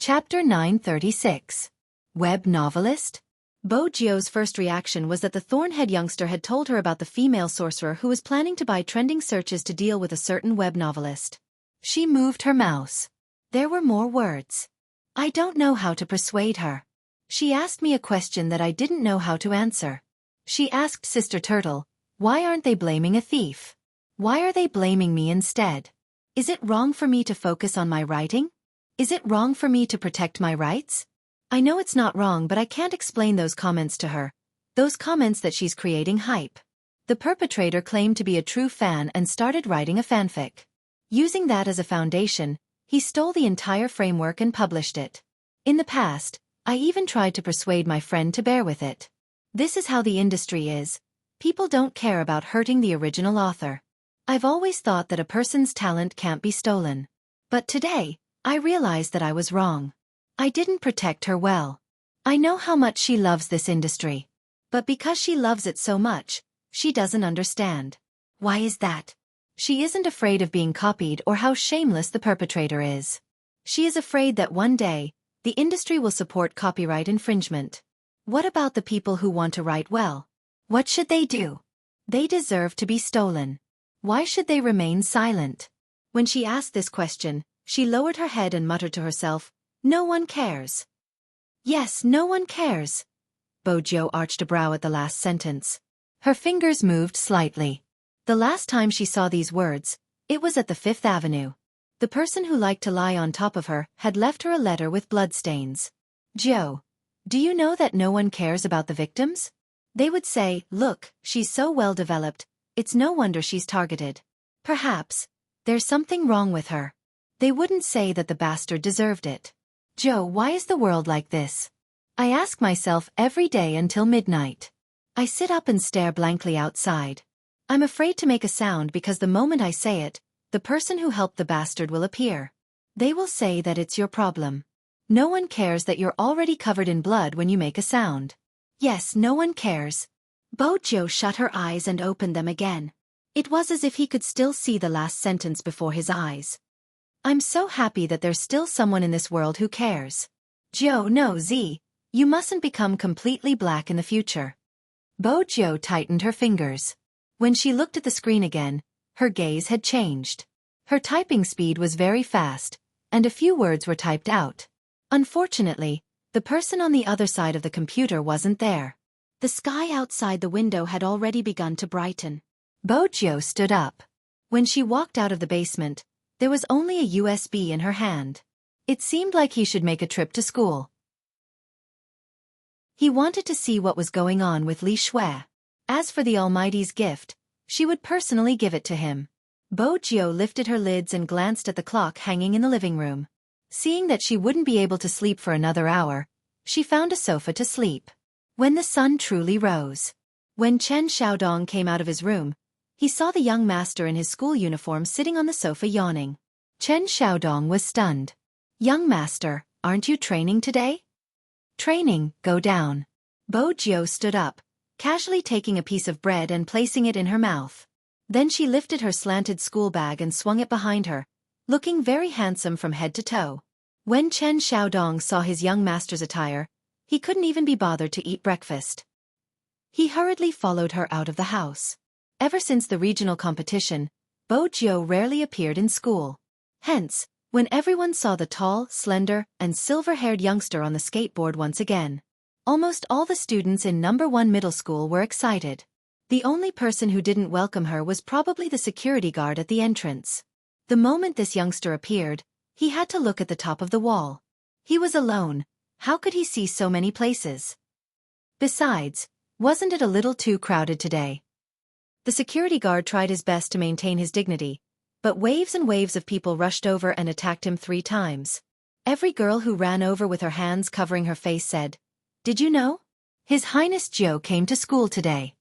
Chapter 936. Web Novelist? Bo Jio's first reaction was that the thorn-head youngster had told her about the female sorcerer who was planning to buy trending searches to deal with a certain web novelist. She moved her mouse. There were more words. I don't know how to persuade her. She asked me a question that I didn't know how to answer. She asked Sister Turtle, why aren't they blaming a thief? Why are they blaming me instead? Is it wrong for me to focus on my writing? Is it wrong for me to protect my rights? I know it's not wrong, but I can't explain those comments to her. Those comments that she's creating hype. The perpetrator claimed to be a true fan and started writing a fanfic. Using that as a foundation, he stole the entire framework and published it. In the past, I even tried to persuade my friend to bear with it. This is how the industry is. People don't care about hurting the original author. I've always thought that a person's talent can't be stolen. But today, I realized that I was wrong. I didn't protect her well. I know how much she loves this industry. But because she loves it so much, she doesn't understand. Why is that? She isn't afraid of being copied or how shameless the perpetrator is. She is afraid that one day, the industry will support copyright infringement. What about the people who want to write well? What should they do? They deserve to be stolen. Why should they remain silent? When she asked this question, she lowered her head and muttered to herself, "No one cares." Yes, no one cares. Bo Jio arched a brow at the last sentence. Her fingers moved slightly. The last time she saw these words, it was at the Fifth Avenue. The person who liked to lie on top of her had left her a letter with bloodstains. Jio, do you know that no one cares about the victims? They would say, look, she's so well developed, it's no wonder she's targeted. Perhaps, there's something wrong with her. They wouldn't say that the bastard deserved it. Joe, why is the world like this? I ask myself every day until midnight. I sit up and stare blankly outside. I'm afraid to make a sound because the moment I say it, the person who helped the bastard will appear. They will say that it's your problem. No one cares that you're already covered in blood when you make a sound. Yes, no one cares. Bo Jio shut her eyes and opened them again. It was as if he could still see the last sentence before his eyes. I'm so happy that there's still someone in this world who cares. Jio, no, Z, you mustn't become completely black in the future. Bo Jio tightened her fingers. When she looked at the screen again, her gaze had changed. Her typing speed was very fast, and a few words were typed out. Unfortunately, the person on the other side of the computer wasn't there. The sky outside the window had already begun to brighten. Bo Jio stood up. When she walked out of the basement, there was only a USB in her hand. It seemed like he should make a trip to school. He wanted to see what was going on with Li Shui. As for the Almighty's gift, she would personally give it to him. Bo Jio lifted her lids and glanced at the clock hanging in the living room. Seeing that she wouldn't be able to sleep for another hour, she found a sofa to sleep. When the sun truly rose. When Chen Xiaodong came out of his room, he saw the young master in his school uniform sitting on the sofa yawning. Chen Xiaodong was stunned. Young master, aren't you training today? Training, go down. Bo Jio stood up, casually taking a piece of bread and placing it in her mouth. Then she lifted her slanted school bag and swung it behind her, looking very handsome from head to toe. When Chen Xiaodong saw his young master's attire, he couldn't even be bothered to eat breakfast. He hurriedly followed her out of the house. Ever since the regional competition, Bo Jio rarely appeared in school. Hence, when everyone saw the tall, slender, and silver-haired youngster on the skateboard once again, almost all the students in No. 1 middle school were excited. The only person who didn't welcome her was probably the security guard at the entrance. The moment this youngster appeared, he had to look at the top of the wall. He was alone. How could he see so many places? Besides, wasn't it a little too crowded today? The security guard tried his best to maintain his dignity, but waves and waves of people rushed over and attacked him 3 times. Every girl who ran over with her hands covering her face said, "Did you know? His Highness Jio came to school today."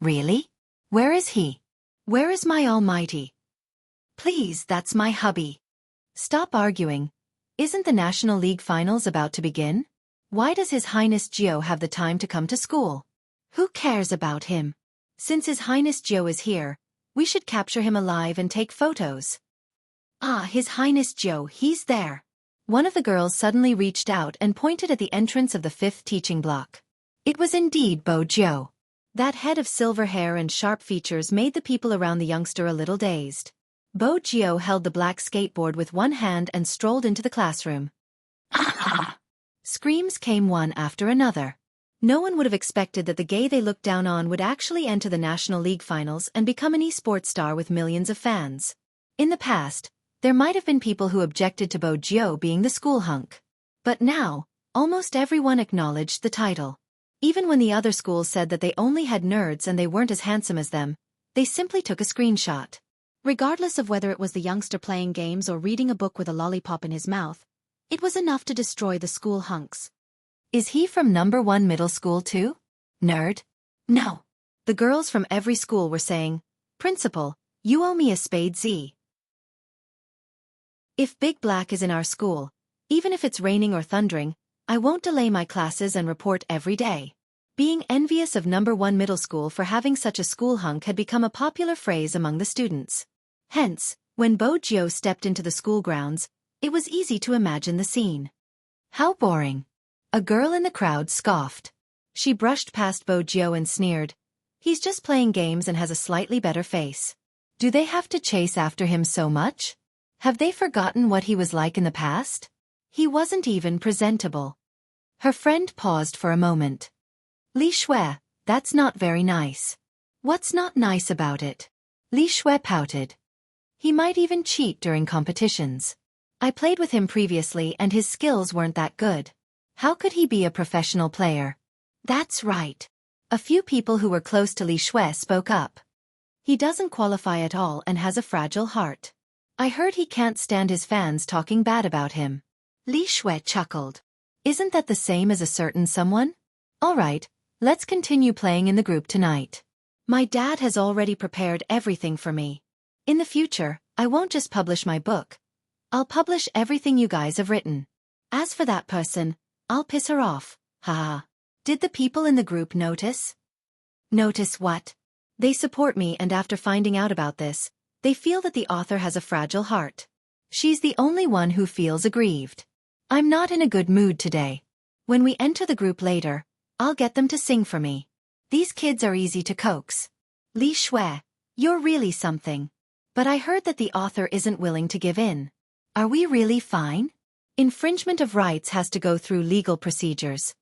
Really? Where is he? Where is my Almighty? Please, that's my hubby. Stop arguing. Isn't the National League Finals about to begin? Why does His Highness Jio have the time to come to school? Who cares about him? Since His Highness Jio is here, we should capture him alive and take photos. Ah, His Highness Jio, he's there. One of the girls suddenly reached out and pointed at the entrance of the 5th teaching block. It was indeed Bo Jiu. That head of silver hair and sharp features made the people around the youngster a little dazed. Bo Jiu held the black skateboard with one hand and strolled into the classroom. Screams came one after another. No one would have expected that the gay they looked down on would actually enter the National League finals and become an esports star with millions of fans. In the past, there might have been people who objected to Bo Jiu being the school hunk. But now, almost everyone acknowledged the title. Even when the other schools said that they only had nerds and they weren't as handsome as them, they simply took a screenshot. Regardless of whether it was the youngster playing games or reading a book with a lollipop in his mouth, it was enough to destroy the school hunks. Is he from number 1 middle school too? Nerd? No. The girls from every school were saying, "Principal, you owe me a spade Z. If Big Black is in our school, even if it's raining or thundering, I won't delay my classes and report every day." Being envious of number 1 middle school for having such a school hunk had become a popular phrase among the students. Hence, when Bo Jiu stepped into the school grounds, it was easy to imagine the scene. How boring. A girl in the crowd scoffed. She brushed past Bo Jiu and sneered, "He's just playing games and has a slightly better face. Do they have to chase after him so much? Have they forgotten what he was like in the past? He wasn't even presentable." Her friend paused for a moment. "Li Shui, that's not very nice." "What's not nice about it?" Li Shui pouted. "He might even cheat during competitions. I played with him previously and his skills weren't that good. How could he be a professional player?" "That's right." A few people who were close to Li Shui spoke up. "He doesn't qualify at all and has a fragile heart. I heard he can't stand his fans talking bad about him." Li Shui chuckled. "Isn't that the same as a certain someone? All right, let's continue playing in the group tonight. My dad has already prepared everything for me. In the future, I won't just publish my book. I'll publish everything you guys have written. As for that person, I'll piss her off, haha." Did the people in the group notice? Notice what? They support me, and after finding out about this, they feel that the author has a fragile heart. She's the only one who feels aggrieved. I'm not in a good mood today. When we enter the group later, I'll get them to sing for me. These kids are easy to coax. Li Shui, you're really something. But I heard that the author isn't willing to give in. Are we really fine? Infringement of rights has to go through legal procedures.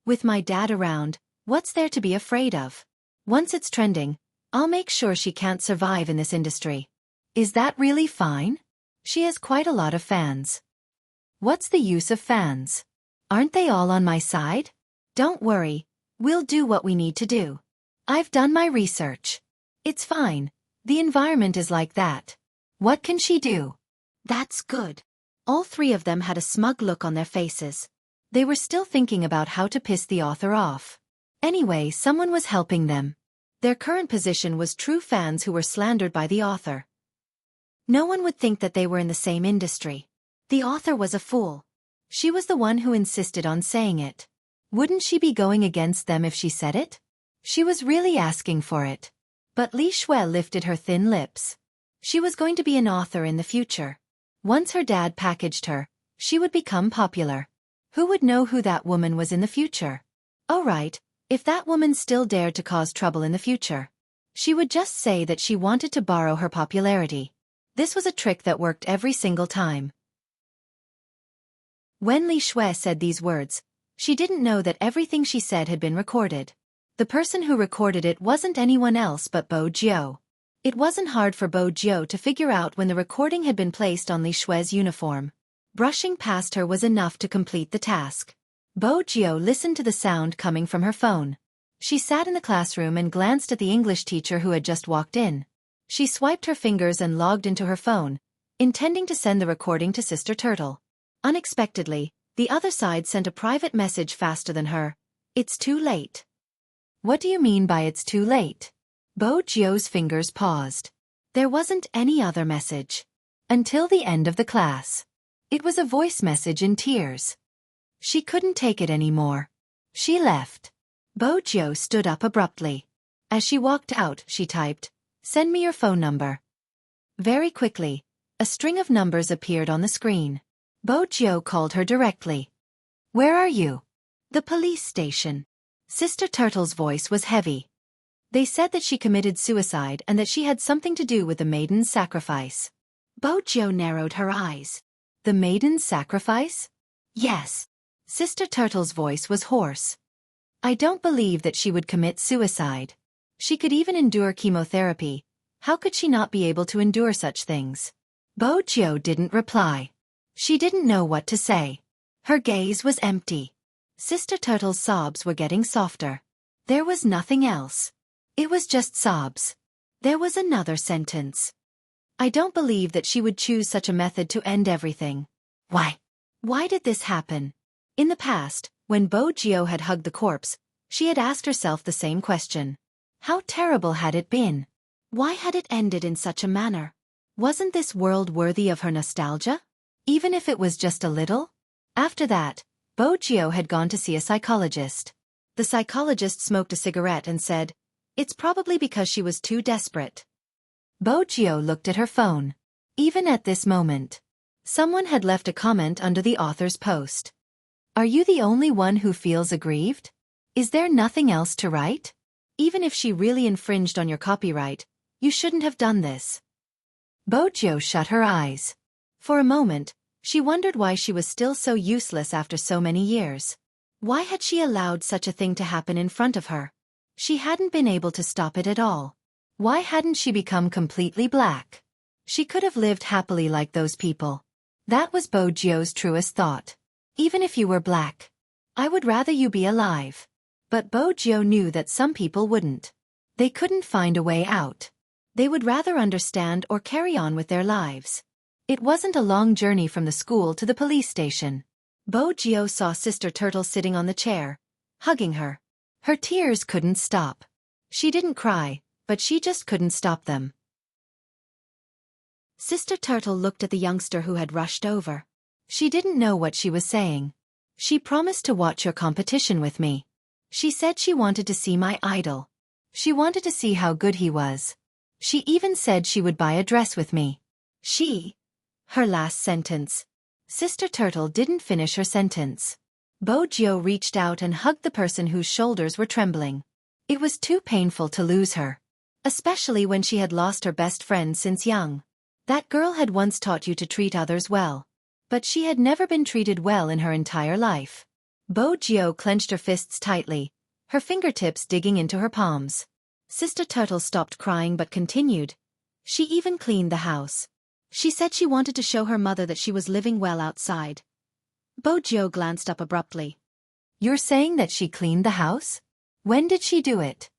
With my dad around, what's there to be afraid of? Once it's trending, I'll make sure she can't survive in this industry. Is that really fine? She has quite a lot of fans. What's the use of fans? Aren't they all on my side? Don't worry, we'll do what we need to do. I've done my research. It's fine, the environment is like that. What can she do? That's good. All three of them had a smug look on their faces. They were still thinking about how to piss the author off. Anyway, someone was helping them. Their current position was true fans who were slandered by the author. No one would think that they were in the same industry. The author was a fool. She was the one who insisted on saying it. Wouldn't she be going against them if she said it? She was really asking for it. But Li Shui lifted her thin lips. She was going to be an author in the future. Once her dad packaged her, she would become popular. Who would know who that woman was in the future? Oh right, if that woman still dared to cause trouble in the future, she would just say that she wanted to borrow her popularity. This was a trick that worked every single time. When Li Shui said these words, she didn't know that everything she said had been recorded. The person who recorded it wasn't anyone else but Bo Jiu. It wasn't hard for Bo Jiu to figure out when the recording had been placed on Li Shui's uniform. Brushing past her was enough to complete the task. Bo Jiu listened to the sound coming from her phone. She sat in the classroom and glanced at the English teacher who had just walked in. She swiped her fingers and logged into her phone, intending to send the recording to Sister Turtle. Unexpectedly, the other side sent a private message faster than her. "It's too late." What do you mean by it's too late? Bo Jiu's fingers paused. There wasn't any other message. Until the end of the class. It was a voice message in tears. She couldn't take it anymore. She left. Bo Jiu stood up abruptly. As she walked out, she typed, "Send me your phone number." Very quickly, a string of numbers appeared on the screen. Bojo called her directly. Where are you? The police station. Sister Turtle's voice was heavy. They said that she committed suicide and that she had something to do with the maiden's sacrifice. Bojo narrowed her eyes. The maiden's sacrifice? Yes. Sister Turtle's voice was hoarse. I don't believe that she would commit suicide. She could even endure chemotherapy. How could she not be able to endure such things? Bojo didn't reply. She didn't know what to say. Her gaze was empty. Sister Turtle's sobs were getting softer. There was nothing else. It was just sobs. There was another sentence. I don't believe that she would choose such a method to end everything. Why? Why did this happen? In the past, when Bojo had hugged the corpse, she had asked herself the same question. How terrible had it been? Why had it ended in such a manner? Wasn't this world worthy of her nostalgia? Even if it was just a little? After that, Bojo had gone to see a psychologist. The psychologist smoked a cigarette and said, "It's probably because she was too desperate." Bojo looked at her phone. Even at this moment, someone had left a comment under the author's post. Are you the only one who feels aggrieved? Is there nothing else to write? Even if she really infringed on your copyright, you shouldn't have done this. Bojo shut her eyes. For a moment, she wondered why she was still so useless after so many years. Why had she allowed such a thing to happen in front of her? She hadn't been able to stop it at all. Why hadn't she become completely black? She could have lived happily like those people. That was Bojo's truest thought. Even if you were black, I would rather you be alive. But Bojo knew that some people wouldn't. They couldn't find a way out. They would rather understand or carry on with their lives. It wasn't a long journey from the school to the police station. Bojo saw Sister Turtle sitting on the chair, hugging her. Her tears couldn't stop. She didn't cry, but she just couldn't stop them. Sister Turtle looked at the youngster who had rushed over. She didn't know what she was saying. She promised to watch your competition with me. She said she wanted to see my idol. She wanted to see how good he was. She even said she would buy a dress with me. Her last sentence. Sister Turtle didn't finish her sentence. Bojo reached out and hugged the person whose shoulders were trembling. It was too painful to lose her. Especially when she had lost her best friend since young. That girl had once taught you to treat others well. But she had never been treated well in her entire life. Bojo clenched her fists tightly, her fingertips digging into her palms. Sister Turtle stopped crying but continued. She even cleaned the house. She said she wanted to show her mother that she was living well outside. Bojo glanced up abruptly. You're saying that she cleaned the house? When did she do it?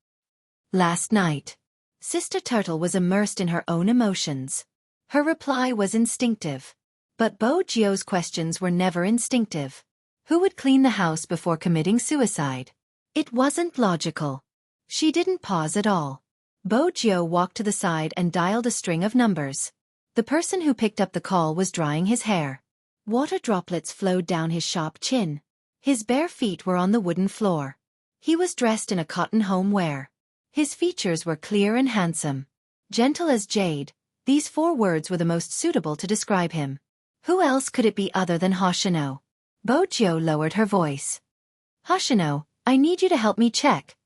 Last night. Sister Turtle was immersed in her own emotions. Her reply was instinctive. But Bojo's questions were never instinctive. Who would clean the house before committing suicide? It wasn't logical. She didn't pause at all. Bojo walked to the side and dialed a string of numbers. The person who picked up the call was drying his hair. Water droplets flowed down his sharp chin. His bare feet were on the wooden floor. He was dressed in a cotton homewear. His features were clear and handsome. Gentle as jade, these 4 words were the most suitable to describe him. Who else could it be other than Hoshino? Bojo lowered her voice. Hoshino, I need you to help me check.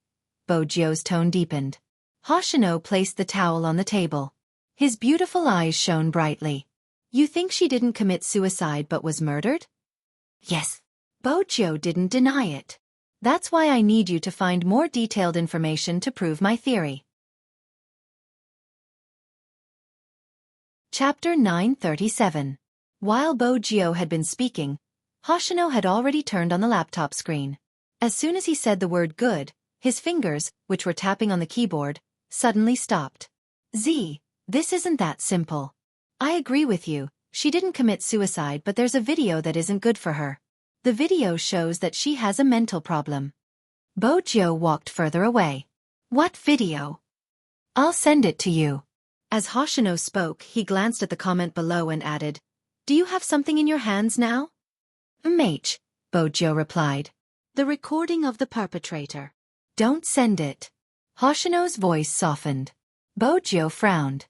Bojo's tone deepened. Hoshino placed the towel on the table. His beautiful eyes shone brightly. You think she didn't commit suicide but was murdered? Yes. Bojo didn't deny it. That's why I need you to find more detailed information to prove my theory. Chapter 937. While Bojo had been speaking, Hoshino had already turned on the laptop screen. As soon as he said the word good, his fingers, which were tapping on the keyboard, suddenly stopped. This isn't that simple. I agree with you, she didn't commit suicide but there's a video that isn't good for her. The video shows that she has a mental problem. Bojo walked further away. What video? I'll send it to you. As Hoshino spoke, he glanced at the comment below and added, Do you have something in your hands now? Mate, Bojo replied. The recording of the perpetrator. Don't send it. Hoshino's voice softened. Bojo frowned.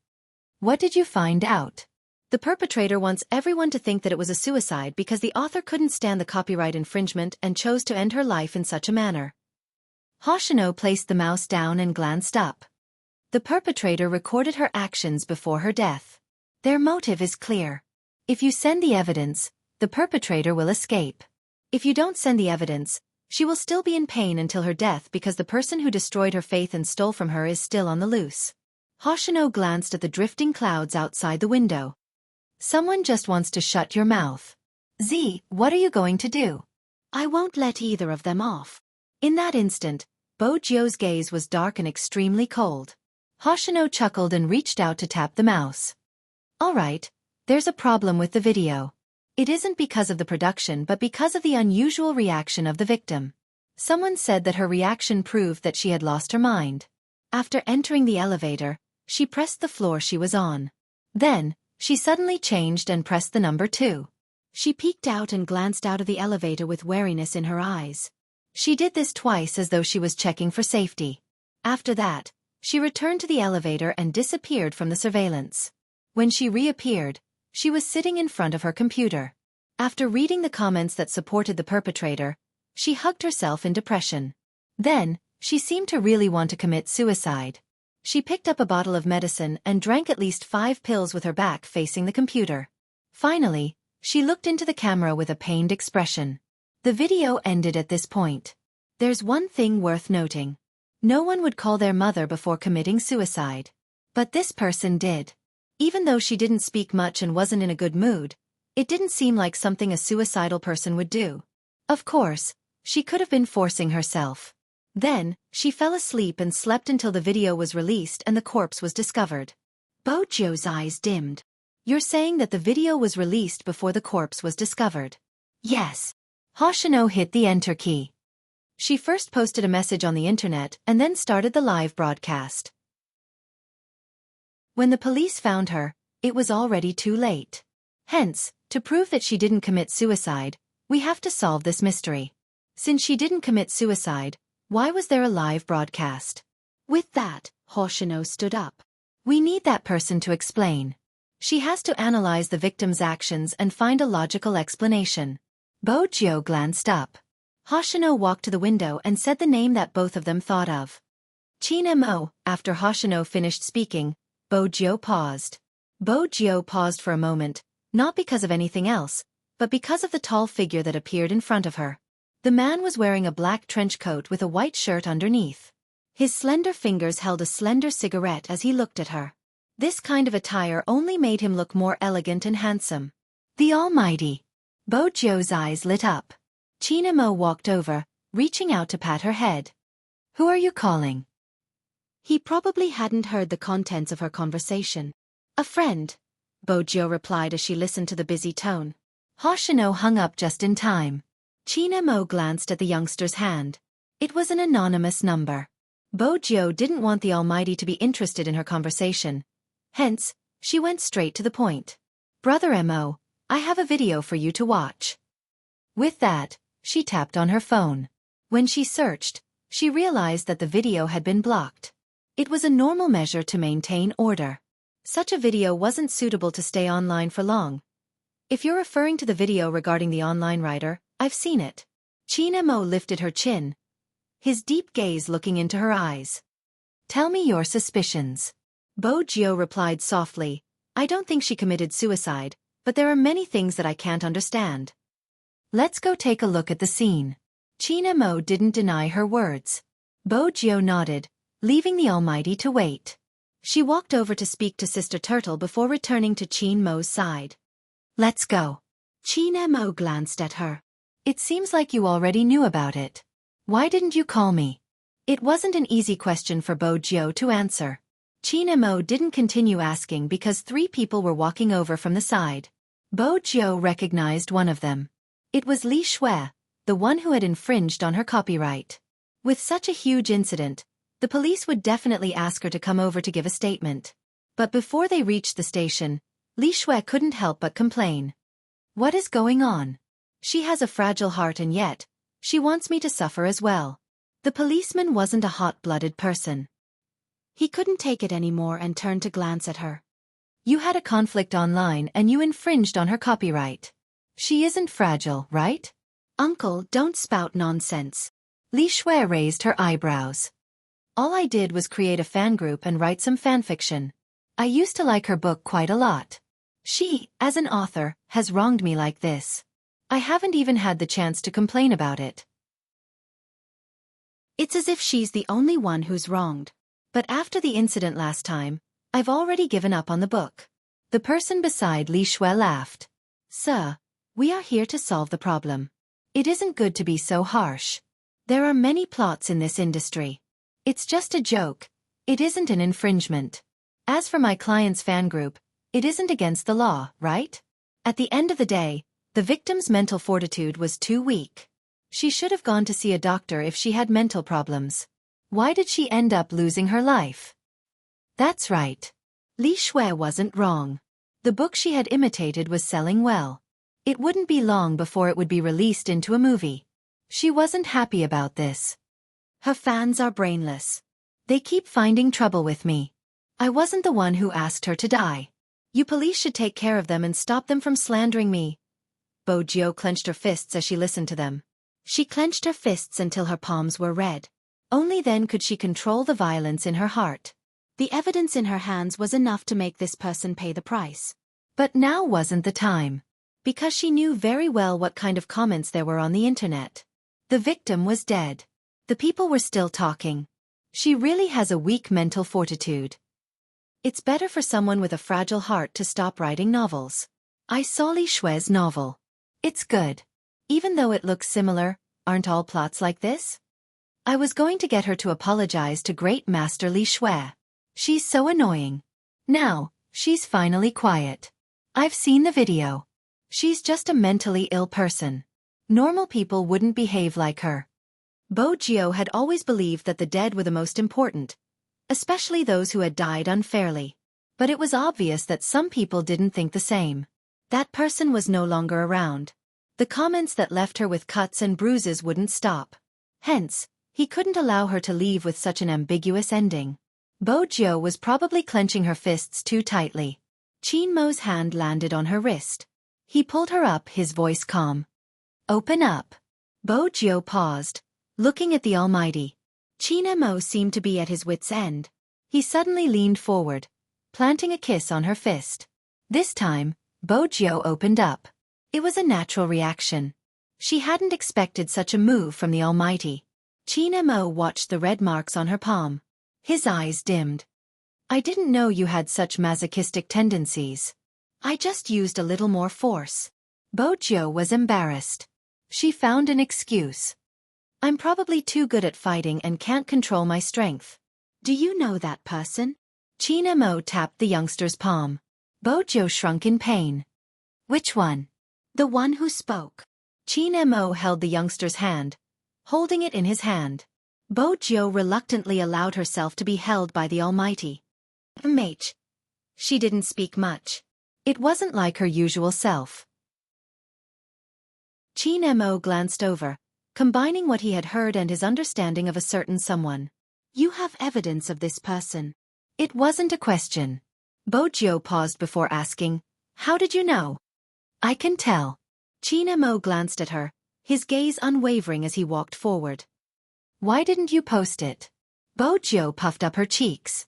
What did you find out? The perpetrator wants everyone to think that it was a suicide because the author couldn't stand the copyright infringement and chose to end her life in such a manner. Hoshino placed the mouse down and glanced up. The perpetrator recorded her actions before her death. Their motive is clear. If you send the evidence, the perpetrator will escape. If you don't send the evidence, she will still be in pain until her death because the person who destroyed her faith and stole from her is still on the loose. Hoshino glanced at the drifting clouds outside the window. Someone just wants to shut your mouth. Z, what are you going to do? I won't let either of them off. In that instant, Bo Jio's gaze was dark and extremely cold. Hoshino chuckled and reached out to tap the mouse. All right, there's a problem with the video. It isn't because of the production but because of the unusual reaction of the victim. Someone said that her reaction proved that she had lost her mind. After entering the elevator, she pressed the floor she was on. Then, she suddenly changed and pressed the number 2. She peeked out and glanced out of the elevator with wariness in her eyes. She did this twice as though she was checking for safety. After that, she returned to the elevator and disappeared from the surveillance. When she reappeared, she was sitting in front of her computer. After reading the comments that supported the perpetrator, she hugged herself in depression. Then, she seemed to really want to commit suicide. She picked up a bottle of medicine and drank at least 5 pills with her back facing the computer. Finally, she looked into the camera with a pained expression. The video ended at this point. There's one thing worth noting. No one would call their mother before committing suicide. But this person did. Even though she didn't speak much and wasn't in a good mood, it didn't seem like something a suicidal person would do. Of course, she could have been forcing herself. Then, she fell asleep and slept until the video was released and the corpse was discovered. Bo Jio's eyes dimmed. You're saying that the video was released before the corpse was discovered? Yes. Hoshino hit the enter key. She first posted a message on the internet and then started the live broadcast. When the police found her, it was already too late. Hence, to prove that she didn't commit suicide, we have to solve this mystery. Since she didn't commit suicide, why was there a live broadcast? With that, Hoshino stood up. We need that person to explain. She has to analyze the victim's actions and find a logical explanation. Bo Jio glanced up. Hoshino walked to the window and said the name that both of them thought of. Chin Mo. After Hoshino finished speaking, Bo Jio paused. Bo Jio paused for a moment, not because of anything else, but because of the tall figure that appeared in front of her. The man was wearing a black trench coat with a white shirt underneath. His slender fingers held a slender cigarette as he looked at her. This kind of attire only made him look more elegant and handsome. The Almighty! Bo Jio's eyes lit up. Chin Mo walked over, reaching out to pat her head. Who are you calling? He probably hadn't heard the contents of her conversation. A friend, Bo Jio replied as she listened to the busy tone. Hoshino hung up just in time. Chin Mo glanced at the youngster's hand. It was an anonymous number. Bo Jio didn't want the Almighty to be interested in her conversation. Hence, she went straight to the point. Brother Mo, I have a video for you to watch. With that, she tapped on her phone. When she searched, she realized that the video had been blocked. It was a normal measure to maintain order. Such a video wasn't suitable to stay online for long. If you're referring to the video regarding the online writer, I've seen it. Chin Mo lifted her chin, his deep gaze looking into her eyes. Tell me your suspicions. Bo Jio replied softly, I don't think she committed suicide, but there are many things that I can't understand. Let's go take a look at the scene. Chin Mo didn't deny her words. Bo Jio nodded, leaving the Almighty to wait. She walked over to speak to Sister Turtle before returning to Chin Mo's side. Let's go. Chin Mo glanced at her. It seems like you already knew about it. Why didn't you call me? It wasn't an easy question for Bo Jio to answer. Chin Mo didn't continue asking because 3 people were walking over from the side. Bo Jio recognized one of them. It was Li Shui, the one who had infringed on her copyright. With such a huge incident, the police would definitely ask her to come over to give a statement. But before they reached the station, Li Shui couldn't help but complain. What is going on? She has a fragile heart and yet, she wants me to suffer as well. The policeman wasn't a hot-blooded person. He couldn't take it anymore and turned to glance at her. You had a conflict online and you infringed on her copyright. She isn't fragile, right? Uncle, don't spout nonsense. Li Shui raised her eyebrows. All I did was create a fan group and write some fanfiction. I used to like her book quite a lot. She, as an author, has wronged me like this. I haven't even had the chance to complain about it. It's as if she's the only one who's wronged. But after the incident last time, I've already given up on the book. The person beside Li Shui laughed. Sir, we are here to solve the problem. It isn't good to be so harsh. There are many plots in this industry. It's just a joke. It isn't an infringement. As for my client's fan group, it isn't against the law, right? At the end of the day, the victim's mental fortitude was too weak. She should have gone to see a doctor if she had mental problems. Why did she end up losing her life? That's right. Li Shui wasn't wrong. The book she had imitated was selling well. It wouldn't be long before it would be released into a movie. She wasn't happy about this. Her fans are brainless. They keep finding trouble with me. I wasn't the one who asked her to die. You police should take care of them and stop them from slandering me. Bo Jiu clenched her fists as she listened to them. She clenched her fists until her palms were red. Only then could she control the violence in her heart. The evidence in her hands was enough to make this person pay the price. But now wasn't the time. Because she knew very well what kind of comments there were on the internet. The victim was dead. The people were still talking. She really has a weak mental fortitude. It's better for someone with a fragile heart to stop writing novels. I saw Li Shui's novel. It's good. Even though it looks similar, aren't all plots like this? I was going to get her to apologize to Great Master Li Shui. She's so annoying. Now, she's finally quiet. I've seen the video. She's just a mentally ill person. Normal people wouldn't behave like her. Bo Jiu had always believed that the dead were the most important, especially those who had died unfairly. But it was obvious that some people didn't think the same. That person was no longer around. The comments that left her with cuts and bruises wouldn't stop. Hence, he couldn't allow her to leave with such an ambiguous ending. Bo Jiu was probably clenching her fists too tightly. Qin Mo's hand landed on her wrist. He pulled her up, his voice calm. Open up. Bo Jiu paused, looking at the Almighty. Qin Mo seemed to be at his wit's end. He suddenly leaned forward, planting a kiss on her fist. This time, Bo Jiu opened up. It was a natural reaction. She hadn't expected such a move from the Almighty. Qin Mo watched the red marks on her palm. His eyes dimmed. I didn't know you had such masochistic tendencies. I just used a little more force. Bo Jiu was embarrassed. She found an excuse. I'm probably too good at fighting and can't control my strength. Do you know that person? Qin Mo tapped the youngster's palm. Bo Jiu shrunk in pain. Which one? The one who spoke. Qin Mo held the youngster's hand, holding it in his hand. Bo Jiu reluctantly allowed herself to be held by the Almighty. Mate. She didn't speak much. It wasn't like her usual self. Qin Mo glanced over, combining what he had heard and his understanding of a certain someone. You have evidence of this person. It wasn't a question. Bo Jiu paused before asking, how did you know? I can tell. Qin Mo glanced at her, his gaze unwavering as he walked forward. Why didn't you post it? Bo Jiu puffed up her cheeks.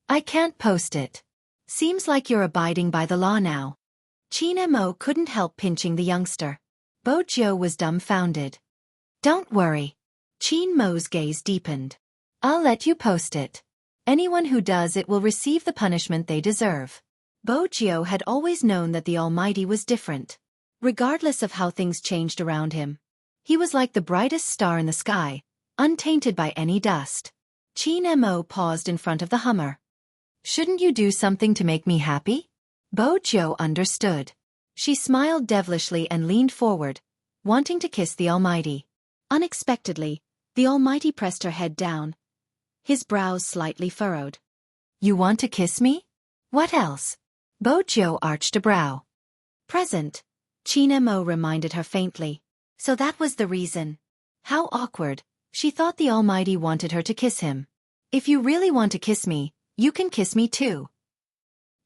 I can't post it. Seems like you're abiding by the law now. Qin Mo couldn't help pinching the youngster. Bo Jiu was dumbfounded. Don't worry. Qin Mo's gaze deepened. I'll let you post it. Anyone who does it will receive the punishment they deserve. Bo Jiu had always known that the Almighty was different. Regardless of how things changed around him. He was like the brightest star in the sky, untainted by any dust. Qin Mo paused in front of the Hummer. Shouldn't you do something to make me happy? Bo Jiu understood. She smiled devilishly and leaned forward, wanting to kiss the Almighty. Unexpectedly, the Almighty pressed her head down. His brows slightly furrowed. You want to kiss me? What else? Bo Jiu arched a brow. Present, Qin Mo reminded her faintly. So that was the reason. How awkward. She thought the Almighty wanted her to kiss him. If you really want to kiss me, you can kiss me too.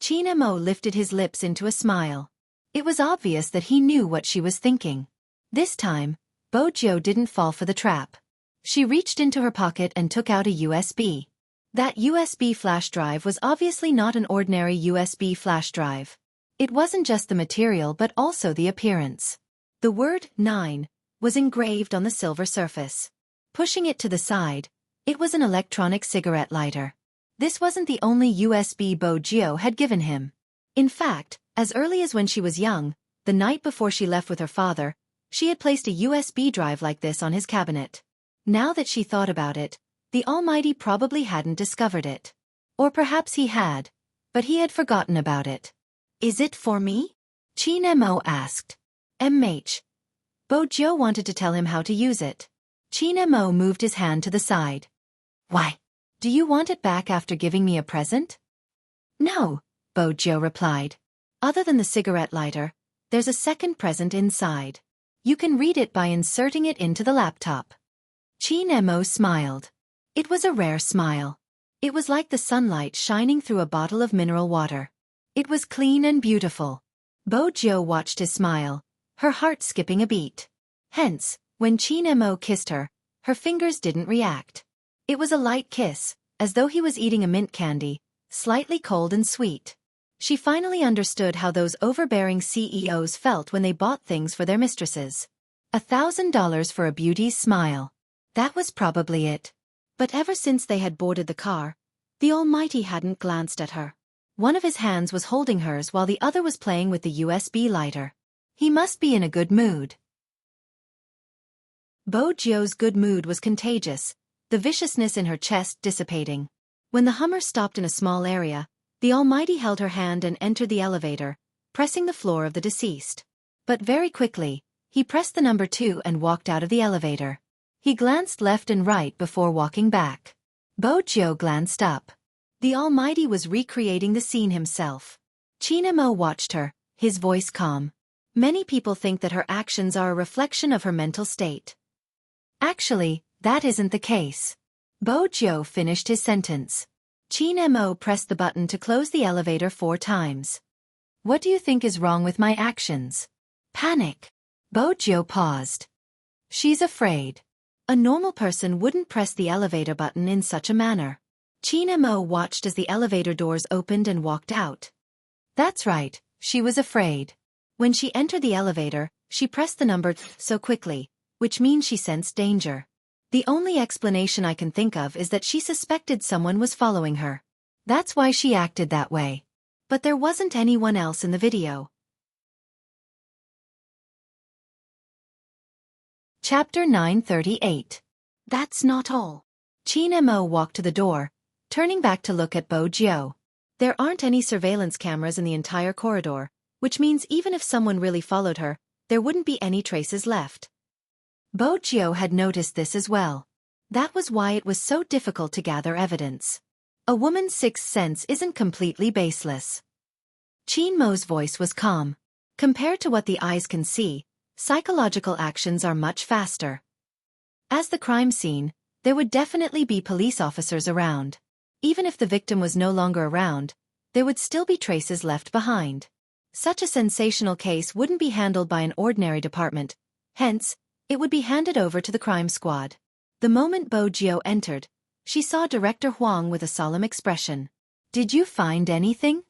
Qin Mo lifted his lips into a smile. It was obvious that he knew what she was thinking. This time, Bo Jiu didn't fall for the trap. She reached into her pocket and took out a USB. That USB flash drive was obviously not an ordinary USB flash drive. It wasn't just the material but also the appearance. The word 9 was engraved on the silver surface. Pushing it to the side, it was an electronic cigarette lighter. This wasn't the only USB Bo Jiu had given him. In fact, as early as when she was young, the night before she left with her father, she had placed a USB drive like this on his cabinet. Now that she thought about it, the Almighty probably hadn't discovered it. Or perhaps he had, but he had forgotten about it. Is it for me? Qin Mo asked. Bo Jiu wanted to tell him how to use it. Qin Mo moved his hand to the side. Why? Do you want it back after giving me a present? No, Bo Jiu replied. Other than the cigarette lighter, there's a second present inside. You can read it by inserting it into the laptop. Qin Mo smiled. It was a rare smile. It was like the sunlight shining through a bottle of mineral water. It was clean and beautiful. Bo Jiu watched his smile, her heart skipping a beat. Hence, when Qin Mo kissed her, her fingers didn't react. It was a light kiss, as though he was eating a mint candy, slightly cold and sweet. She finally understood how those overbearing CEOs felt when they bought things for their mistresses. $1,000 for a beauty's smile. That was probably it. But ever since they had boarded the car, the Almighty hadn't glanced at her. One of his hands was holding hers while the other was playing with the USB lighter. He must be in a good mood. Bo Jiu's good mood was contagious, the viciousness in her chest dissipating. When the Hummer stopped in a small area, the Almighty held her hand and entered the elevator, pressing the floor of the deceased. But very quickly, he pressed the number 2 and walked out of the elevator. He glanced left and right before walking back. Bo Jiu glanced up. The Almighty was recreating the scene himself. Qin Mo watched her, his voice calm. Many people think that her actions are a reflection of her mental state. Actually, that isn't the case. Bo Jiu finished his sentence. Qin Mo pressed the button to close the elevator 4 times. What do you think is wrong with my actions? Panic. Bo Jiu paused. She's afraid. A normal person wouldn't press the elevator button in such a manner. Qin Mo watched as the elevator doors opened and walked out. That's right, she was afraid. When she entered the elevator, she pressed the number so quickly, which means she sensed danger. The only explanation I can think of is that she suspected someone was following her. That's why she acted that way. But there wasn't anyone else in the video. Chapter 938. That's not all. Qin Mo walked to the door, turning back to look at Bo Jiu. There aren't any surveillance cameras in the entire corridor, which means even if someone really followed her, there wouldn't be any traces left. Bo Jiu had noticed this as well. That was why it was so difficult to gather evidence. A woman's sixth sense isn't completely baseless. Qin Mo's voice was calm. Compared to what the eyes can see, psychological actions are much faster. As the crime scene, there would definitely be police officers around. Even if the victim was no longer around, there would still be traces left behind. Such a sensational case wouldn't be handled by an ordinary department, hence, it would be handed over to the crime squad. The moment Bo Jiu entered, she saw Director Huang with a solemn expression. Did you find anything?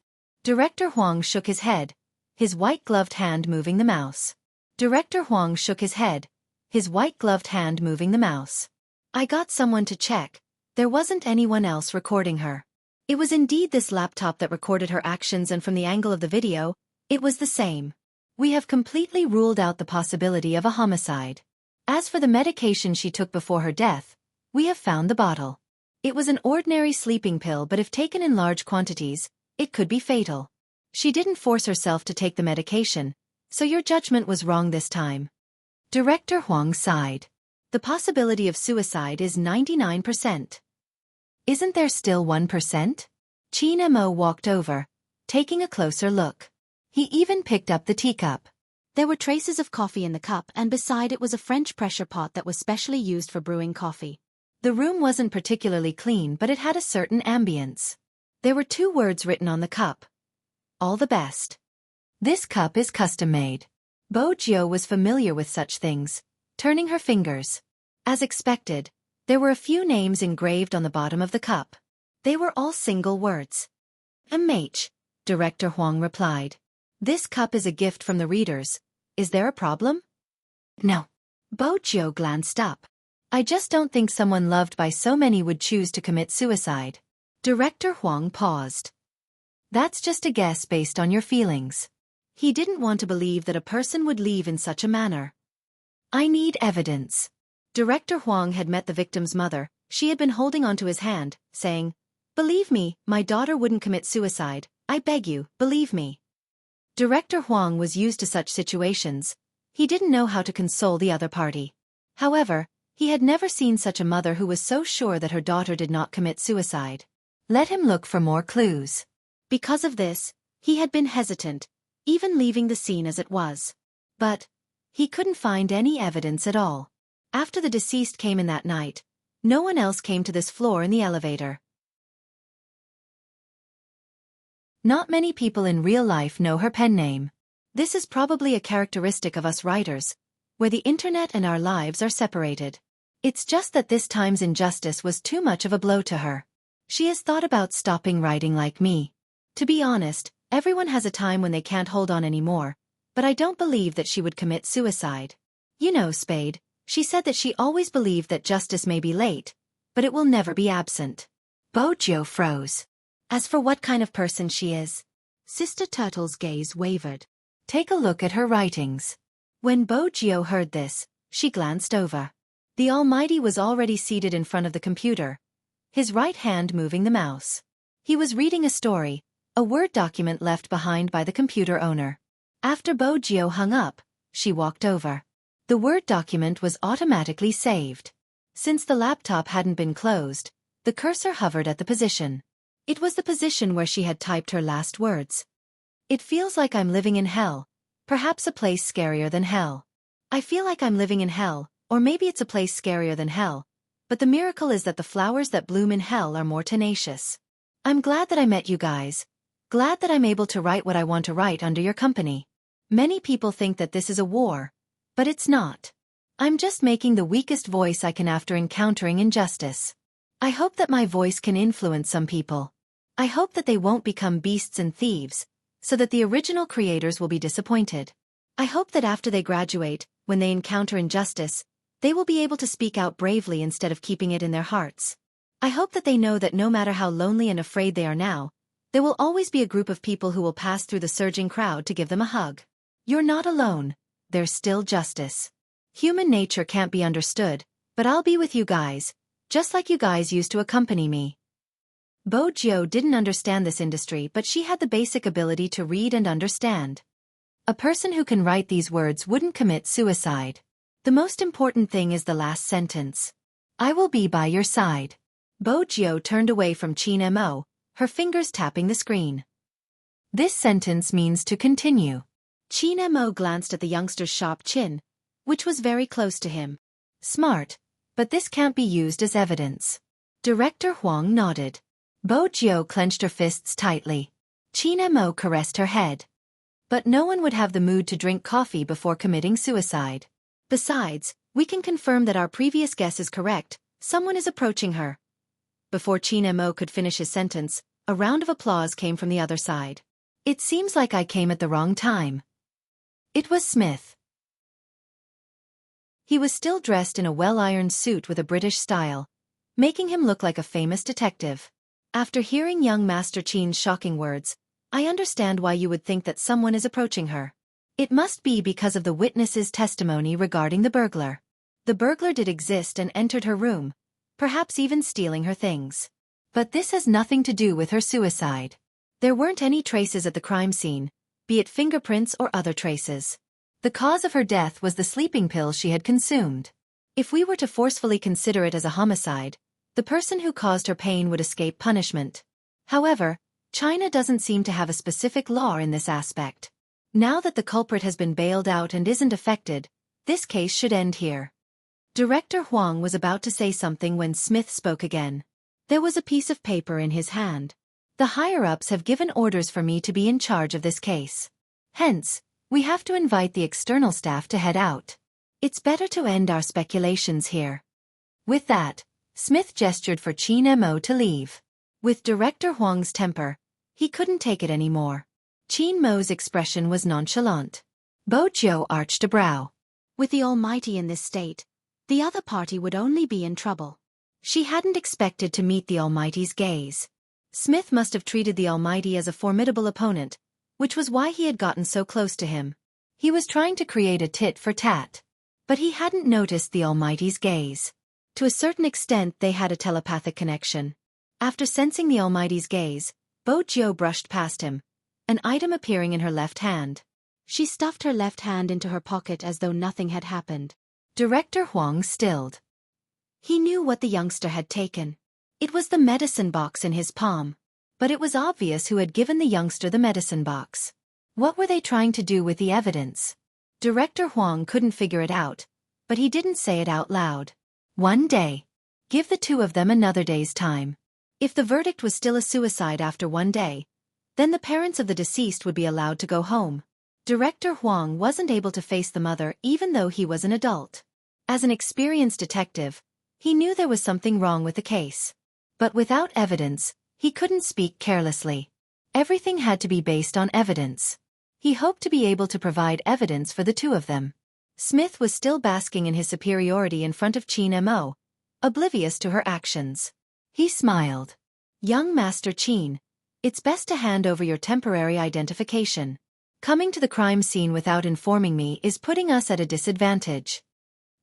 Director Huang shook his head, his white-gloved hand moving the mouse. Director Huang shook his head, his white-gloved hand moving the mouse. I got someone to check. There wasn't anyone else recording her. It was indeed this laptop that recorded her actions, and from the angle of the video, it was the same. We have completely ruled out the possibility of a homicide. As for the medication she took before her death, we have found the bottle. It was an ordinary sleeping pill, but if taken in large quantities, it could be fatal. She didn't force herself to take the medication, so your judgment was wrong this time. Director Huang sighed. The possibility of suicide is 99%. Isn't there still 1%? Qin Mo walked over, taking a closer look. He even picked up the teacup. There were traces of coffee in the cup, and beside it was a French pressure pot that was specially used for brewing coffee. The room wasn't particularly clean, but it had a certain ambience. There were 2 words written on the cup. All the best. This cup is custom-made. Bo Jio was familiar with such things, turning her fingers. As expected, there were a few names engraved on the bottom of the cup. They were all single words. MH, Director Huang replied. This cup is a gift from the readers. Is there a problem? No. Bo Jio glanced up. I just don't think someone loved by so many would choose to commit suicide. Director Huang paused. That's just a guess based on your feelings. He didn't want to believe that a person would leave in such a manner. I need evidence. Director Huang had met the victim's mother. She had been holding onto his hand, saying, Believe me, my daughter wouldn't commit suicide. I beg you, believe me. Director Huang was used to such situations. He didn't know how to console the other party. However, he had never seen such a mother who was so sure that her daughter did not commit suicide. Let him look for more clues. Because of this, he had been hesitant, even leaving the scene as it was. But he couldn't find any evidence at all. After the deceased came in that night, no one else came to this floor in the elevator. Not many people in real life know her pen name. This is probably a characteristic of us writers, where the internet and our lives are separated. It's just that this time's injustice was too much of a blow to her. She has thought about stopping writing like me. To be honest, everyone has a time when they can't hold on anymore, but I don't believe that she would commit suicide. You know, Spade, she said that she always believed that justice may be late, but it will never be absent. Bo Jio froze. As for what kind of person she is, Sister Turtle's gaze wavered. Take a look at her writings. When Bo Jio heard this, she glanced over. The Almighty was already seated in front of the computer, his right hand moving the mouse. He was reading a story, a Word document left behind by the computer owner. After Bo Jio hung up, she walked over. The Word document was automatically saved. Since the laptop hadn't been closed, the cursor hovered at the position. It was the position where she had typed her last words. It feels like I'm living in hell, perhaps a place scarier than hell. I feel like I'm living in hell, or maybe it's a place scarier than hell, but the miracle is that the flowers that bloom in hell are more tenacious. I'm glad that I met you guys. Glad that I'm able to write what I want to write under your company. Many people think that this is a war, but it's not. I'm just making the weakest voice I can after encountering injustice. I hope that my voice can influence some people. I hope that they won't become beasts and thieves, so that the original creators will be disappointed. I hope that after they graduate, when they encounter injustice, they will be able to speak out bravely instead of keeping it in their hearts. I hope that they know that no matter how lonely and afraid they are now, there will always be a group of people who will pass through the surging crowd to give them a hug. You're not alone. There's still justice. Human nature can't be understood, but I'll be with you guys, just like you guys used to accompany me. Bo Jio didn't understand this industry, but she had the basic ability to read and understand. A person who can write these words wouldn't commit suicide. The most important thing is the last sentence. I will be by your side. Bo Jio turned away from Chin Mo, her fingers tapping the screen. This sentence means to continue. Chin Mo glanced at the youngster's sharp chin, which was very close to him. Smart, but this can't be used as evidence. Director Huang nodded. Bo Jio clenched her fists tightly. Chin Mo caressed her head. But no one would have the mood to drink coffee before committing suicide. Besides, we can confirm that our previous guess is correct. Someone is approaching her. Before Chin Mo could finish his sentence, a round of applause came from the other side. It seems like I came at the wrong time. It was Smith. He was still dressed in a well-ironed suit with a British style, making him look like a famous detective. After hearing young Master Chin's shocking words, I understand why you would think that someone is approaching her. It must be because of the witness's testimony regarding the burglar. The burglar did exist and entered her room, perhaps even stealing her things. But this has nothing to do with her suicide. There weren't any traces at the crime scene, be it fingerprints or other traces. The cause of her death was the sleeping pill she had consumed. If we were to forcefully consider it as a homicide, the person who caused her pain would escape punishment. However, China doesn't seem to have a specific law in this aspect. Now that the culprit has been bailed out and isn't affected, this case should end here. Director Huang was about to say something when Smith spoke again. There was a piece of paper in his hand. The higher-ups have given orders for me to be in charge of this case. Hence, we have to invite the external staff to head out. It's better to end our speculations here. With that, Smith gestured for Qin Mo to leave. With Director Huang's temper, he couldn't take it anymore. Qin Mo's expression was nonchalant. Bo Jiu arched a brow. With the Almighty in this state, the other party would only be in trouble. She hadn't expected to meet the Almighty's gaze. Smith must have treated the Almighty as a formidable opponent, which was why he had gotten so close to him. He was trying to create a tit for tat. But he hadn't noticed the Almighty's gaze. To a certain extent they had a telepathic connection. After sensing the Almighty's gaze, Bo Jiu brushed past him, an item appearing in her left hand. She stuffed her left hand into her pocket as though nothing had happened. Director Huang stilled. He knew what the youngster had taken. It was the medicine box in his palm. But it was obvious who had given the youngster the medicine box. What were they trying to do with the evidence? Director Huang couldn't figure it out, but he didn't say it out loud. One day. Give the two of them another day's time. If the verdict was still a suicide after one day, then the parents of the deceased would be allowed to go home. Director Huang wasn't able to face the mother even though he was an adult. As an experienced detective, he knew there was something wrong with the case. But without evidence, he couldn't speak carelessly. Everything had to be based on evidence. He hoped to be able to provide evidence for the two of them. Smith was still basking in his superiority in front of Qin Mo, oblivious to her actions. He smiled. Young Master Qin, it's best to hand over your temporary identification. Coming to the crime scene without informing me is putting us at a disadvantage.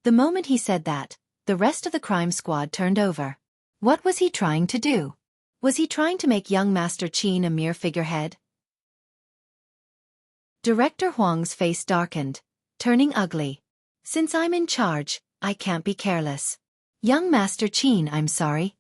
The moment he said that, the rest of the crime squad turned over. What was he trying to do? Was he trying to make young Master Qin a mere figurehead? Director Huang's face darkened, turning ugly. Since I'm in charge, I can't be careless. Young Master Qin, I'm sorry.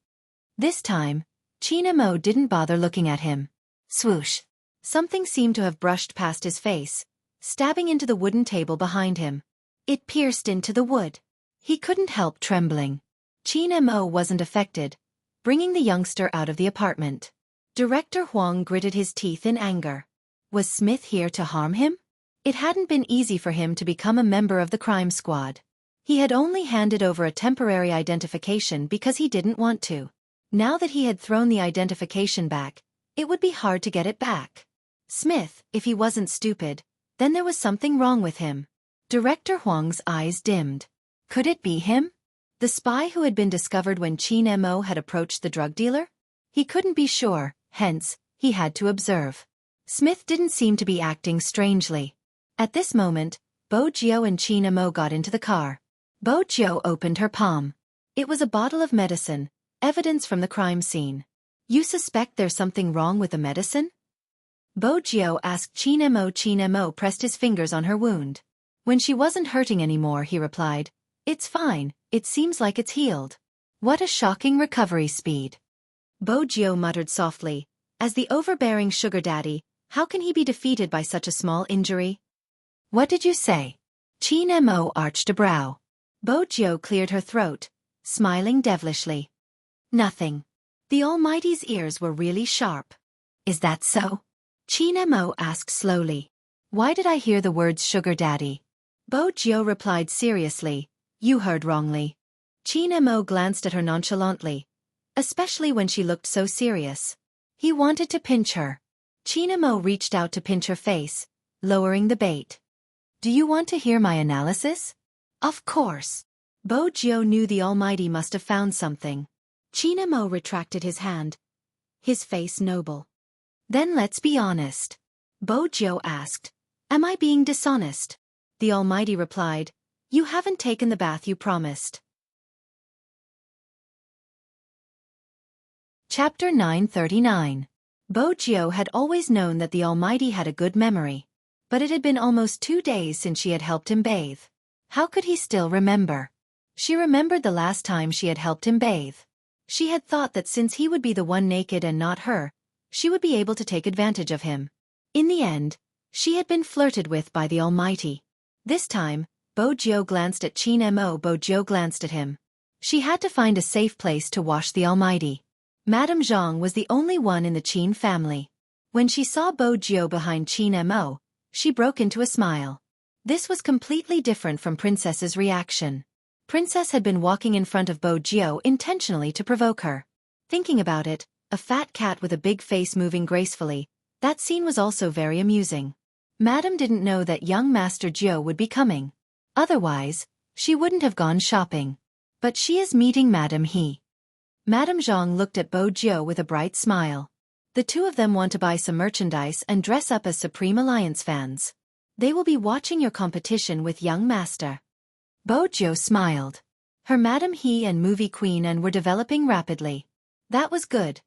This time, Qin Mo didn't bother looking at him. Swoosh. Something seemed to have brushed past his face, stabbing into the wooden table behind him. It pierced into the wood. He couldn't help trembling. Qin Mo wasn't affected, bringing the youngster out of the apartment. Director Huang gritted his teeth in anger. Was Smith here to harm him? It hadn't been easy for him to become a member of the crime squad. He had only handed over a temporary identification because he didn't want to. Now that he had thrown the identification back, it would be hard to get it back. Smith, if he wasn't stupid, then there was something wrong with him. Director Huang's eyes dimmed. Could it be him? The spy who had been discovered when Qin Mo had approached the drug dealer? He couldn't be sure, hence, he had to observe. Smith didn't seem to be acting strangely. At this moment, Bo Jiu and Qin Mo got into the car. Bo Jiu opened her palm. It was a bottle of medicine, evidence from the crime scene. You suspect there's something wrong with the medicine? Bo Jiu asked Qin Mo. Qin Mo pressed his fingers on her wound. When she wasn't hurting anymore, he replied, "It's fine, it seems like it's healed." What a shocking recovery speed. Bo Jiu muttered softly, as the overbearing sugar daddy, how can he be defeated by such a small injury? What did you say? Qin Mo arched a brow. Bo Jiu cleared her throat, smiling devilishly. Nothing. The Almighty's ears were really sharp. Is that so? Qin Mo asked slowly. Why did I hear the words sugar daddy? Bo Jiu replied seriously, you heard wrongly. Qin Mo glanced at her nonchalantly, especially when she looked so serious. He wanted to pinch her. Qin Mo reached out to pinch her face, lowering the bait. Do you want to hear my analysis? Of course. Bo Jiu knew the Almighty must have found something. Qin Mo retracted his hand, his face noble. Then let's be honest. Bo Jiu asked, am I being dishonest? The Almighty replied, you haven't taken the bath you promised. Chapter 939. Bo Jiu had always known that the Almighty had a good memory. But it had been almost 2 days since she had helped him bathe. How could he still remember? She remembered the last time she had helped him bathe. She had thought that since he would be the one naked and not her, she would be able to take advantage of him. In the end, she had been flirted with by the Almighty. This time, Bo Jiu glanced at Qin Mo. Bo Jiu glanced at him. She had to find a safe place to wash the Almighty. Madame Zhang was the only one in the Qin family. When she saw Bo Jiu behind Qin Mo, she broke into a smile. This was completely different from Princess's reaction. Princess had been walking in front of Bo Jiu intentionally to provoke her. Thinking about it, a fat cat with a big face moving gracefully, that scene was also very amusing. Madame didn't know that young Master Jiu would be coming. Otherwise, she wouldn't have gone shopping. But she is meeting Madame He. Madame Zhang looked at Bo Jiu with a bright smile. The two of them want to buy some merchandise and dress up as Supreme Alliance fans. They will be watching your competition with young Master. Bo Jiu smiled. Her Madame He and Movie Queen and were developing rapidly. That was good.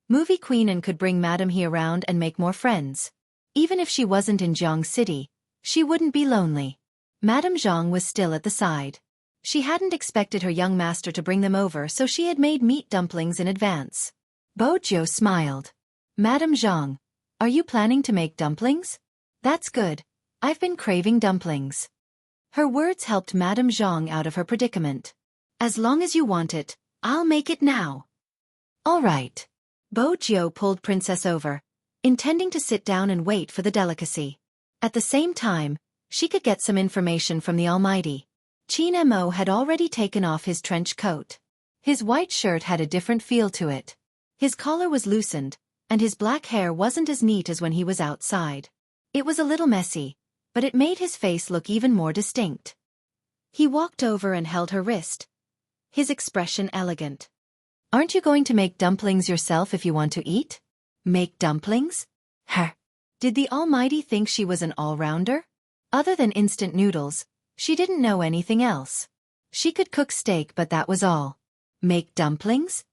Movie Queen and could bring Madame He around and make more friends. Even if she wasn't in Jiang City, she wouldn't be lonely. Madame Zhang was still at the side. She hadn't expected her young master to bring them over, so she had made meat dumplings in advance. Bo Jiu smiled. Madame Zhang, are you planning to make dumplings? That's good. I've been craving dumplings. Her words helped Madame Zhang out of her predicament. As long as you want it, I'll make it now. All right. Bo Jiu pulled Princess over, intending to sit down and wait for the delicacy. At the same time, she could get some information from the Almighty. Qin Mo had already taken off his trench coat. His white shirt had a different feel to it. His collar was loosened, and his black hair wasn't as neat as when he was outside. It was a little messy, but it made his face look even more distinct. He walked over and held her wrist, his expression elegant. Aren't you going to make dumplings yourself if you want to eat? Make dumplings? Did the Almighty think she was an all-rounder? Other than instant noodles, she didn't know anything else. She could cook steak, but that was all. Make dumplings?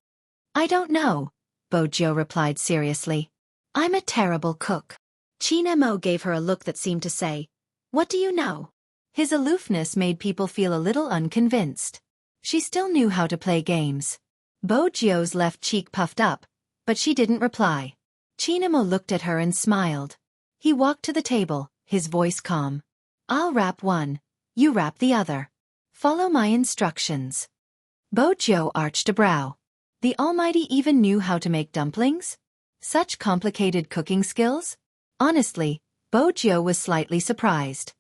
I don't know, Bo Jiu replied seriously. I'm a terrible cook. Qin Mo gave her a look that seemed to say, what do you know? His aloofness made people feel a little unconvinced. She still knew how to play games. Bo Jiu's left cheek puffed up, but she didn't reply. Qin Mo looked at her and smiled. He walked to the table, his voice calm. I'll wrap one, you wrap the other. Follow my instructions. Bo Jiu arched a brow. The Almighty even knew how to make dumplings? Such complicated cooking skills? Honestly, Bo Jiu was slightly surprised.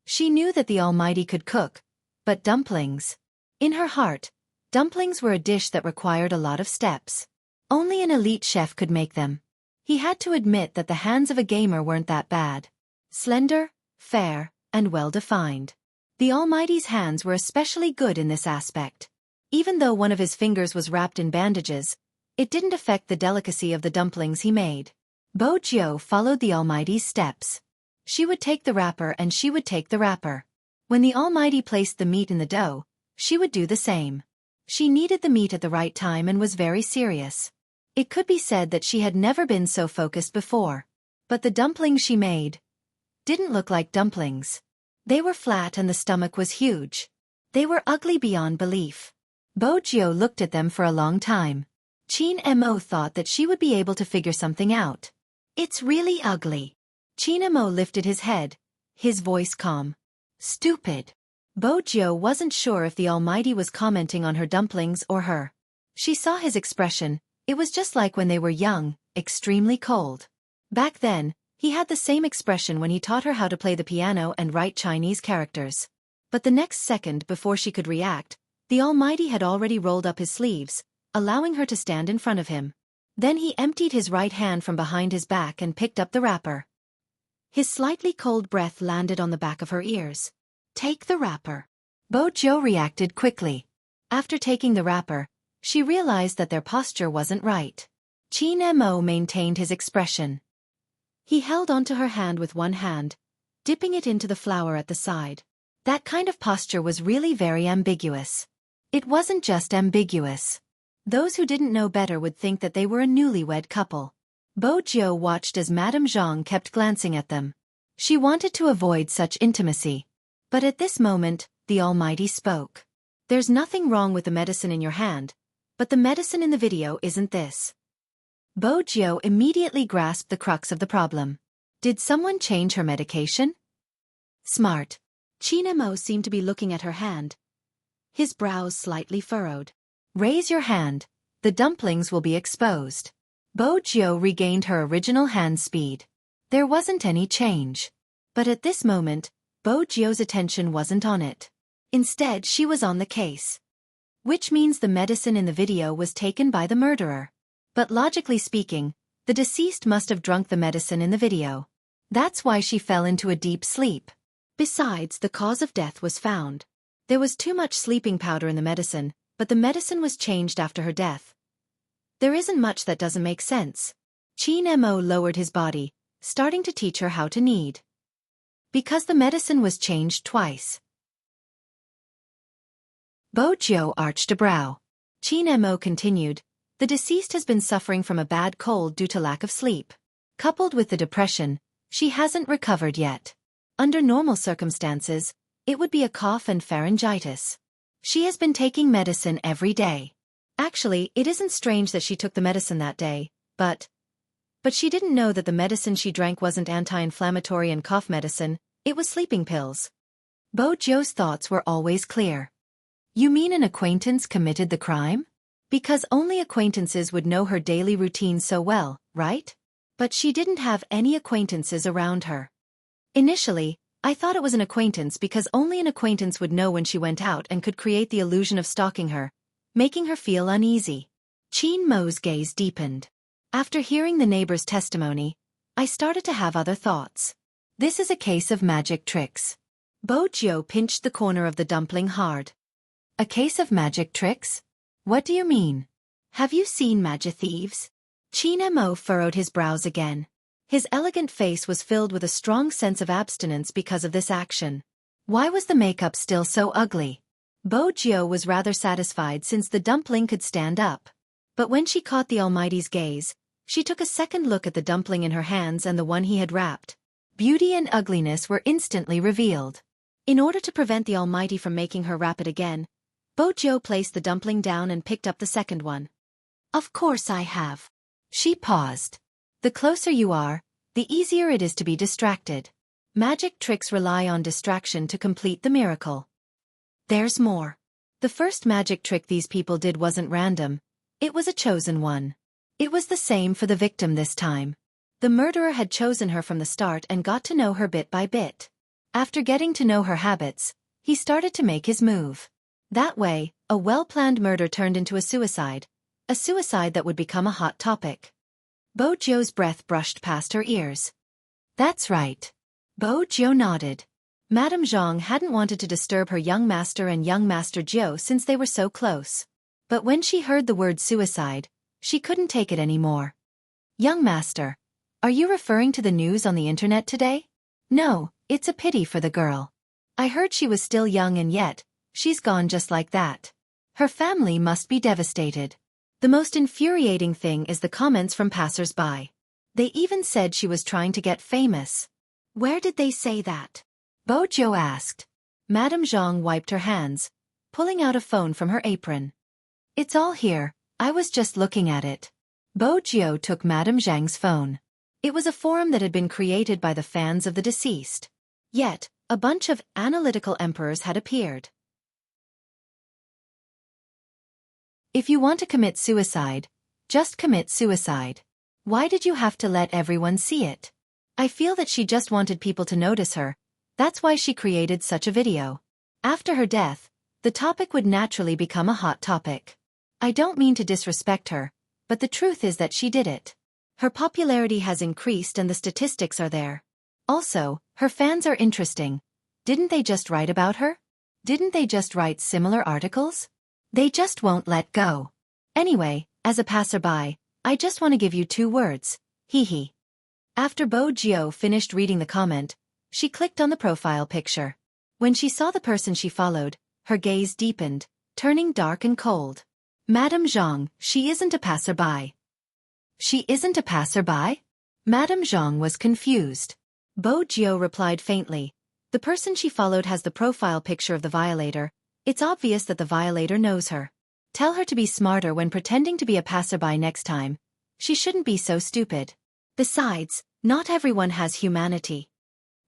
She knew that the Almighty could cook, but dumplings? In her heart, dumplings were a dish that required a lot of steps. Only an elite chef could make them. He had to admit that the hands of a gamer weren't that bad. Slender, fair, and well-defined. The Almighty's hands were especially good in this aspect. Even though one of his fingers was wrapped in bandages, it didn't affect the delicacy of the dumplings he made. Bo Jiu followed the Almighty's steps. She would take the wrapper and she would take the wrapper. When the Almighty placed the meat in the dough, she would do the same. She needed the meat at the right time and was very serious. It could be said that she had never been so focused before. But the dumplings she made didn't look like dumplings. They were flat and the stomach was huge. They were ugly beyond belief. Bo Jiu looked at them for a long time. Qin Mo thought that she would be able to figure something out. It's really ugly. Qin Mo lifted his head, his voice calm. Stupid. Bo Jiu wasn't sure if the Almighty was commenting on her dumplings or her. She saw his expression. It was just like when they were young, extremely cold. Back then, he had the same expression when he taught her how to play the piano and write Chinese characters. But the next second before she could react, the Almighty had already rolled up his sleeves, allowing her to stand in front of him. Then he emptied his right hand from behind his back and picked up the wrapper. His slightly cold breath landed on the back of her ears. Take the wrapper. Bo Jiu reacted quickly. After taking the wrapper, she realized that their posture wasn't right. Qin Mo maintained his expression. He held onto her hand with one hand, dipping it into the flour at the side. That kind of posture was really very ambiguous. It wasn't just ambiguous. Those who didn't know better would think that they were a newlywed couple. Bo Jiu watched as Madame Zhang kept glancing at them. She wanted to avoid such intimacy. But at this moment, the Almighty spoke. There's nothing wrong with the medicine in your hand, but the medicine in the video isn't this. Bo Jiu immediately grasped the crux of the problem. Did someone change her medication? Smart. Qin Mo seemed to be looking at her hand, his brows slightly furrowed. Raise your hand. The dumplings will be exposed. Bo Jiu regained her original hand speed. There wasn't any change. But at this moment, Bo Jiu's attention wasn't on it. Instead, she was on the case. Which means the medicine in the video was taken by the murderer. But logically speaking, the deceased must have drunk the medicine in the video. That's why she fell into a deep sleep. Besides, the cause of death was found. There was too much sleeping powder in the medicine, but the medicine was changed after her death. There isn't much that doesn't make sense. Qin Mo lowered his body, starting to teach her how to knead. Because the medicine was changed twice. Bo Jiu arched a brow. Qin Mo continued, the deceased has been suffering from a bad cold due to lack of sleep. Coupled with the depression, she hasn't recovered yet. Under normal circumstances, it would be a cough and pharyngitis. She has been taking medicine every day. Actually, it isn't strange that she took the medicine that day, but she didn't know that the medicine she drank wasn't anti-inflammatory and cough medicine, it was sleeping pills. Bo Jiu's thoughts were always clear. You mean an acquaintance committed the crime? Because only acquaintances would know her daily routine so well, right? But she didn't have any acquaintances around her. Initially, I thought it was an acquaintance because only an acquaintance would know when she went out and could create the illusion of stalking her, making her feel uneasy. Qin Mo's gaze deepened. After hearing the neighbor's testimony, I started to have other thoughts. This is a case of magic tricks. Bo Jiu pinched the corner of the dumpling hard. A case of magic tricks? What do you mean? Have you seen magic thieves? Qin Mo furrowed his brows again. His elegant face was filled with a strong sense of abstinence because of this action. Why was the makeup still so ugly? Bo Jiu was rather satisfied since the dumpling could stand up. But when she caught the Almighty's gaze, she took a second look at the dumpling in her hands and the one he had wrapped. Beauty and ugliness were instantly revealed. In order to prevent the Almighty from making her wrap it again, Bo Jiu placed the dumpling down and picked up the second one. Of course I have. She paused. The closer you are, the easier it is to be distracted. Magic tricks rely on distraction to complete the miracle. There's more. The first magic trick these people did wasn't random. It was a chosen one. It was the same for the victim this time. The murderer had chosen her from the start and got to know her bit by bit. After getting to know her habits, he started to make his move. That way, a well-planned murder turned into a suicide that would become a hot topic. Bo Jiu's breath brushed past her ears. That's right. Bo Jiu nodded. Madame Zhang hadn't wanted to disturb her young master and young Master Jiu since they were so close. But when she heard the word suicide, she couldn't take it anymore. Young master, are you referring to the news on the internet today? No, it's a pity for the girl. I heard she was still young and yet, she's gone just like that. Her family must be devastated. The most infuriating thing is the comments from passers-by. They even said she was trying to get famous. Where did they say that? Bo Jiu asked. Madame Zhang wiped her hands, pulling out a phone from her apron. It's all here, I was just looking at it. Bo Jiu took Madame Zhang's phone. It was a forum that had been created by the fans of the deceased. Yet, a bunch of analytical emperors had appeared. If you want to commit suicide, just commit suicide. Why did you have to let everyone see it? I feel that she just wanted people to notice her. That's why she created such a video. After her death, the topic would naturally become a hot topic. I don't mean to disrespect her, but the truth is that she did it. Her popularity has increased and the statistics are there. Also, her fans are interesting. Didn't they just write about her? Didn't they just write similar articles? They just won't let go. Anyway, as a passerby, I just want to give you 2 words. Hee hee. After Bo Jiu finished reading the comment, she clicked on the profile picture. When she saw the person she followed, her gaze deepened, turning dark and cold. Madame Zhang, she isn't a passerby. She isn't a passerby? Madame Zhang was confused. Bo Jiu replied faintly. The person she followed has the profile picture of the violator. It's obvious that the violator knows her. Tell her to be smarter when pretending to be a passerby next time. She shouldn't be so stupid. Besides, not everyone has humanity.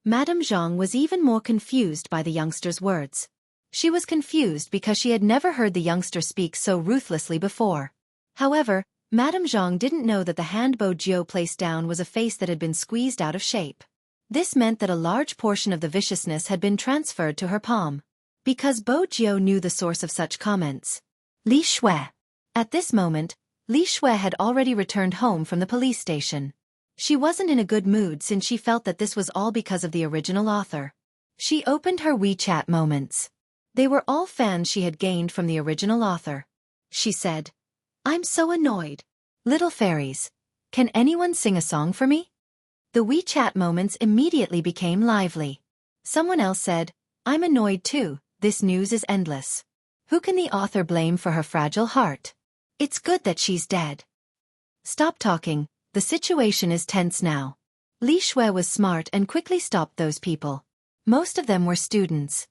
Madame Zhang was even more confused by the youngster's words. She was confused because she had never heard the youngster speak so ruthlessly before. However, Madame Zhang didn't know that the hand Bo Jiu placed down was a face that had been squeezed out of shape. This meant that a large portion of the viciousness had been transferred to her palm. Because Bo Jiu knew the source of such comments. Li Shui. At this moment, Li Shui had already returned home from the police station. She wasn't in a good mood since she felt that this was all because of the original author. She opened her WeChat moments. They were all fans she had gained from the original author. She said, "I'm so annoyed. Little fairies, can anyone sing a song for me?" The WeChat moments immediately became lively. Someone else said, "I'm annoyed too, this news is endless. Who can the author blame for her fragile heart? It's good that she's dead. Stop talking, the situation is tense now." Li Shui was smart and quickly stopped those people. Most of them were students.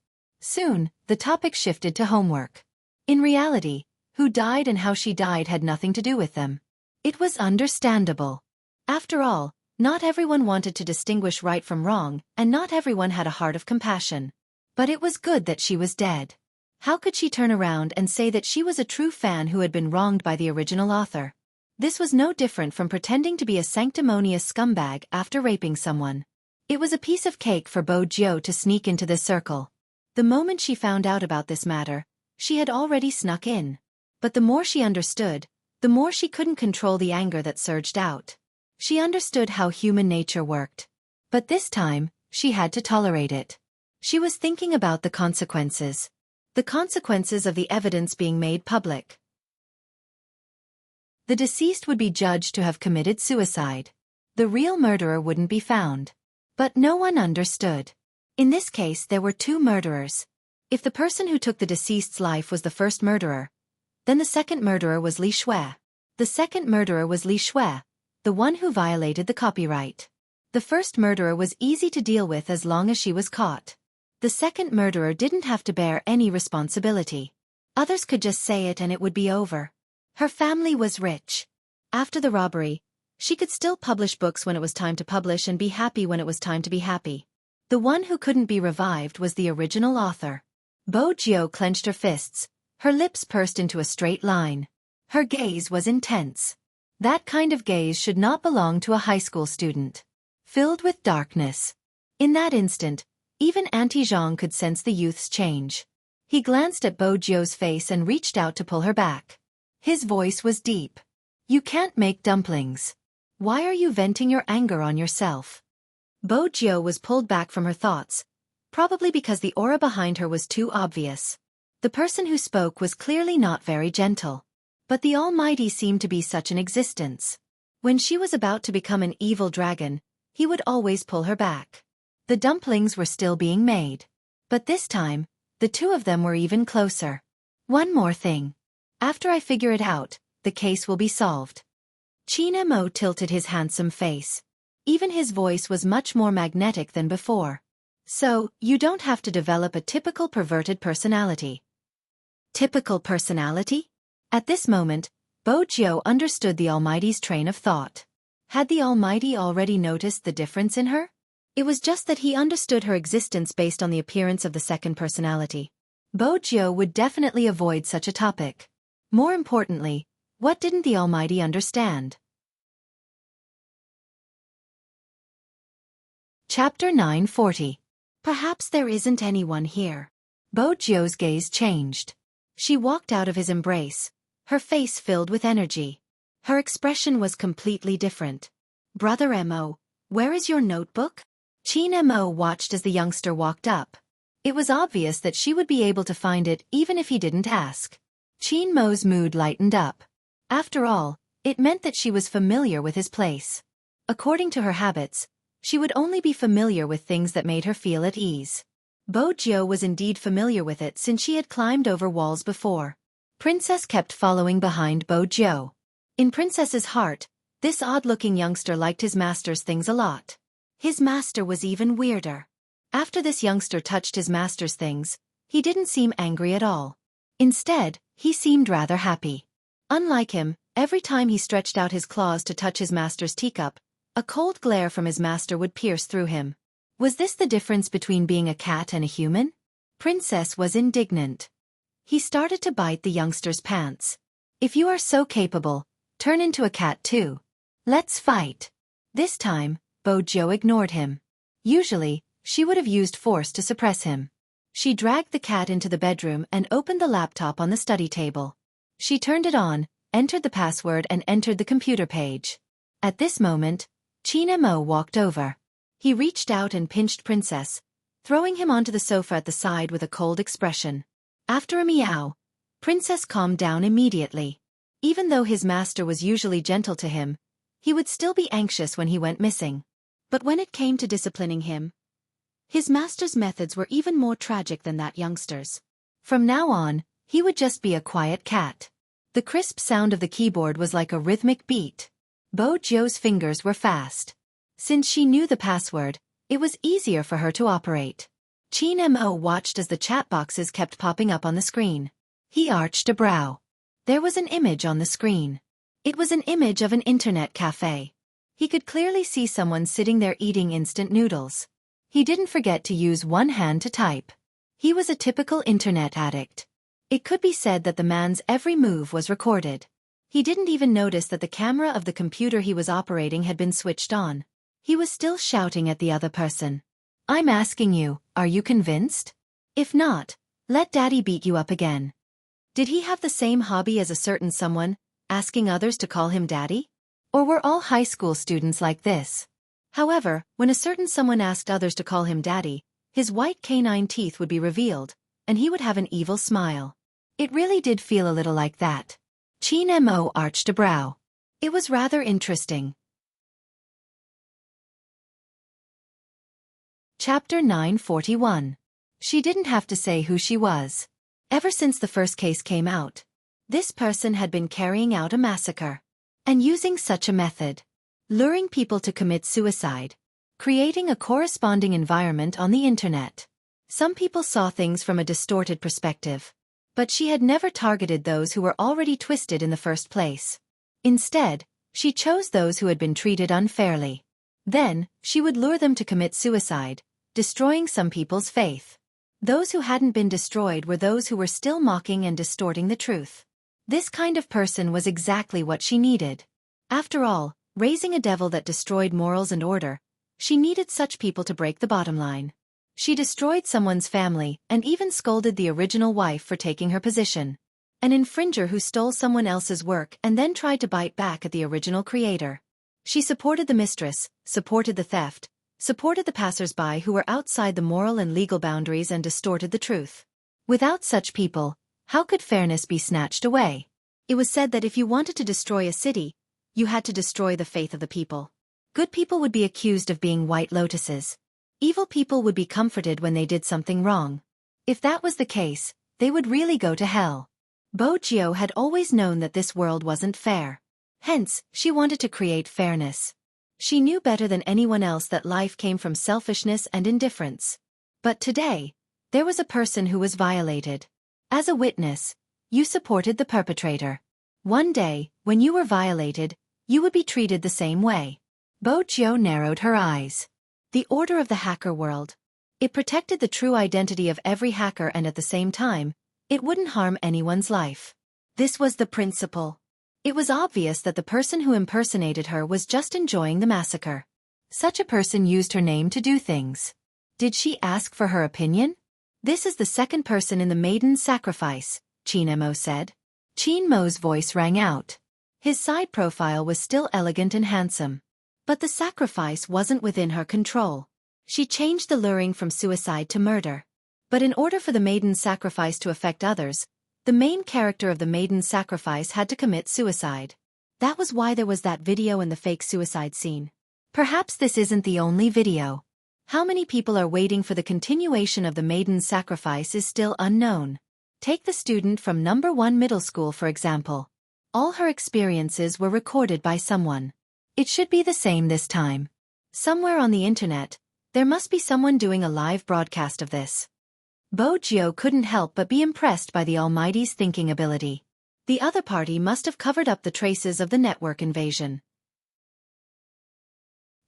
Soon, the topic shifted to homework. In reality, who died and how she died had nothing to do with them. It was understandable. After all, not everyone wanted to distinguish right from wrong, and not everyone had a heart of compassion. But it was good that she was dead. How could she turn around and say that she was a true fan who had been wronged by the original author? This was no different from pretending to be a sanctimonious scumbag after raping someone. It was a piece of cake for Bo Jiu to sneak into this circle. The moment she found out about this matter, she had already snuck in. But the more she understood, the more she couldn't control the anger that surged out. She understood how human nature worked. But this time, she had to tolerate it. She was thinking about the consequences. The consequences of the evidence being made public. The deceased would be judged to have committed suicide. The real murderer wouldn't be found. But no one understood. In this case there were two murderers. If the person who took the deceased's life was the first murderer, then the second murderer was Li Shui. The second murderer was Li Shui, the one who violated the copyright. The first murderer was easy to deal with as long as she was caught. The second murderer didn't have to bear any responsibility. Others could just say it and it would be over. Her family was rich. After the robbery, she could still publish books when it was time to publish and be happy when it was time to be happy. The one who couldn't be revived was the original author. Bo Jiu clenched her fists, her lips pursed into a straight line. Her gaze was intense. That kind of gaze should not belong to a high school student. Filled with darkness. In that instant, even Auntie Zhang could sense the youth's change. He glanced at Bo Jiu's face and reached out to pull her back. His voice was deep. "You can't make dumplings. Why are you venting your anger on yourself?" Bo Jiu was pulled back from her thoughts, probably because the aura behind her was too obvious. The person who spoke was clearly not very gentle. But the Almighty seemed to be such an existence. When she was about to become an evil dragon, he would always pull her back. The dumplings were still being made. But this time, the two of them were even closer. "One more thing. After I figure it out, the case will be solved." Qin Mo tilted his handsome face. Even his voice was much more magnetic than before. "So, you don't have to develop a typical perverted personality." Typical personality? At this moment, Bo Jiu understood the Almighty's train of thought. Had the Almighty already noticed the difference in her? It was just that he understood her existence based on the appearance of the second personality. Bo Jiu would definitely avoid such a topic. More importantly, what didn't the Almighty understand? Chapter 940. Perhaps there isn't anyone here. Bo Jiu's gaze changed. She walked out of his embrace, her face filled with energy. Her expression was completely different. "Brother Mo, where is your notebook?" Qin Mo watched as the youngster walked up. It was obvious that she would be able to find it even if he didn't ask. Qin Mo's mood lightened up. After all, it meant that she was familiar with his place. According to her habits, she would only be familiar with things that made her feel at ease. Bo Jiu was indeed familiar with it since she had climbed over walls before. Princess kept following behind Bo Jiu. In Princess's heart, this odd-looking youngster liked his master's things a lot. His master was even weirder. After this youngster touched his master's things, he didn't seem angry at all. Instead, he seemed rather happy. Unlike him, every time he stretched out his claws to touch his master's teacup, a cold glare from his master would pierce through him. Was this the difference between being a cat and a human? Princess was indignant. He started to bite the youngster's pants. If you are so capable, turn into a cat too. Let's fight. This time, Bojiu ignored him. Usually, she would have used force to suppress him. She dragged the cat into the bedroom and opened the laptop on the study table. She turned it on, entered the password and entered the computer page. At this moment, Qin Mo walked over. He reached out and pinched Princess, throwing him onto the sofa at the side with a cold expression. After a meow, Princess calmed down immediately. Even though his master was usually gentle to him, he would still be anxious when he went missing. But when it came to disciplining him, his master's methods were even more tragic than that youngster's. From now on, he would just be a quiet cat. The crisp sound of the keyboard was like a rhythmic beat. Bojiu's fingers were fast. Since she knew the password, it was easier for her to operate. Qin Mo watched as the chat boxes kept popping up on the screen. He arched a brow. There was an image on the screen. It was an image of an internet cafe. He could clearly see someone sitting there eating instant noodles. He didn't forget to use one hand to type. He was a typical internet addict. It could be said that the man's every move was recorded. He didn't even notice that the camera of the computer he was operating had been switched on. He was still shouting at the other person. I'm asking you, are you convinced? If not, let daddy beat you up again. Did he have the same hobby as a certain someone, asking others to call him daddy? Or were all high school students like this? However, when a certain someone asked others to call him daddy, his white canine teeth would be revealed, and he would have an evil smile. It really did feel a little like that. Qin Mo arched a brow. It was rather interesting. Chapter 941. She didn't have to say who she was. Ever since the first case came out, this person had been carrying out a massacre. And using such a method, luring people to commit suicide, creating a corresponding environment on the internet. Some people saw things from a distorted perspective. But she had never targeted those who were already twisted in the first place. Instead, she chose those who had been treated unfairly. Then, she would lure them to commit suicide, destroying some people's faith. Those who hadn't been destroyed were those who were still mocking and distorting the truth. This kind of person was exactly what she needed. After all, raising a devil that destroyed morals and order, she needed such people to break the bottom line. She destroyed someone's family and even scolded the original wife for taking her position. An infringer who stole someone else's work and then tried to bite back at the original creator. She supported the mistress, supported the theft, supported the passers-by who were outside the moral and legal boundaries and distorted the truth. Without such people, how could fairness be snatched away? It was said that if you wanted to destroy a city, you had to destroy the faith of the people. Good people would be accused of being white lotuses. Evil people would be comforted when they did something wrong. If that was the case, they would really go to hell. Bojiu had always known that this world wasn't fair. Hence, she wanted to create fairness. She knew better than anyone else that life came from selfishness and indifference. But today, there was a person who was violated. As a witness, you supported the perpetrator. One day, when you were violated, you would be treated the same way. Bojiu narrowed her eyes. The order of the hacker world. It protected the true identity of every hacker and at the same time, it wouldn't harm anyone's life. This was the principle. It was obvious that the person who impersonated her was just enjoying the massacre. Such a person used her name to do things. Did she ask for her opinion? This is the second person in the maiden's sacrifice, Qin Mo said. Qin Mo's voice rang out. His side profile was still elegant and handsome. But the sacrifice wasn't within her control. She changed the luring from suicide to murder. But in order for the maiden's sacrifice to affect others, the main character of the maiden's sacrifice had to commit suicide. That was why there was that video in the fake suicide scene. Perhaps this isn't the only video. How many people are waiting for the continuation of the maiden's sacrifice is still unknown. Take the student from No. 1 middle school for example. All her experiences were recorded by someone. It should be the same this time. Somewhere on the internet, there must be someone doing a live broadcast of this. Bojiu couldn't help but be impressed by the Almighty's thinking ability. The other party must have covered up the traces of the network invasion.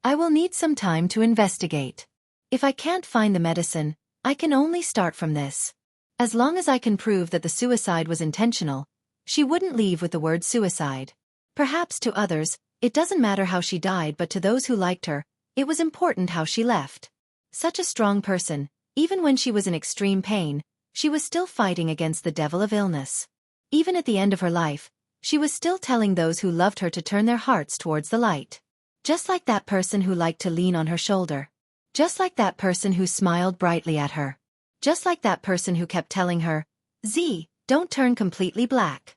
I will need some time to investigate. If I can't find the medicine, I can only start from this. As long as I can prove that the suicide was intentional, she wouldn't leave with the word suicide. Perhaps to others, it doesn't matter how she died, but to those who liked her, it was important how she left. Such a strong person, even when she was in extreme pain, she was still fighting against the devil of illness. Even at the end of her life, she was still telling those who loved her to turn their hearts towards the light. Just like that person who liked to lean on her shoulder. Just like that person who smiled brightly at her. Just like that person who kept telling her, "Z, don't turn completely black."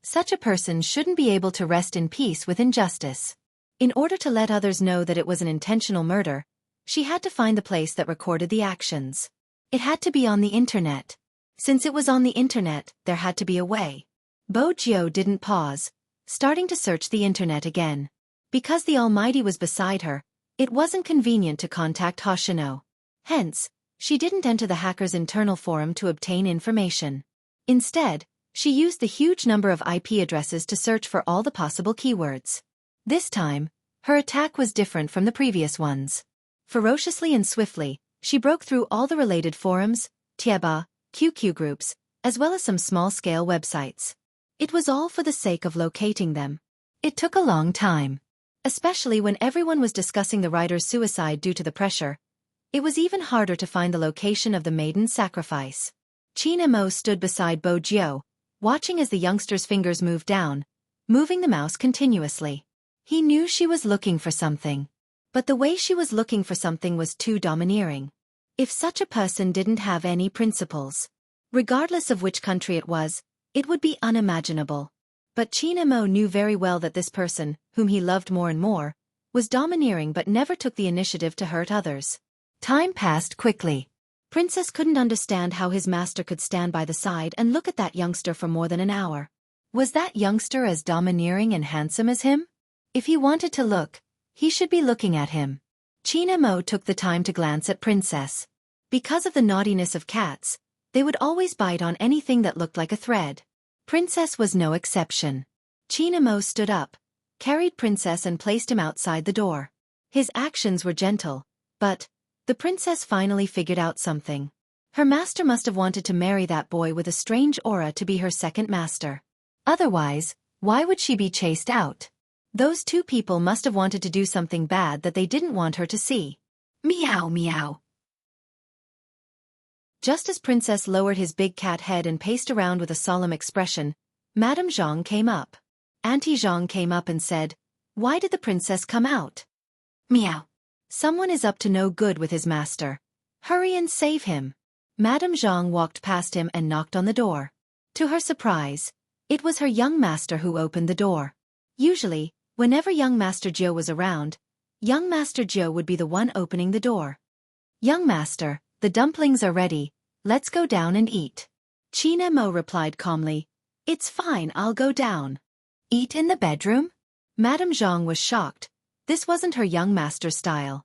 Such a person shouldn't be able to rest in peace with injustice. In order to let others know that it was an intentional murder, she had to find the place that recorded the actions. It had to be on the internet. Since it was on the internet, there had to be a way. Bo Jiu didn't pause, starting to search the internet again. Because the Almighty was beside her, it wasn't convenient to contact Hoshino. Hence, she didn't enter the hacker's internal forum to obtain information. Instead, she used the huge number of IP addresses to search for all the possible keywords. This time, her attack was different from the previous ones. Ferociously and swiftly, she broke through all the related forums, Tieba, QQ groups, as well as some small-scale websites. It was all for the sake of locating them. It took a long time. Especially when everyone was discussing the writer's suicide due to the pressure. It was even harder to find the location of the maiden's sacrifice. Qin Mo stood beside Bo Jiu, watching as the youngster's fingers moved down, moving the mouse continuously. He knew she was looking for something. But the way she was looking for something was too domineering. If such a person didn't have any principles, regardless of which country it was, it would be unimaginable. But Qin Mo knew very well that this person, whom he loved more and more, was domineering but never took the initiative to hurt others. Time passed quickly. Princess couldn't understand how his master could stand by the side and look at that youngster for more than an hour. Was that youngster as domineering and handsome as him? If he wanted to look, he should be looking at him. Qin Mo took the time to glance at Princess. Because of the naughtiness of cats, they would always bite on anything that looked like a thread. Princess was no exception. Qin Mo stood up, carried Princess and placed him outside the door. His actions were gentle, but the princess finally figured out something. Her master must have wanted to marry that boy with a strange aura to be her second master. Otherwise, why would she be chased out? Those two people must have wanted to do something bad that they didn't want her to see. Meow meow. Just as Princess lowered his big cat head and paced around with a solemn expression, Madame Zhang came up. Auntie Zhang came up and said, "Why did the princess come out?" Meow. "Someone is up to no good with his master. Hurry and save him." Madame Zhang walked past him and knocked on the door. To her surprise, it was her young master who opened the door. Usually, whenever young Master Jiu was around, young Master Jiu would be the one opening the door. "Young master, the dumplings are ready, let's go down and eat." Qin Mo replied calmly, "It's fine, I'll go down." "Eat in the bedroom?" Madame Zhang was shocked. This wasn't her young master's style.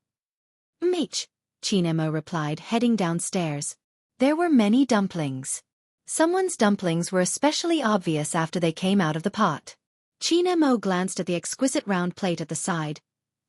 "Meech," Qin Mo replied, heading downstairs. There were many dumplings. Someone's dumplings were especially obvious after they came out of the pot. Qin Mo glanced at the exquisite round plate at the side,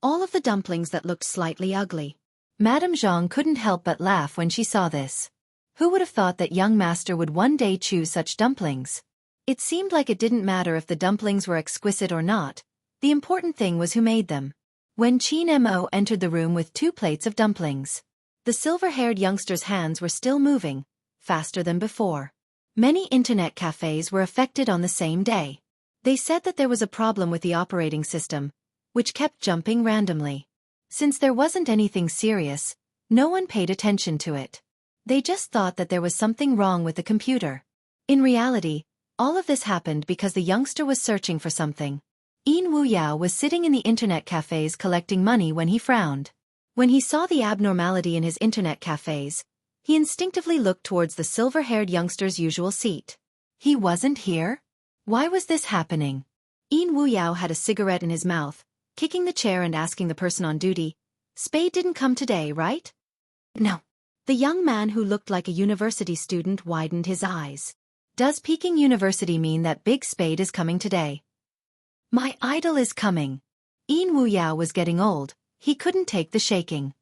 all of the dumplings that looked slightly ugly. Madame Zhang couldn't help but laugh when she saw this. Who would have thought that young master would one day choose such dumplings? It seemed like it didn't matter if the dumplings were exquisite or not. The important thing was who made them. When Qin Mo entered the room with 2 plates of dumplings, the silver-haired youngster's hands were still moving, faster than before. Many internet cafes were affected on the same day. They said that there was a problem with the operating system, which kept jumping randomly. Since there wasn't anything serious, no one paid attention to it. They just thought that there was something wrong with the computer. In reality, all of this happened because the youngster was searching for something. Wuxia was sitting in the internet cafes collecting money when he frowned. When he saw the abnormality in his internet cafes, he instinctively looked towards the silver-haired youngster's usual seat. He wasn't here? Why was this happening? Wuxia had a cigarette in his mouth, kicking the chair and asking the person on duty, "Spade didn't come today, right?" "No." The young man who looked like a university student widened his eyes. "Does Peking University mean that Big Spade is coming today?" "My idol is coming." Wuxia was getting old, he couldn't take the shaking.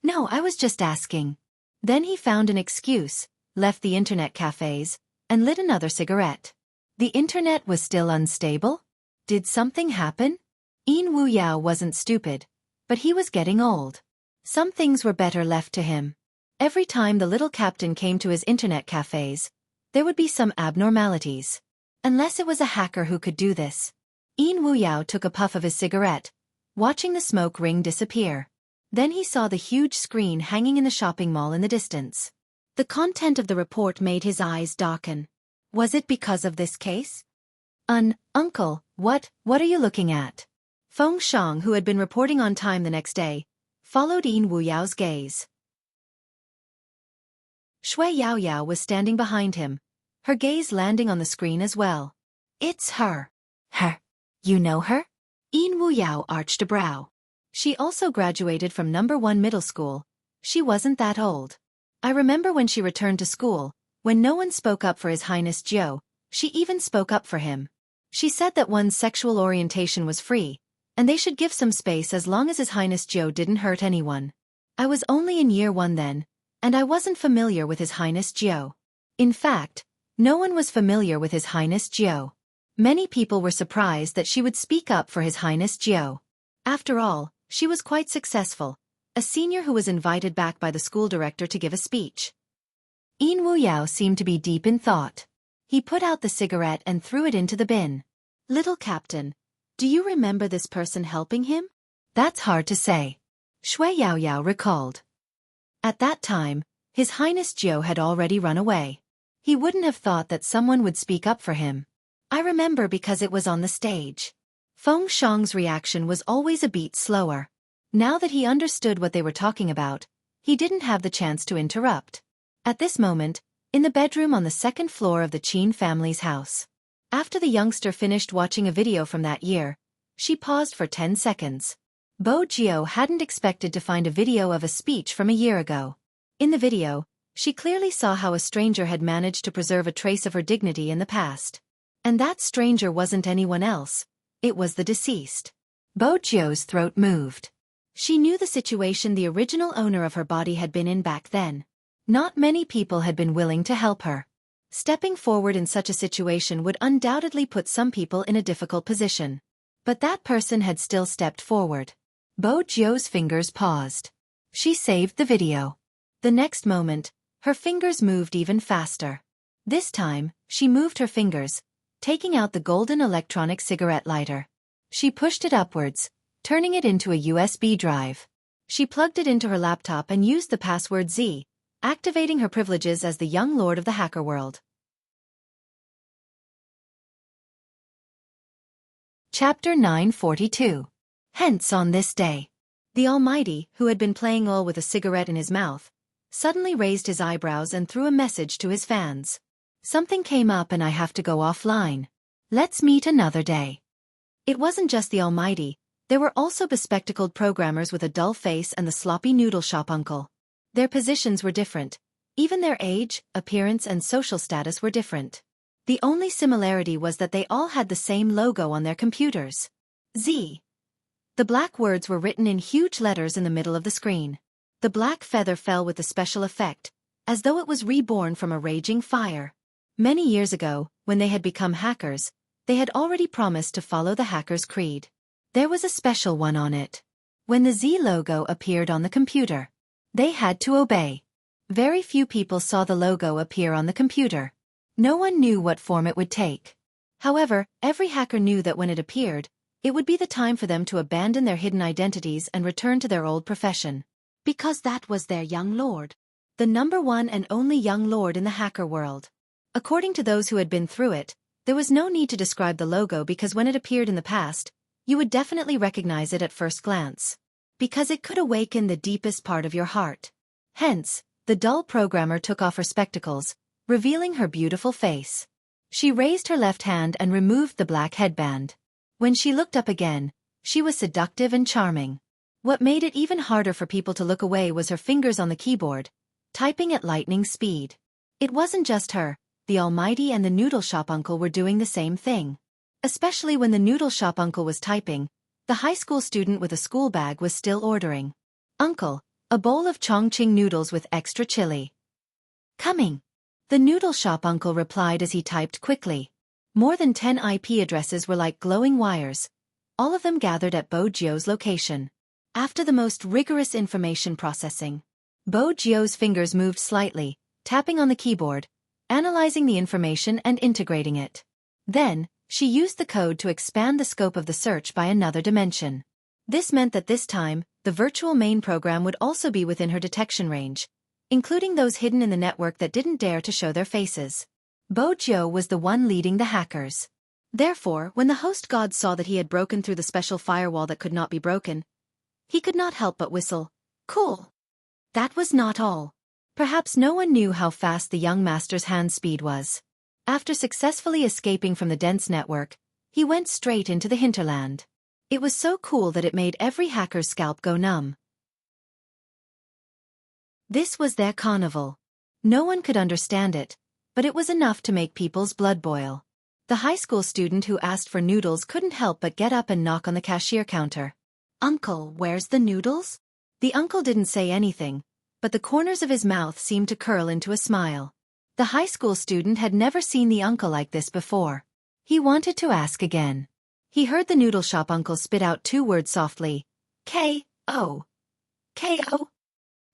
"No, I was just asking." Then he found an excuse, left the internet cafes, and lit another cigarette. The internet was still unstable? Did something happen? Wuxia wasn't stupid, but he was getting old. Some things were better left to him. Every time the little captain came to his internet cafes, there would be some abnormalities. Unless it was a hacker who could do this. Wuxia took a puff of his cigarette, watching the smoke ring disappear. Then he saw the huge screen hanging in the shopping mall in the distance. The content of the report made his eyes darken. Was it because of this case? Uncle, what are you looking at? Feng Shang, who had been reporting on time the next day, followed Wuxia's gaze. Shui Yaoyao was standing behind him, her gaze landing on the screen as well. It's her. Her. You know her? Wuxiao arched a brow. She also graduated from No. 1 middle school. She wasn't that old. I remember when she returned to school, when no one spoke up for His Highness Jiao, she even spoke up for him. She said that one's sexual orientation was free, and they should give some space as long as His Highness Jiao didn't hurt anyone. I was only in year 1 then, and I wasn't familiar with His Highness Jiao. In fact, no one was familiar with His Highness Jiao. Many people were surprised that she would speak up for His Highness Jiao. After all, she was quite successful, a senior who was invited back by the school director to give a speech. Wuxiao seemed to be deep in thought. He put out the cigarette and threw it into the bin. Little Captain, do you remember this person helping him? That's hard to say. Shui Yaoyao recalled. At that time, His Highness Jiao had already run away. He wouldn't have thought that someone would speak up for him. I remember because it was on the stage. Feng Shang's reaction was always a beat slower. Now that he understood what they were talking about, he didn't have the chance to interrupt. At this moment, in the bedroom on the 2nd floor of the Qin family's house. After the youngster finished watching a video from that year, she paused for 10 seconds. Bo Jiao hadn't expected to find a video of a speech from a year ago. In the video, she clearly saw how a stranger had managed to preserve a trace of her dignity in the past. And that stranger wasn't anyone else, it was the deceased. Bo Jiao's throat moved. She knew the situation the original owner of her body had been in back then. Not many people had been willing to help her. Stepping forward in such a situation would undoubtedly put some people in a difficult position. But that person had still stepped forward. Bo Jiao's fingers paused. She saved the video. The next moment, her fingers moved even faster. This time, she moved her fingers, taking out the golden electronic cigarette lighter. She pushed it upwards, turning it into a USB drive. She plugged it into her laptop and used the password Z, activating her privileges as the young lord of the hacker world. Chapter 942. Hence on this day. The Almighty, who had been playing all with a cigarette in his mouth, suddenly raised his eyebrows and threw a message to his fans. Something came up and I have to go offline. Let's meet another day. It wasn't just the Almighty, there were also bespectacled programmers with a dull face and the sloppy noodle shop uncle. Their positions were different. Even their age, appearance and social status were different. The only similarity was that they all had the same logo on their computers. Z. The black words were written in huge letters in the middle of the screen. The black feather fell with a special effect, as though it was reborn from a raging fire. Many years ago, when they had become hackers, they had already promised to follow the hacker's creed. There was a special one on it. When the Z logo appeared on the computer, they had to obey. Very few people saw the logo appear on the computer. No one knew what form it would take. However, every hacker knew that when it appeared, it would be the time for them to abandon their hidden identities and return to their old profession. Because that was their young lord. The number 1 and only young lord in the hacker world. According to those who had been through it, there was no need to describe the logo because when it appeared in the past, you would definitely recognize it at first glance. Because it could awaken the deepest part of your heart. Hence, the dull programmer took off her spectacles, revealing her beautiful face. She raised her left hand and removed the black headband. When she looked up again, she was seductive and charming. What made it even harder for people to look away was her fingers on the keyboard, typing at lightning speed. It wasn't just her, the Almighty and the noodle shop uncle were doing the same thing. Especially when the noodle shop uncle was typing, the high school student with a school bag was still ordering. "Uncle, A bowl of Chongqing noodles with extra chili. Coming. The noodle shop uncle replied as he typed quickly. More than 10 IP addresses were like glowing wires, all of them gathered at Bo Jio's location. After the most rigorous information processing, Bo Jio's fingers moved slightly, tapping on the keyboard, analyzing the information and integrating it. Then, she used the code to expand the scope of the search by another dimension. This meant that this time, the virtual main program would also be within her detection range, including those hidden in the network that didn't dare to show their faces. Bo Jio was the one leading the hackers. Therefore, when the host god saw that he had broken through the special firewall that could not be broken, he could not help but whistle. Cool. That was not all. Perhaps no one knew how fast the young master's hand speed was. After successfully escaping from the dense network, he went straight into the hinterland. It was so cool that it made every hacker's scalp go numb. This was their carnival. No one could understand it, but it was enough to make people's blood boil. The high school student who asked for noodles couldn't help but get up and knock on the cashier counter. Uncle, where's the noodles? The uncle didn't say anything, but the corners of his mouth seemed to curl into a smile. The high school student had never seen the uncle like this before. He wanted to ask again. He heard the noodle shop uncle spit out 2 words softly. K-O. K-O.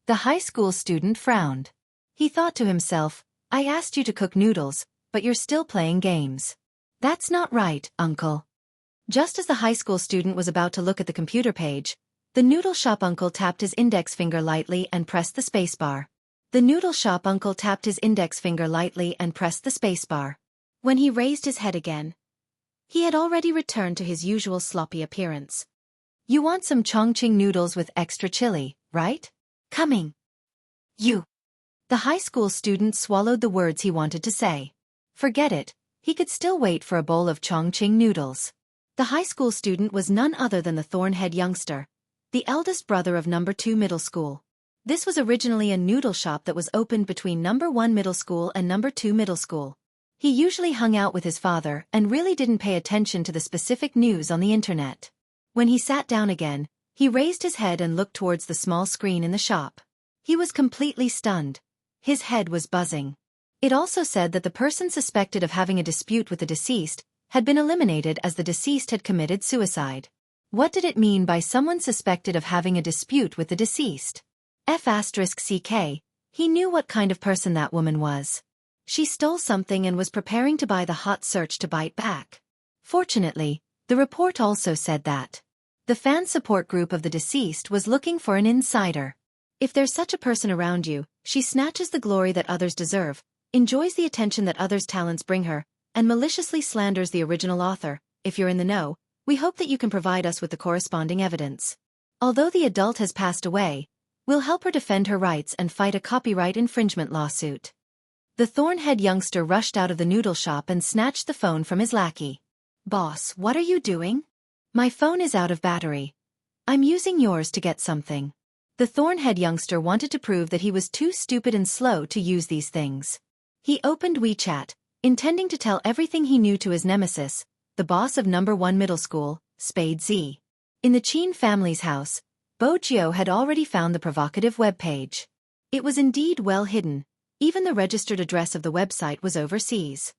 The high school student frowned. He thought to himself, I asked you to cook noodles, but you're still playing games. That's not right, uncle. Just as the high school student was about to look at the computer page, the noodle shop uncle tapped his index finger lightly and pressed the spacebar. The noodle shop uncle tapped his index finger lightly and pressed the spacebar. When he raised his head again, he had already returned to his usual sloppy appearance. You want some Chongqing noodles with extra chili, right? Coming. You. The high school student swallowed the words he wanted to say. Forget it, he could still wait for a bowl of Chongqing noodles. The high school student was none other than the thorn-head youngster, the eldest brother of number 2 middle school. This was originally a noodle shop that was opened between number 1 middle school and number 2 middle school. He usually hung out with his father and really didn't pay attention to the specific news on the internet. When he sat down again, he raised his head and looked towards the small screen in the shop. He was completely stunned. His head was buzzing. It also said that the person suspected of having a dispute with the deceased had been eliminated as the deceased had committed suicide. What did it mean by someone suspected of having a dispute with the deceased? F***ck, he knew what kind of person that woman was. She stole something and was preparing to buy the hot search to bite back. Fortunately, the report also said that the fan support group of the deceased was looking for an insider. If there's such a person around you, she snatches the glory that others deserve, enjoys the attention that others' talents bring her, and maliciously slanders the original author. If you're in the know, we hope that you can provide us with the corresponding evidence. Although the adult has passed away, we'll help her defend her rights and fight a copyright infringement lawsuit. The thorn-head youngster rushed out of the noodle shop and snatched the phone from his lackey. Boss, what are you doing? My phone is out of battery. I'm using yours to get something. The thorn-head youngster wanted to prove that he was too stupid and slow to use these things. He opened WeChat, intending to tell everything he knew to his nemesis, the boss of number 1 middle school, Spade Z. In the Qin family's house, Bo Jio had already found the provocative web page. It was indeed well hidden. Even the registered address of the website was overseas.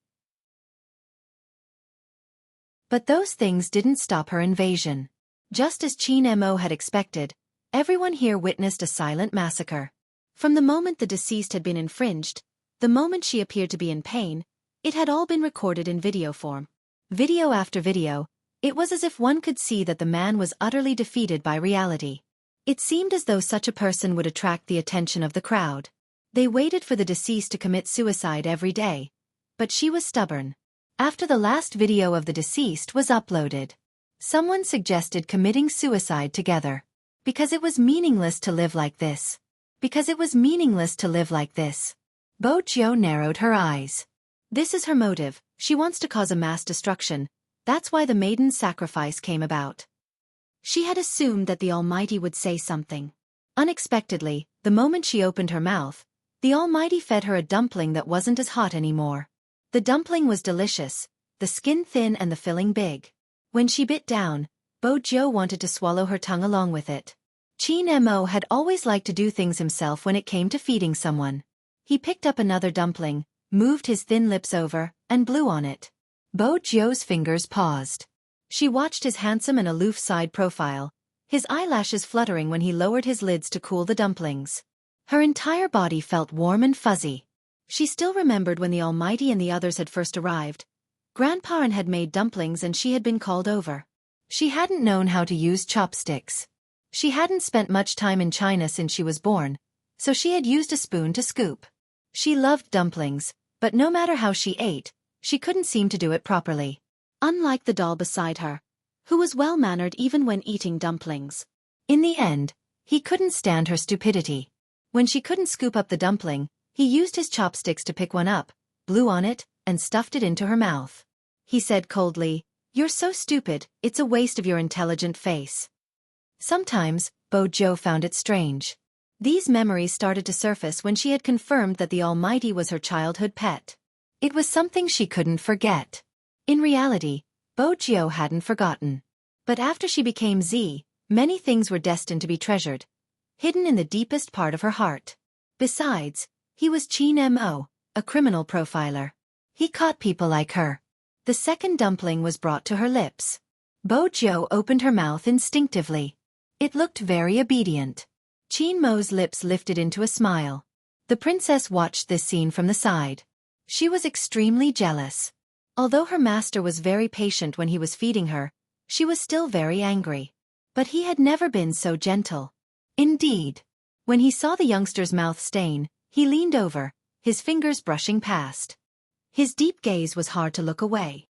But those things didn't stop her invasion. Just as Qin Mo had expected, everyone here witnessed a silent massacre. From the moment the deceased had been infringed, the moment she appeared to be in pain, it had all been recorded in video form. Video after video, it was as if one could see that the man was utterly defeated by reality. It seemed as though such a person would attract the attention of the crowd. They waited for the deceased to commit suicide every day. But she was stubborn. After the last video of the deceased was uploaded, someone suggested committing suicide together. Because it was meaningless to live like this. Because it was meaningless to live like this. Bo Jio narrowed her eyes. This is her motive, she wants to cause a mass destruction. That's why the maiden's sacrifice came about. She had assumed that the Almighty would say something. Unexpectedly, the moment she opened her mouth, the Almighty fed her a dumpling that wasn't as hot anymore. The dumpling was delicious, the skin thin and the filling big. When she bit down, Bo Jio wanted to swallow her tongue along with it. Qin Mo had always liked to do things himself when it came to feeding someone. He picked up another dumpling, moved his thin lips over, and blew on it. Bo Jio's fingers paused. She watched his handsome and aloof side profile, his eyelashes fluttering when he lowered his lids to cool the dumplings. Her entire body felt warm and fuzzy. She still remembered when the Almighty and the others had first arrived. Grandparent had made dumplings and she had been called over. She hadn't known how to use chopsticks. She hadn't spent much time in China since she was born, so she had used a spoon to scoop. She loved dumplings, but no matter how she ate, she couldn't seem to do it properly. Unlike the doll beside her, who was well-mannered even when eating dumplings. In the end, he couldn't stand her stupidity. When she couldn't scoop up the dumpling, he used his chopsticks to pick one up, blew on it, and stuffed it into her mouth. He said coldly, "You're so stupid, it's a waste of your intelligent face." Sometimes, Bo Jio found it strange. These memories started to surface when she had confirmed that the Almighty was her childhood pet. It was something she couldn't forget. In reality, Bo Jio hadn't forgotten. But after she became Z, many things were destined to be treasured, hidden in the deepest part of her heart. Besides, he was Qin Mo, a criminal profiler. He caught people like her. The second dumpling was brought to her lips. Bo Jio opened her mouth instinctively. It looked very obedient. Qin Mo's lips lifted into a smile. The princess watched this scene from the side. She was extremely jealous. Although her master was very patient when he was feeding her, she was still very angry. But he had never been so gentle. Indeed. When he saw the youngster's mouth stain, he leaned over, his fingers brushing past. His deep gaze was hard to look away.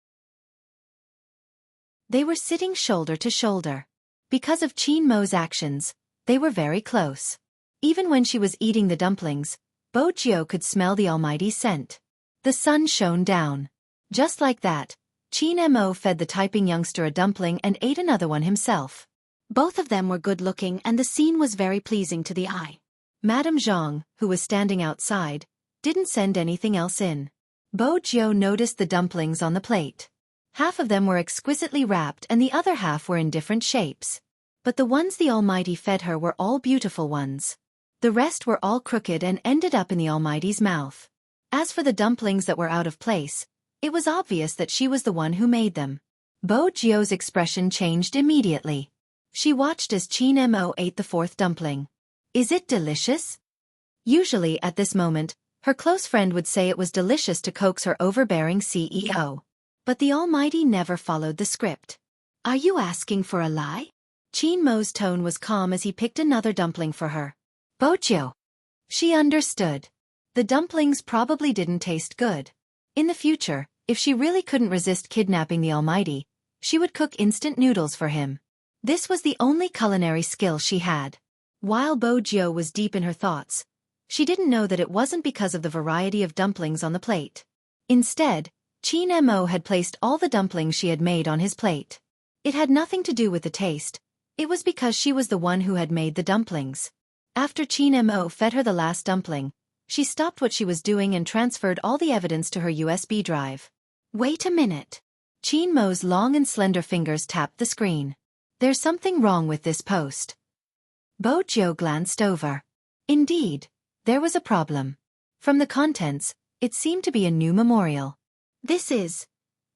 They were sitting shoulder to shoulder. Because of Qin Mo's actions, they were very close. Even when she was eating the dumplings, Bo Jio could smell the Almighty's scent. The sun shone down. Just like that, Qin Mo fed the typing youngster a dumpling and ate another one himself. Both of them were good-looking and the scene was very pleasing to the eye. Madame Zhang, who was standing outside, didn't send anything else in. Bo Jio noticed the dumplings on the plate. Half of them were exquisitely wrapped and the other half were in different shapes. But the ones the Almighty fed her were all beautiful ones. The rest were all crooked and ended up in the Almighty's mouth. As for the dumplings that were out of place, it was obvious that she was the one who made them. Bo Jio's expression changed immediately. She watched as Qin Mo ate the fourth dumpling. "Is it delicious?" Usually at this moment, her close friend would say it was delicious to coax her overbearing CEO. But the Almighty never followed the script. "Are you asking for a lie?" Qin Mo's tone was calm as he picked another dumpling for her. "Bo Jio." She understood. The dumplings probably didn't taste good. In the future, if she really couldn't resist kidnapping the Almighty, she would cook instant noodles for him. This was the only culinary skill she had. While Bo Jio was deep in her thoughts, she didn't know that it wasn't because of the variety of dumplings on the plate. Instead, Qin Mo had placed all the dumplings she had made on his plate. It had nothing to do with the taste. It was because she was the one who had made the dumplings. After Qin Mo fed her the last dumpling, she stopped what she was doing and transferred all the evidence to her USB drive. "Wait a minute." Qin Mo's long and slender fingers tapped the screen. "There's something wrong with this post." Bo Jio glanced over. Indeed, there was a problem. From the contents, it seemed to be a new memorial. "This is..."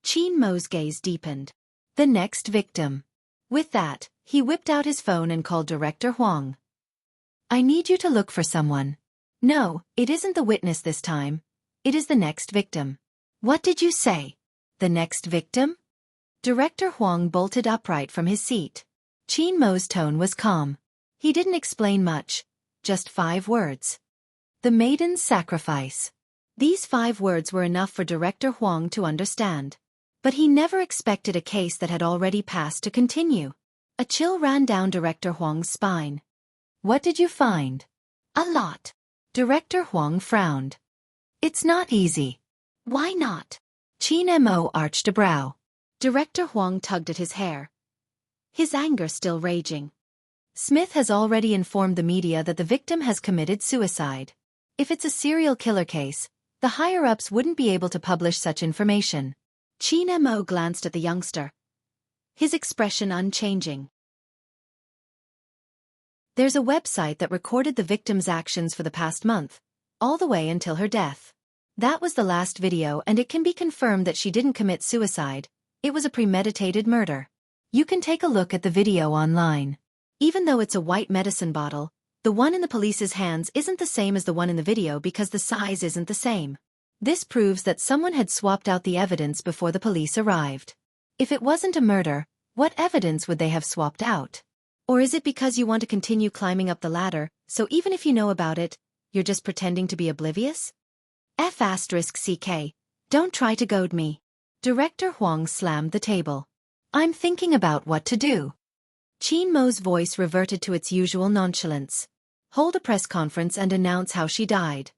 Qin Mo's gaze deepened. "The next victim." With that, he whipped out his phone and called Director Huang. "I need you to look for someone." "No, it isn't the witness this time. It is the next victim." "What did you say? The next victim?" Director Huang bolted upright from his seat. Qin Mo's tone was calm. He didn't explain much, just 5 words. "The maiden's sacrifice." These 5 words were enough for Director Huang to understand. But he never expected a case that had already passed to continue. A chill ran down Director Huang's spine. "What did you find?" "A lot." Director Huang frowned. "It's not easy." "Why not?" Qin Mo arched a brow. Director Huang tugged at his hair, his anger still raging. "Smith has already informed the media that the victim has committed suicide. If it's a serial killer case, the higher-ups wouldn't be able to publish such information." Qin Mo glanced at the youngster, his expression unchanging. There's a website that recorded the victim's actions for the past month, all the way until her death. That was the last video, and it can be confirmed that she didn't commit suicide. It was a premeditated murder. You can take a look at the video online. Even though it's a white medicine bottle, the one in the police's hands isn't the same as the one in the video because the size isn't the same. This proves that someone had swapped out the evidence before the police arrived. If it wasn't a murder, what evidence would they have swapped out? Or is it because you want to continue climbing up the ladder, so even if you know about it, you're just pretending to be oblivious? F***CK. Don't try to goad me. Director Huang slammed the table. I'm thinking about what to do. Qin Mo's voice reverted to its usual nonchalance. Hold a press conference and announce how she died.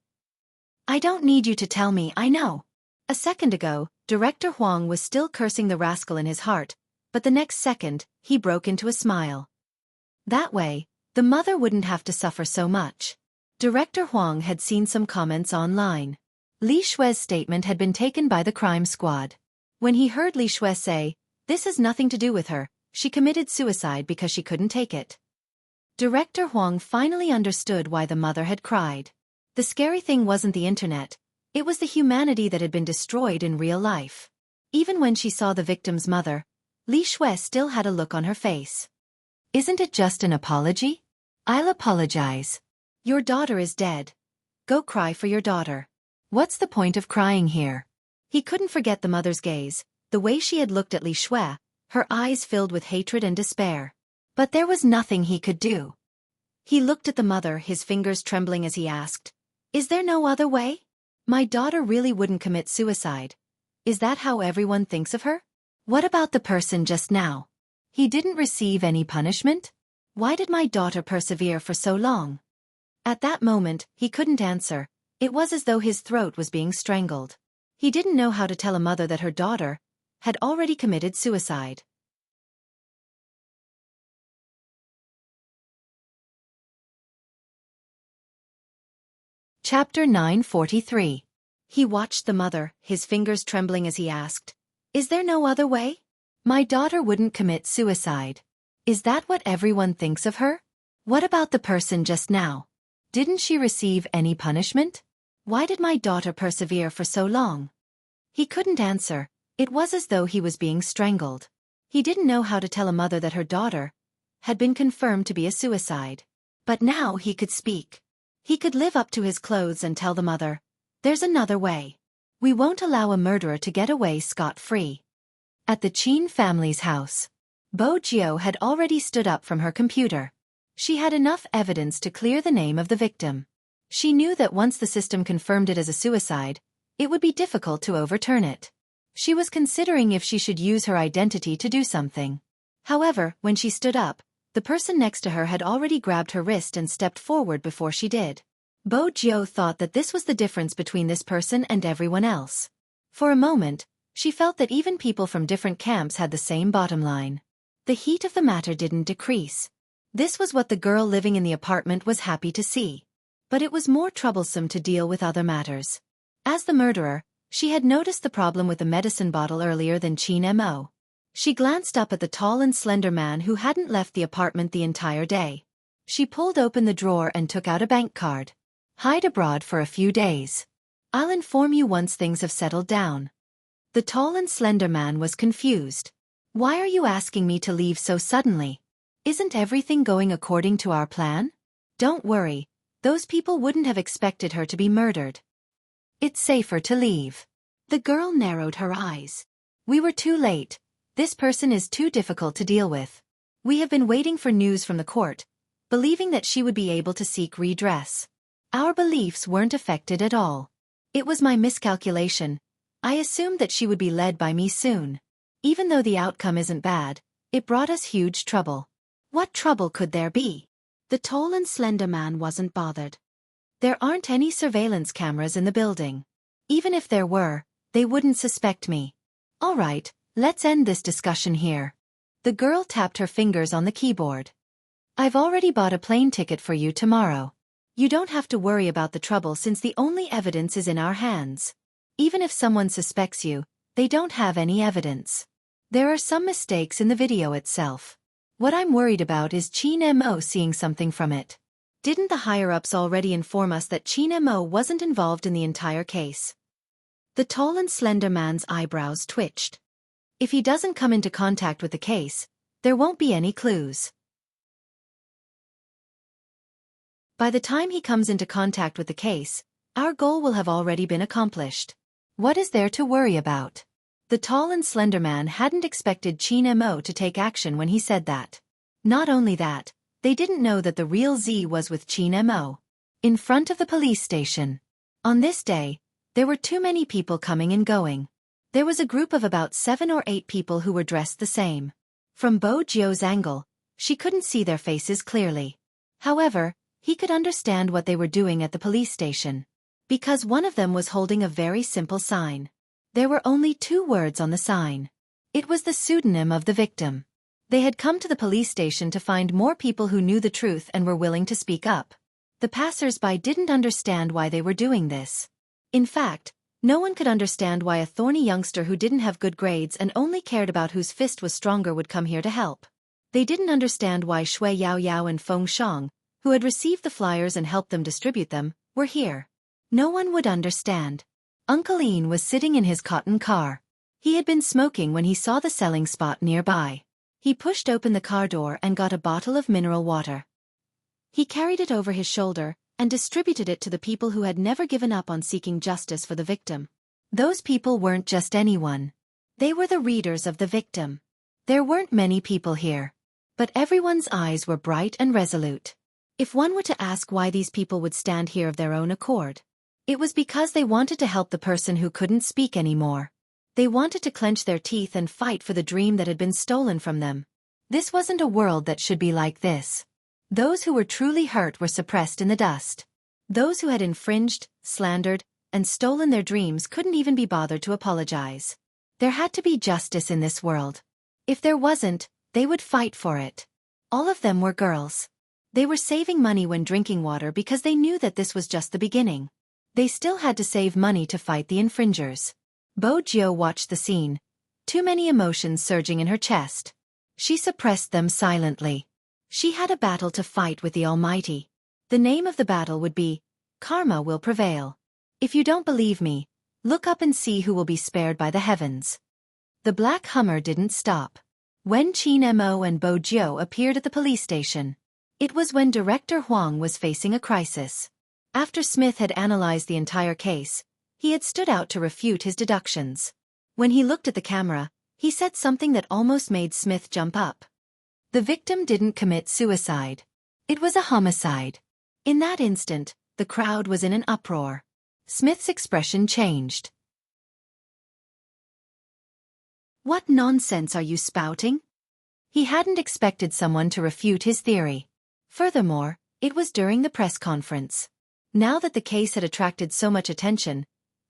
I don't need you to tell me, I know. A second ago, Director Huang was still cursing the rascal in his heart, but the next second, he broke into a smile. That way, the mother wouldn't have to suffer so much. Director Huang had seen some comments online. Li Shui's statement had been taken by the crime squad. When he heard Li Shui say, "This has nothing to do with her, she committed suicide because she couldn't take it." Director Huang finally understood why the mother had cried. The scary thing wasn't the internet, it was the humanity that had been destroyed in real life. Even when she saw the victim's mother, Li Shui still had a look on her face. Isn't it just an apology? I'll apologize. Your daughter is dead. Go cry for your daughter. What's the point of crying here? He couldn't forget the mother's gaze, the way she had looked at Li Shui, her eyes filled with hatred and despair. But there was nothing he could do. He looked at the mother, his fingers trembling as he asked, "Is there no other way? My daughter really wouldn't commit suicide. Is that how everyone thinks of her? What about the person just now? He didn't receive any punishment? Why did my daughter persevere for so long?" At that moment, he couldn't answer. It was as though his throat was being strangled. He didn't know how to tell a mother that her daughter had already committed suicide. Chapter 943. He watched the mother, his fingers trembling as he asked, "Is there no other way? My daughter wouldn't commit suicide. Is that what everyone thinks of her? What about the person just now? Didn't she receive any punishment? Why did my daughter persevere for so long?" He couldn't answer. It was as though he was being strangled. He didn't know how to tell a mother that her daughter had been confirmed to be a suicide. But now he could speak. He could live up to his clothes and tell the mother, "There's another way. We won't allow a murderer to get away scot-free." At the Qin family's house, Wuxia had already stood up from her computer. She had enough evidence to clear the name of the victim. She knew that once the system confirmed it as a suicide, it would be difficult to overturn it. She was considering if she should use her identity to do something. However, when she stood up, the person next to her had already grabbed her wrist and stepped forward before she did. Wuxia thought that this was the difference between this person and everyone else. For a moment, she felt that even people from different camps had the same bottom line. The heat of the matter didn't decrease. This was what the girl living in the apartment was happy to see. But it was more troublesome to deal with other matters. As the murderer, she had noticed the problem with the medicine bottle earlier than Qin Mo. She glanced up at the tall and slender man who hadn't left the apartment the entire day. She pulled open the drawer and took out a bank card. "Hide abroad for a few days. I'll inform you once things have settled down." The tall and slender man was confused. "Why are you asking me to leave so suddenly? Isn't everything going according to our plan? Don't worry, those people wouldn't have expected her to be murdered. It's safer to leave." The girl narrowed her eyes. "We were too late. This person is too difficult to deal with. We have been waiting for news from the court, believing that she would be able to seek redress. Our beliefs weren't affected at all. It was my miscalculation. I assumed that she would be led by me soon. Even though the outcome isn't bad, it brought us huge trouble." "What trouble could there be?" The tall and slender man wasn't bothered. "There aren't any surveillance cameras in the building. Even if there were, they wouldn't suspect me. All right, let's end this discussion here." The girl tapped her fingers on the keyboard. "I've already bought a plane ticket for you tomorrow. You don't have to worry about the trouble since the only evidence is in our hands. Even if someone suspects you, they don't have any evidence. There are some mistakes in the video itself. What I'm worried about is Qin Mo seeing something from it. Didn't the higher-ups already inform us that Qin Mo wasn't involved in the entire case? The tall and slender man's eyebrows twitched. If he doesn't come into contact with the case, there won't be any clues. By the time he comes into contact with the case, our goal will have already been accomplished. What is there to worry about? The tall and slender man hadn't expected Qin Mo to take action when he said that. Not only that, they didn't know that the real Z was with Qin Mo. In front of the police station. On this day, there were too many people coming and going. There was a group of about 7 or 8 people who were dressed the same. From Bo Jio's angle, she couldn't see their faces clearly. However, he could understand what they were doing at the police station. Because one of them was holding a very simple sign. There were only 2 words on the sign. It was the pseudonym of the victim. They had come to the police station to find more people who knew the truth and were willing to speak up. The passers-by didn't understand why they were doing this. In fact, no one could understand why a thorny youngster who didn't have good grades and only cared about whose fist was stronger would come here to help. They didn't understand why Shui Yao Yao and Feng Shang, who had received the flyers and helped them distribute them, were here. No one would understand. Uncle Ian was sitting in his cotton car. He had been smoking when he saw the selling spot nearby. He pushed open the car door and got a bottle of mineral water. He carried it over his shoulder and distributed it to the people who had never given up on seeking justice for the victim. Those people weren't just anyone. They were the readers of the victim. There weren't many people here. But everyone's eyes were bright and resolute. If one were to ask why these people would stand here of their own accord, it was because they wanted to help the person who couldn't speak anymore. They wanted to clench their teeth and fight for the dream that had been stolen from them. This wasn't a world that should be like this. Those who were truly hurt were suppressed in the dust. Those who had infringed, slandered, and stolen their dreams couldn't even be bothered to apologize. There had to be justice in this world. If there wasn't, they would fight for it. All of them were girls. They were saving money when drinking water because they knew that this was just the beginning. They still had to save money to fight the infringers. Bo Jio watched the scene, too many emotions surging in her chest. She suppressed them silently. She had a battle to fight with the Almighty. The name of the battle would be, Karma Will Prevail. If you don't believe me, look up and see who will be spared by the heavens. The black Hummer didn't stop. When Qin Mo and Bo Jio appeared at the police station, it was when Director Huang was facing a crisis. After Smith had analyzed the entire case, he had stood out to refute his deductions. When he looked at the camera, he said something that almost made Smith jump up. The victim didn't commit suicide. It was a homicide. In that instant, the crowd was in an uproar. Smith's expression changed. What nonsense are you spouting? He hadn't expected someone to refute his theory. Furthermore, it was during the press conference. Now that the case had attracted so much attention,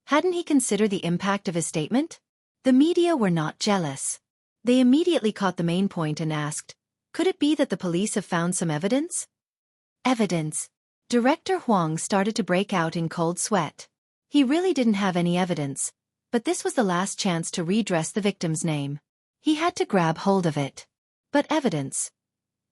hadn't he considered the impact of his statement? The media were not jealous. They immediately caught the main point and asked, could it be that the police have found some evidence? Evidence. Director Huang started to break out in cold sweat. He really didn't have any evidence, but this was the last chance to redress the victim's name. He had to grab hold of it. But evidence.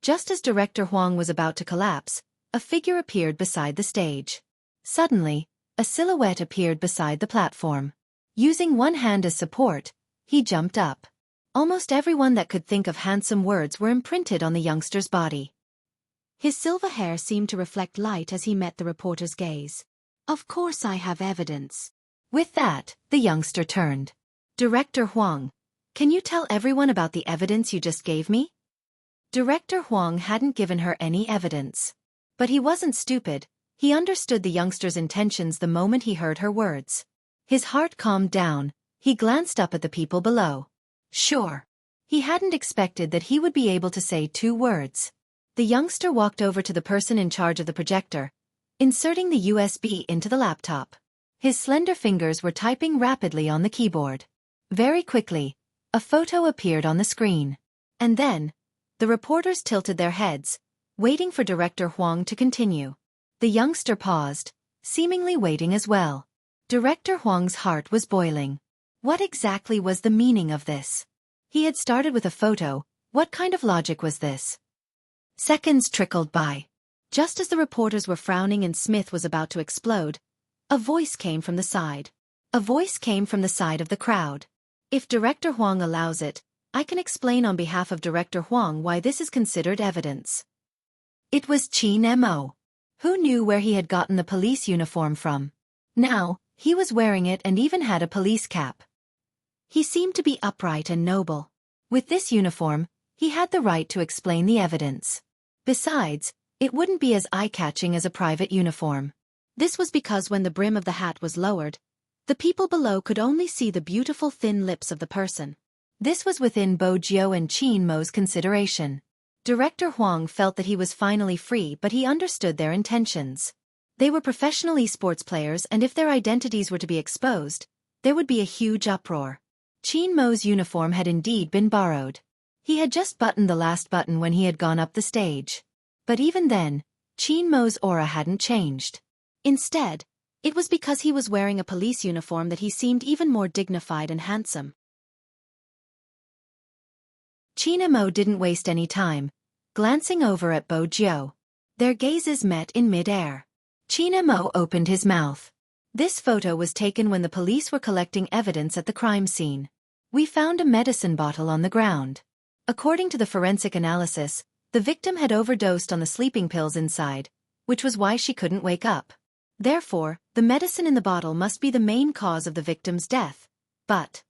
Just as Director Huang was about to collapse, a figure appeared beside the stage. Suddenly, a silhouette appeared beside the platform. Using one hand as support, he jumped up. Almost everyone that could think of handsome words were imprinted on the youngster's body. His silver hair seemed to reflect light as he met the reporter's gaze. Of course I have evidence. With that, the youngster turned. Director Huang, can you tell everyone about the evidence you just gave me? Director Huang hadn't given her any evidence. But he wasn't stupid. He understood the youngster's intentions the moment he heard her words. His heart calmed down. He glanced up at the people below. Sure. He hadn't expected that he would be able to say 2 words. The youngster walked over to the person in charge of the projector, inserting the USB into the laptop. His slender fingers were typing rapidly on the keyboard. Very quickly, a photo appeared on the screen. And then, the reporters tilted their heads, waiting for Director Huang to continue. The youngster paused, seemingly waiting as well. Director Huang's heart was boiling. What exactly was the meaning of this? He had started with a photo, What kind of logic was this? Seconds trickled by. Just as the reporters were frowning and Smith was about to explode, a voice came from the side. A voice came from the side of the crowd. If Director Huang allows it, I can explain on behalf of Director Huang why this is considered evidence. It was Qin Mo. Who knew where he had gotten the police uniform from? Now, he was wearing it and even had a police cap. He seemed to be upright and noble. With this uniform, he had the right to explain the evidence. Besides, it wouldn't be as eye-catching as a private uniform. This was because when the brim of the hat was lowered, the people below could only see the beautiful thin lips of the person. This was within Bo Jiu and Qin Mo's consideration. Director Huang felt that he was finally free, but he understood their intentions. They were professional esports players, and if their identities were to be exposed, there would be a huge uproar. Qin Mo's uniform had indeed been borrowed. He had just buttoned the last button when he had gone up the stage. But even then, Qin Mo's aura hadn't changed. Instead, it was because he was wearing a police uniform that he seemed even more dignified and handsome. Qin Mo didn't waste any time, glancing over at Bo Jiu. Their gazes met in mid-air. Qin Mo opened his mouth. This photo was taken when the police were collecting evidence at the crime scene. We found a medicine bottle on the ground. According to the forensic analysis, the victim had overdosed on the sleeping pills inside, which was why she couldn't wake up. Therefore, the medicine in the bottle must be the main cause of the victim's death. But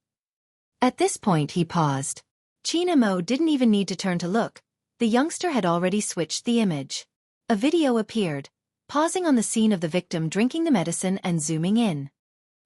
at this point he paused. Qin Mo didn't even need to turn to look. The youngster had already switched the image. A video appeared, pausing on the scene of the victim drinking the medicine and zooming in.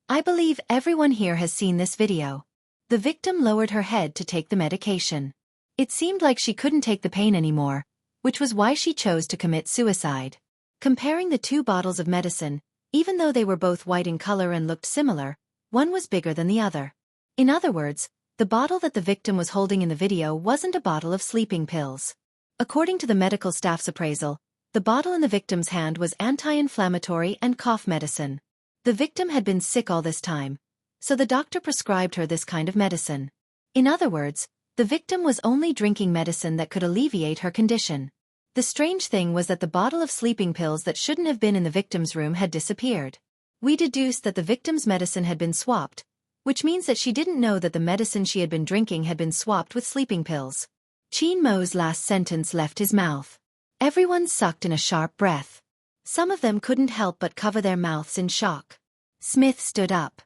I believe everyone here has seen this video. The victim lowered her head to take the medication. It seemed like she couldn't take the pain anymore, which was why she chose to commit suicide. Comparing the two bottles of medicine, even though they were both white in color and looked similar, one was bigger than the other. In other words, the bottle that the victim was holding in the video wasn't a bottle of sleeping pills. According to the medical staff's appraisal, the bottle in the victim's hand was anti-inflammatory and cough medicine. The victim had been sick all this time, so the doctor prescribed her this kind of medicine. In other words, the victim was only drinking medicine that could alleviate her condition. The strange thing was that the bottle of sleeping pills that shouldn't have been in the victim's room had disappeared. We deduced that the victim's medicine had been swapped, which means that she didn't know that the medicine she had been drinking had been swapped with sleeping pills. Qin Mo's last sentence left his mouth. Everyone sucked in a sharp breath. Some of them couldn't help but cover their mouths in shock. Smith stood up.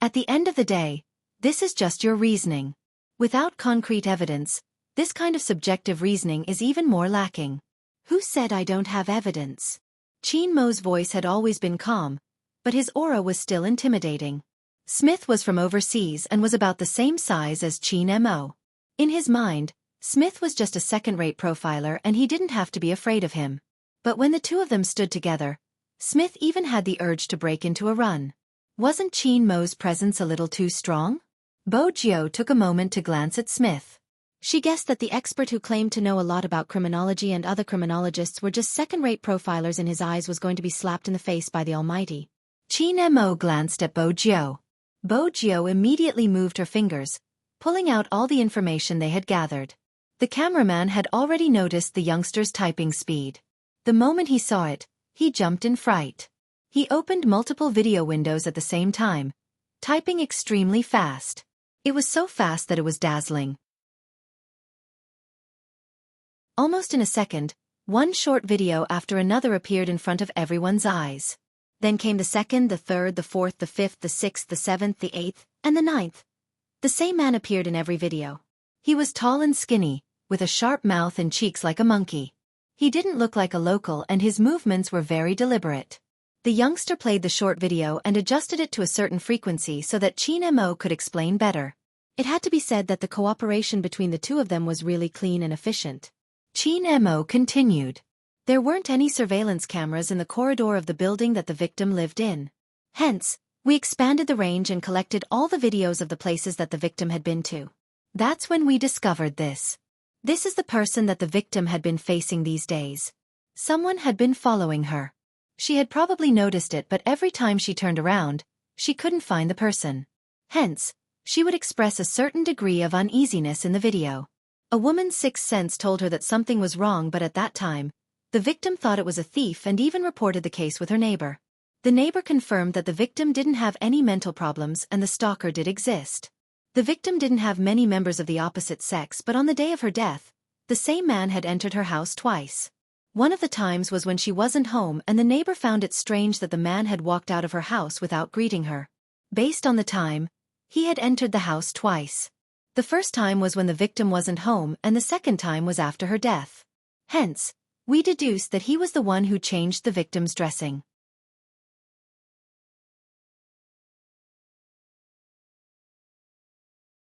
At the end of the day, this is just your reasoning. Without concrete evidence, this kind of subjective reasoning is even more lacking. Who said I don't have evidence? Qin Mo's voice had always been calm, but his aura was still intimidating. Smith was from overseas and was about the same size as Qin Mo. In his mind, Smith was just a second-rate profiler and he didn't have to be afraid of him. But when the two of them stood together, Smith even had the urge to break into a run. Wasn't Qin Mo's presence a little too strong? Bo Jiu took a moment to glance at Smith. She guessed that the expert who claimed to know a lot about criminology and other criminologists were just second-rate profilers in his eyes was going to be slapped in the face by the Almighty. Qin Mo glanced at Bo Jiu. Bo Jiu immediately moved her fingers, pulling out all the information they had gathered. The cameraman had already noticed the youngster's typing speed. The moment he saw it, he jumped in fright. He opened multiple video windows at the same time, typing extremely fast. It was so fast that it was dazzling. Almost in a second, one short video after another appeared in front of everyone's eyes. Then came the second, the third, the fourth, the fifth, the sixth, the seventh, the eighth, and the ninth. The same man appeared in every video. He was tall and skinny, with a sharp mouth and cheeks like a monkey. He didn't look like a local and his movements were very deliberate. The youngster played the short video and adjusted it to a certain frequency so that Qin Mo could explain better. It had to be said that the cooperation between the two of them was really clean and efficient. Qin Mo continued. There weren't any surveillance cameras in the corridor of the building that the victim lived in. Hence, we expanded the range and collected all the videos of the places that the victim had been to. That's when we discovered this. This is the person that the victim had been facing these days. Someone had been following her. She had probably noticed it, but every time she turned around, she couldn't find the person. Hence, she would express a certain degree of uneasiness in the video. A woman's sixth sense told her that something was wrong, but at that time, the victim thought it was a thief and even reported the case with her neighbor. The neighbor confirmed that the victim didn't have any mental problems and the stalker did exist. The victim didn't have many members of the opposite sex, but on the day of her death, the same man had entered her house twice. One of the times was when she wasn't home, and the neighbor found it strange that the man had walked out of her house without greeting her. Based on the time, he had entered the house twice. The first time was when the victim wasn't home, and the second time was after her death. Hence, we deduced that he was the one who changed the victim's dressing.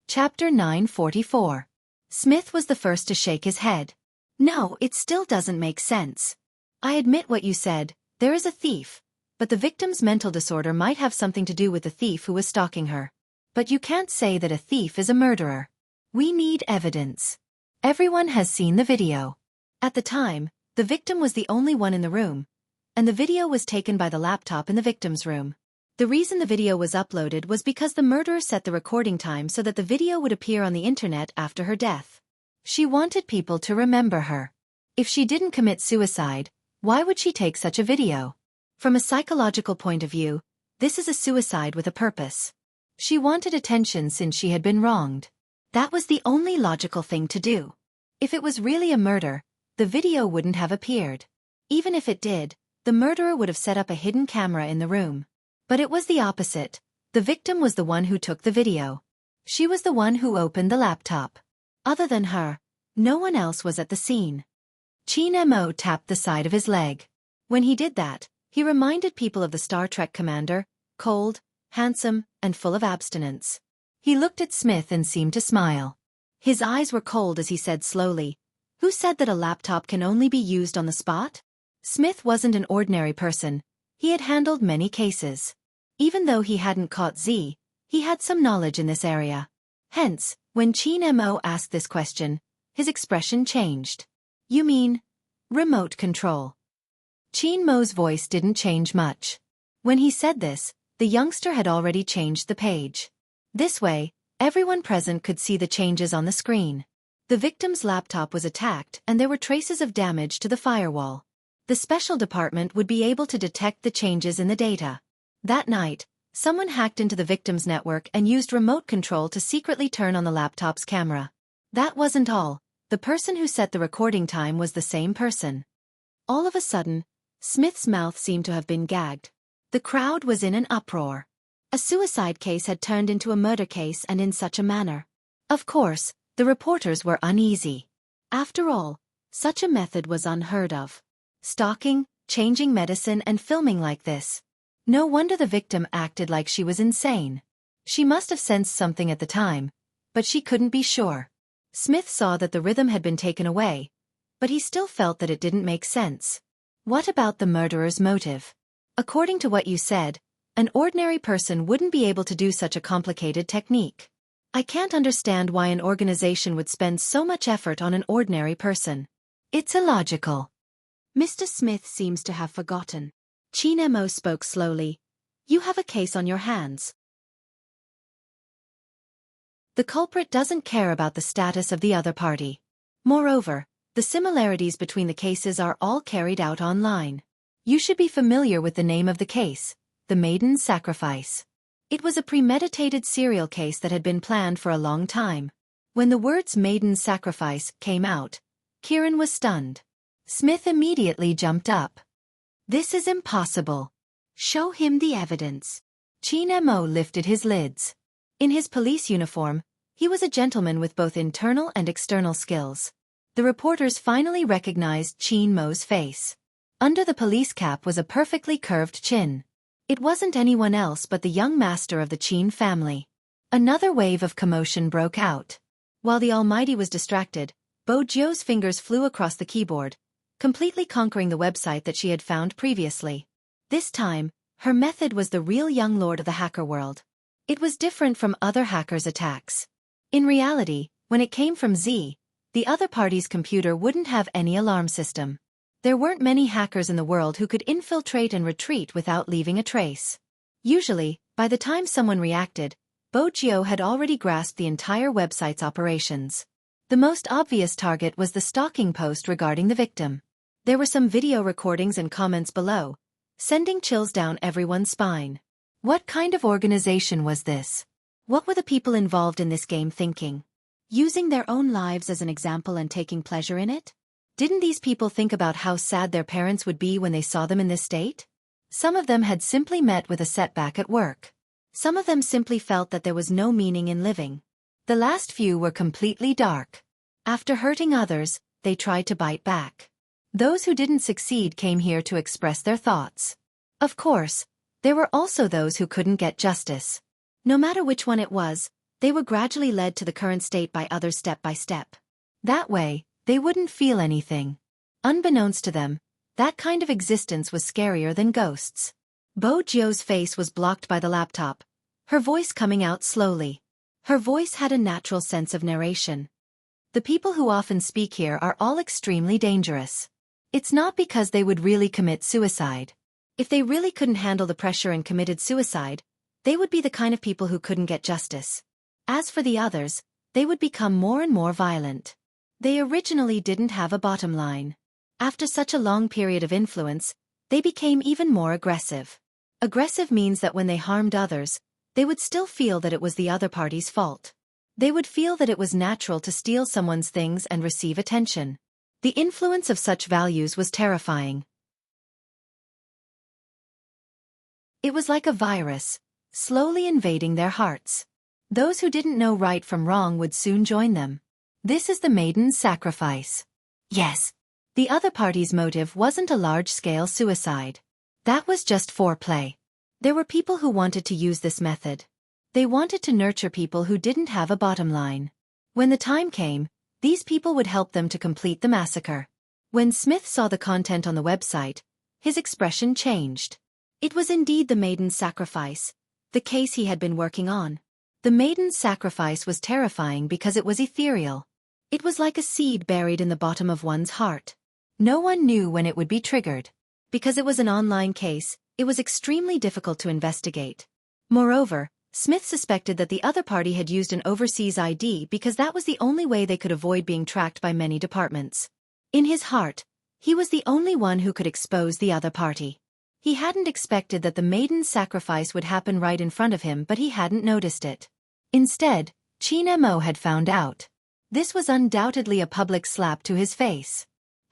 Chapter 944. Smith was the first to shake his head. No, it still doesn't make sense. I admit what you said, there is a thief, but the victim's mental disorder might have something to do with the thief who was stalking her. But you can't say that a thief is a murderer. We need evidence. Everyone has seen the video. At the time, the victim was the only one in the room, and the video was taken by the laptop in the victim's room. The reason the video was uploaded was because the murderer set the recording time so that the video would appear on the internet after her death. She wanted people to remember her. If she didn't commit suicide, why would she take such a video? From a psychological point of view, this is a suicide with a purpose. She wanted attention since she had been wronged. That was the only logical thing to do. If it was really a murder, the video wouldn't have appeared. Even if it did, the murderer would have set up a hidden camera in the room. But it was the opposite. The victim was the one who took the video. She was the one who opened the laptop. Other than her, no one else was at the scene. Qin Mo tapped the side of his leg. When he did that, he reminded people of the Star Trek commander, cold, handsome, and full of abstinence. He looked at Smith and seemed to smile. His eyes were cold as he said slowly, "Who said that a laptop can only be used on the spot?" Smith wasn't an ordinary person. He had handled many cases. Even though he hadn't caught Z, he had some knowledge in this area. Hence, when Qin Mo asked this question, his expression changed. "You mean remote control?" Qin Mo's voice didn't change much. When he said this, the youngster had already changed the page. This way, everyone present could see the changes on the screen. The victim's laptop was attacked and there were traces of damage to the firewall. The special department would be able to detect the changes in the data. That night, someone hacked into the victim's network and used remote control to secretly turn on the laptop's camera. That wasn't all. The person who set the recording time was the same person. All of a sudden, Smith's mouth seemed to have been gagged. The crowd was in an uproar. A suicide case had turned into a murder case, and in such a manner. Of course, the reporters were uneasy. After all, such a method was unheard of. Stalking, changing medicine, and filming like this. No wonder the victim acted like she was insane. She must have sensed something at the time, but she couldn't be sure. Smith saw that the rhythm had been taken away, but he still felt that it didn't make sense. What about the murderer's motive? According to what you said, an ordinary person wouldn't be able to do such a complicated technique. I can't understand why an organization would spend so much effort on an ordinary person. It's illogical. Mr. Smith seems to have forgotten. Qin Mo spoke slowly. You have a case on your hands. The culprit doesn't care about the status of the other party. Moreover, the similarities between the cases are all carried out online. You should be familiar with the name of the case, the Maiden's Sacrifice. It was a premeditated serial case that had been planned for a long time. When the words Maiden's Sacrifice came out, Kieran was stunned. Smith immediately jumped up. This is impossible. Show him the evidence. Qin Mo lifted his lids. In his police uniform, he was a gentleman with both internal and external skills. The reporters finally recognized Qin Mo's face. Under the police cap was a perfectly curved chin. It wasn't anyone else but the young master of the Qin family. Another wave of commotion broke out. While the Almighty was distracted, Bo Jio's fingers flew across the keyboard, completely conquering the website that she had found previously. This time, her method was the real young lord of the hacker world. It was different from other hackers' attacks. In reality, when it came from Z, the other party's computer wouldn't have any alarm system. There weren't many hackers in the world who could infiltrate and retreat without leaving a trace. Usually, by the time someone reacted, Bo Jio had already grasped the entire website's operations. The most obvious target was the stalking post regarding the victim. There were some video recordings and comments below, sending chills down everyone's spine. What kind of organization was this? What were the people involved in this game thinking? Using their own lives as an example and taking pleasure in it? Didn't these people think about how sad their parents would be when they saw them in this state? Some of them had simply met with a setback at work. Some of them simply felt that there was no meaning in living. The last few were completely dark. After hurting others, they tried to bite back. Those who didn't succeed came here to express their thoughts. Of course, there were also those who couldn't get justice. No matter which one it was, they were gradually led to the current state by others step by step. That way, they wouldn't feel anything. Unbeknownst to them, that kind of existence was scarier than ghosts. Bo Jio's face was blocked by the laptop, her voice coming out slowly. Her voice had a natural sense of narration. The people who often speak here are all extremely dangerous. It's not because they would really commit suicide. If they really couldn't handle the pressure and committed suicide, they would be the kind of people who couldn't get justice. As for the others, they would become more and more violent. They originally didn't have a bottom line. After such a long period of influence, they became even more aggressive. Aggressive means that when they harmed others, they would still feel that it was the other party's fault. They would feel that it was natural to steal someone's things and receive attention. The influence of such values was terrifying. It was like a virus, slowly invading their hearts. Those who didn't know right from wrong would soon join them. This is the maiden's sacrifice. Yes. The other party's motive wasn't a large-scale suicide. That was just foreplay. There were people who wanted to use this method. They wanted to nurture people who didn't have a bottom line. When the time came, these people would help them to complete the massacre. When Smith saw the content on the website, his expression changed. It was indeed the maiden's sacrifice, the case he had been working on. The maiden's sacrifice was terrifying because it was ethereal. It was like a seed buried in the bottom of one's heart. No one knew when it would be triggered. Because it was an online case, it was extremely difficult to investigate. Moreover, Smith suspected that the other party had used an overseas ID because that was the only way they could avoid being tracked by many departments. In his heart, he was the only one who could expose the other party. He hadn't expected that the maiden's sacrifice would happen right in front of him, but he hadn't noticed it. Instead, Qin Mo had found out. This was undoubtedly a public slap to his face.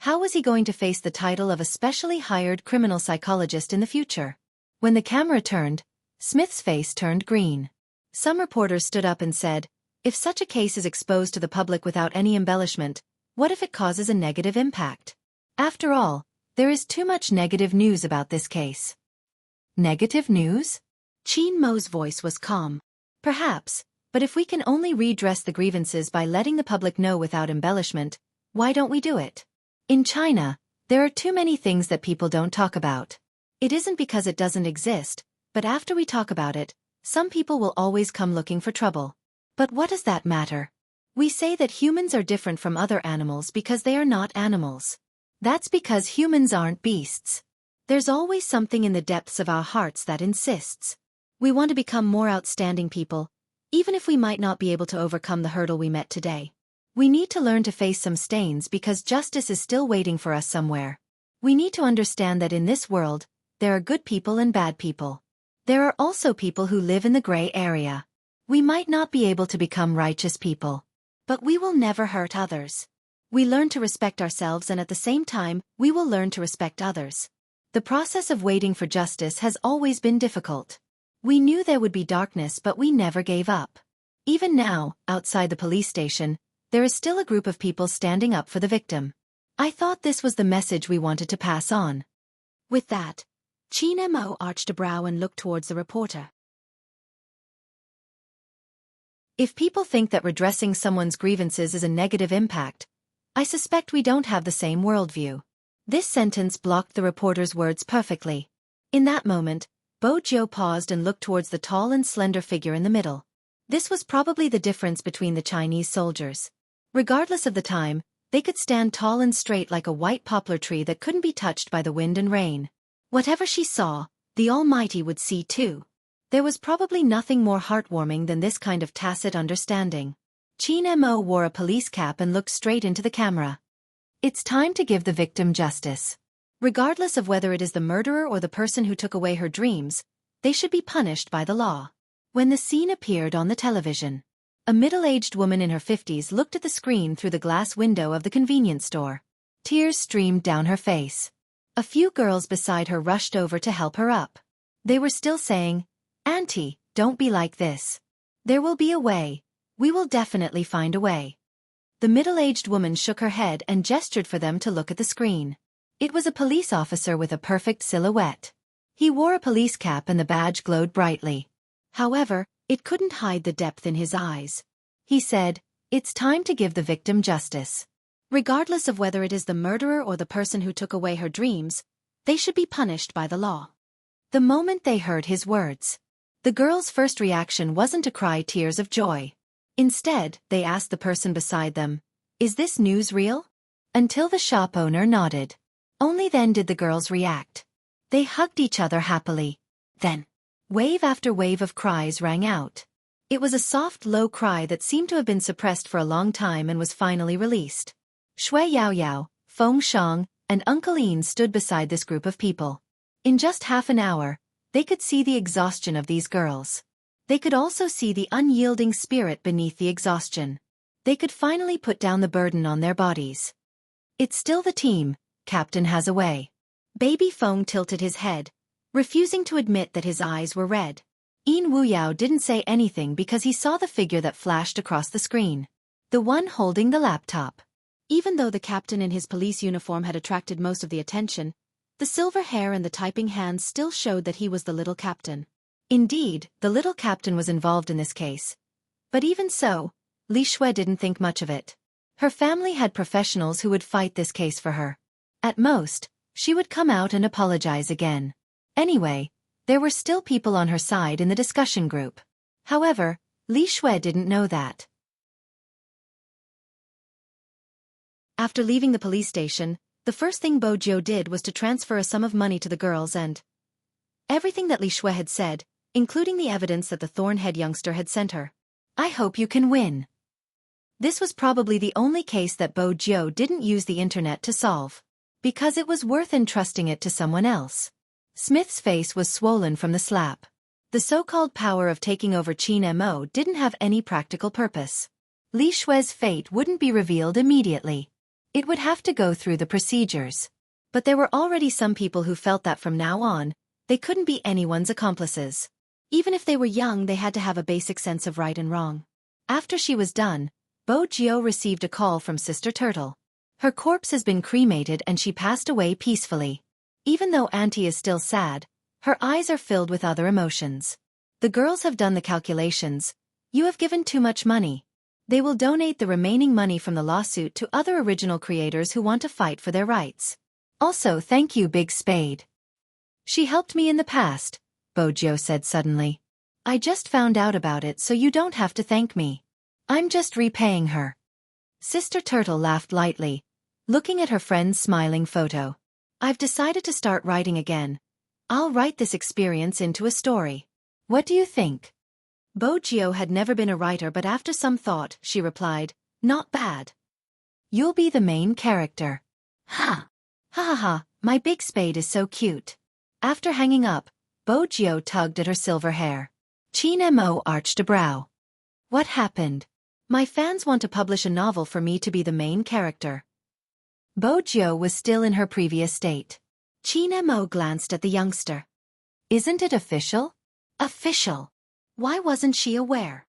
How was he going to face the title of a specially hired criminal psychologist in the future? When the camera turned, Smith's face turned green. Some reporters stood up and said, if such a case is exposed to the public without any embellishment, what if it causes a negative impact? After all, there is too much negative news about this case. Negative news? Qin Mo's voice was calm. Perhaps, but if we can only redress the grievances by letting the public know without embellishment, why don't we do it? In China, there are too many things that people don't talk about. It isn't because it doesn't exist, but after we talk about it, some people will always come looking for trouble. But what does that matter? We say that humans are different from other animals because they are not animals. That's because humans aren't beasts. There's always something in the depths of our hearts that insists. We want to become more outstanding people, even if we might not be able to overcome the hurdle we met today. We need to learn to face some stains because justice is still waiting for us somewhere. We need to understand that in this world, there are good people and bad people. There are also people who live in the gray area. We might not be able to become righteous people, but we will never hurt others. We learn to respect ourselves, and at the same time, we will learn to respect others. The process of waiting for justice has always been difficult. We knew there would be darkness, but we never gave up. Even now, outside the police station, there is still a group of people standing up for the victim. I thought this was the message we wanted to pass on. With that, Qin Mo arched a brow and looked towards the reporter. If people think that redressing someone's grievances is a negative impact, I suspect we don't have the same worldview. This sentence blocked the reporter's words perfectly. In that moment, Bo Jio paused and looked towards the tall and slender figure in the middle. This was probably the difference between the Chinese soldiers. Regardless of the time, they could stand tall and straight like a white poplar tree that couldn't be touched by the wind and rain. Whatever she saw, the Almighty would see too. There was probably nothing more heartwarming than this kind of tacit understanding. Qin Mo wore a police cap and looked straight into the camera. It's time to give the victim justice. Regardless of whether it is the murderer or the person who took away her dreams, they should be punished by the law. When the scene appeared on the television, a middle-aged woman in her 50s looked at the screen through the glass window of the convenience store. Tears streamed down her face. A few girls beside her rushed over to help her up. They were still saying, "Auntie, don't be like this. There will be a way. We will definitely find a way." The middle-aged woman shook her head and gestured for them to look at the screen. It was a police officer with a perfect silhouette. He wore a police cap and the badge glowed brightly. However, it couldn't hide the depth in his eyes. He said, "It's time to give the victim justice. Regardless of whether it is the murderer or the person who took away her dreams, they should be punished by the law." The moment they heard his words, the girls' first reaction wasn't to cry tears of joy. Instead, they asked the person beside them, "Is this news real?" Until the shop owner nodded. Only then did the girls react. They hugged each other happily. Then, wave after wave of cries rang out. It was a soft, low cry that seemed to have been suppressed for a long time and was finally released. Shui Yao Yao, Feng Shang, and Uncle Ian stood beside this group of people. In just half an hour, they could see the exhaustion of these girls. They could also see the unyielding spirit beneath the exhaustion. They could finally put down the burden on their bodies. "It's still the team. Captain has a way." Baby Feng tilted his head, refusing to admit that his eyes were red. Yin Wuyao didn't say anything because he saw the figure that flashed across the screen. The one holding the laptop. Even though the captain in his police uniform had attracted most of the attention, the silver hair and the typing hands still showed that he was the little captain. Indeed, the little captain was involved in this case. But even so, Li Shui didn't think much of it. Her family had professionals who would fight this case for her. At most, she would come out and apologize again. Anyway, there were still people on her side in the discussion group. However, Li Shui didn't know that. After leaving the police station, the first thing Bo Jiu did was to transfer a sum of money to the girls and everything that Li Shui had said, including the evidence that the thorn-head youngster had sent her. "I hope you can win." This was probably the only case that Bo Jiu didn't use the internet to solve, because it was worth entrusting it to someone else. Smith's face was swollen from the slap. The so-called power of taking over Qin Mo didn't have any practical purpose. Li Shui's fate wouldn't be revealed immediately. It would have to go through the procedures. But there were already some people who felt that from now on, they couldn't be anyone's accomplices. Even if they were young, they had to have a basic sense of right and wrong. After she was done, Bo Jiu received a call from Sister Turtle. Her corpse has been cremated and she passed away peacefully. Even though Auntie is still sad, her eyes are filled with other emotions. The girls have done the calculations. "You have given too much money." They will donate the remaining money from the lawsuit to other original creators who want to fight for their rights. "Also, thank you, Big Spade. She helped me in the past," Bo Jiu said suddenly. "I just found out about it, so you don't have to thank me. I'm just repaying her." Sister Turtle laughed lightly, looking at her friend's smiling photo. "I've decided to start writing again. I'll write this experience into a story. What do you think?" Bo Jiu had never been a writer, but after some thought, she replied, "Not bad. You'll be the main character." "Ha! Ha ha ha, my Big Spade is so cute." After hanging up, Bo Jiu tugged at her silver hair. Qin Mo arched a brow. "What happened?" "My fans want to publish a novel for me to be the main character." Bo Jiu was still in her previous state. Qin Mo glanced at the youngster. "Isn't it official?" "Official? Why wasn't she aware?"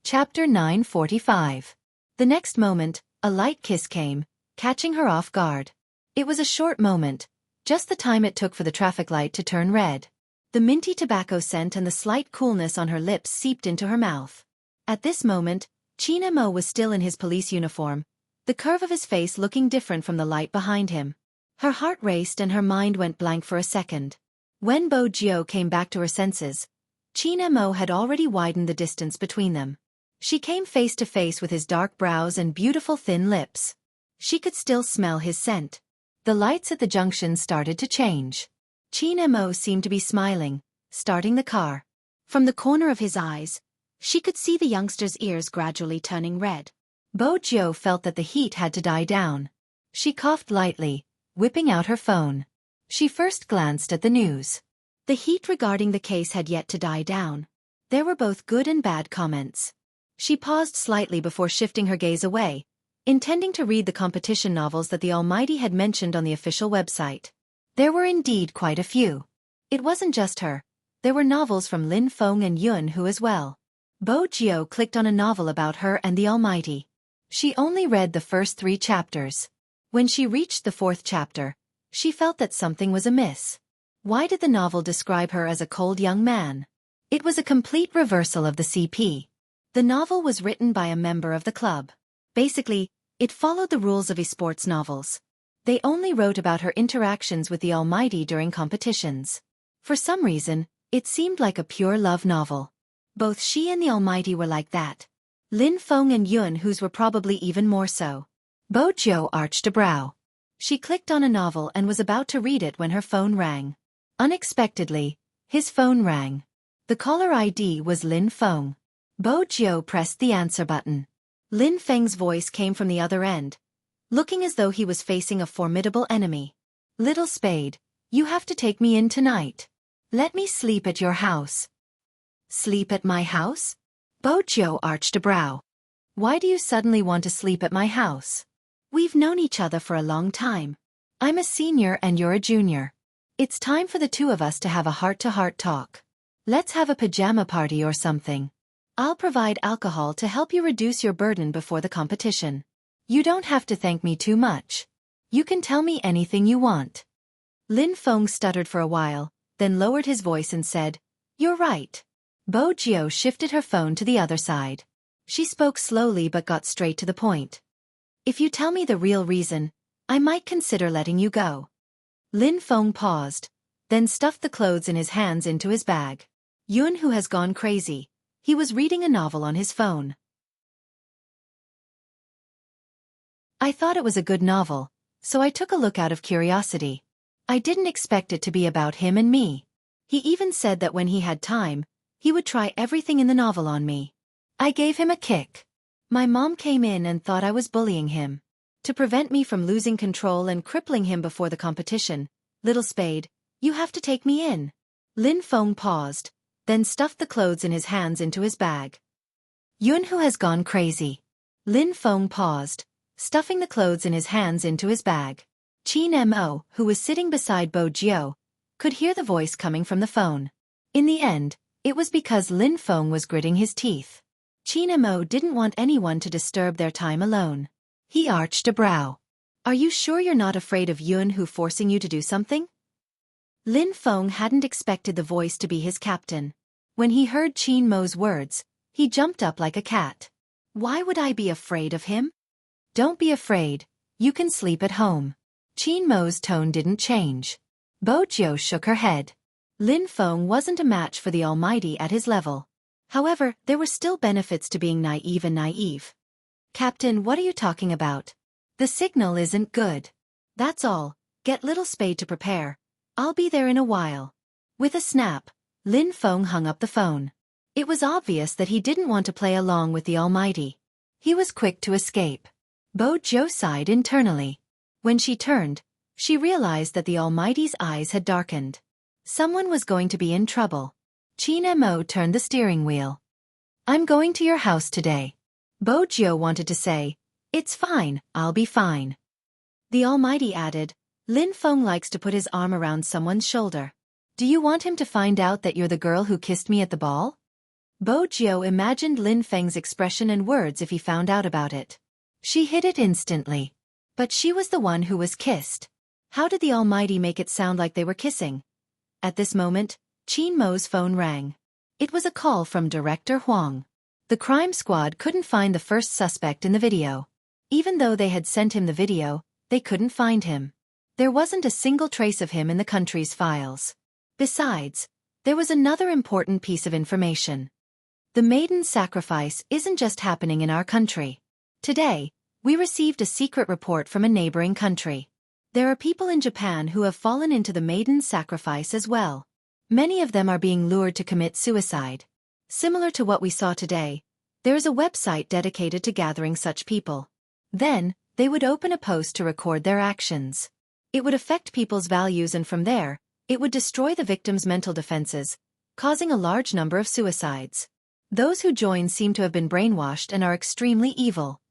Chapter 945. The next moment, a light kiss came, catching her off guard. It was a short moment, just the time it took for the traffic light to turn red. The minty tobacco scent and the slight coolness on her lips seeped into her mouth. At this moment, Qin Mo was still in his police uniform, the curve of his face looking different from the light behind him. Her heart raced and her mind went blank for a second. When Bo Jiu came back to her senses, Qin Mo had already widened the distance between them. She came face to face with his dark brows and beautiful thin lips. She could still smell his scent. The lights at the junction started to change. Qin Mo seemed to be smiling, starting the car. From the corner of his eyes, she could see the youngster's ears gradually turning red. Bojo felt that the heat had to die down. She coughed lightly, whipping out her phone. She first glanced at the news. The heat regarding the case had yet to die down. There were both good and bad comments. She paused slightly before shifting her gaze away, intending to read the competition novels that the Almighty had mentioned on the official website. There were indeed quite a few. It wasn't just her. There were novels from Lin Feng and Yun Hu as well. Bojo clicked on a novel about her and the Almighty. She only read the first 3 chapters. When she reached the 4th chapter, she felt that something was amiss. Why did the novel describe her as a cold young man? It was a complete reversal of the CP. The novel was written by a member of the club. Basically, it followed the rules of esports novels. They only wrote about her interactions with the Almighty during competitions. For some reason, it seemed like a pure love novel. Both she and the Almighty were like that. Lin Feng and Yun Hu's were probably even more so. Bojo arched a brow. She clicked on a novel and was about to read it when her phone rang. Unexpectedly, his phone rang. The caller ID was Lin Feng. Bojo pressed the answer button. Lin Feng's voice came from the other end, looking as though he was facing a formidable enemy. "Little Spade, you have to take me in tonight. Let me sleep at your house." "Sleep at my house?" Bojo arched a brow. "Why do you suddenly want to sleep at my house? We've known each other for a long time. I'm a senior and you're a junior. It's time for the two of us to have a heart-to-heart talk. Let's have a pajama party or something. I'll provide alcohol to help you reduce your burden before the competition. You don't have to thank me too much. You can tell me anything you want." Lin Feng stuttered for a while, then lowered his voice and said, "You're right." Bojo shifted her phone to the other side. She spoke slowly but got straight to the point. "If you tell me the real reason, I might consider letting you go." Lin Feng paused, then stuffed the clothes in his hands into his bag. Yun Hu has gone crazy. He was reading a novel on his phone. I thought it was a good novel, so I took a look out of curiosity. I didn't expect it to be about him and me. He even said that when he had time, he would try everything in the novel on me. I gave him a kick. My mom came in and thought I was bullying him. To prevent me from losing control and crippling him before the competition, "Little Spade, you have to take me in." Lin Feng paused, then stuffed the clothes in his hands into his bag. Yun Hu has gone crazy. Lin Feng paused, stuffing the clothes in his hands into his bag. Qin Mo, who was sitting beside Bojo, could hear the voice coming from the phone. In the end, it was because Lin Feng was gritting his teeth. Qin Mo didn't want anyone to disturb their time alone. He arched a brow. "Are you sure you're not afraid of Yun Hu forcing you to do something?" Lin Feng hadn't expected the voice to be his captain. When he heard Qin Mo's words, he jumped up like a cat. "Why would I be afraid of him?" "Don't be afraid. You can sleep at home." Qin Mo's tone didn't change. Bojo shook her head. Lin Feng wasn't a match for the Almighty at his level. However, there were still benefits to being naive. "Captain, what are you talking about? The signal isn't good. That's all. Get Little Spade to prepare. I'll be there in a while." With a snap, Lin Feng hung up the phone. It was obvious that he didn't want to play along with the Almighty. He was quick to escape. Bojo sighed internally. When she turned, she realized that the Almighty's eyes had darkened. Someone was going to be in trouble. Qin Mo turned the steering wheel. "I'm going to your house today." Bojo wanted to say, "It's fine, I'll be fine." The Almighty added, "Lin Feng likes to put his arm around someone's shoulder. Do you want him to find out that you're the girl who kissed me at the ball?" Bojo imagined Lin Feng's expression and words if he found out about it. She hid it instantly. But she was the one who was kissed. How did the Almighty make it sound like they were kissing? At this moment, Qin Mo's phone rang. It was a call from Director Huang. The crime squad couldn't find the first suspect in the video. Even though they had sent him the video, they couldn't find him. There wasn't a single trace of him in the country's files. Besides, there was another important piece of information. The maiden sacrifice isn't just happening in our country. Today, we received a secret report from a neighboring country. There are people in Japan who have fallen into the maiden sacrifice as well. Many of them are being lured to commit suicide. Similar to what we saw today, there is a website dedicated to gathering such people. Then, they would open a post to record their actions. It would affect people's values, and from there, it would destroy the victim's mental defenses, causing a large number of suicides. Those who join seem to have been brainwashed and are extremely evil.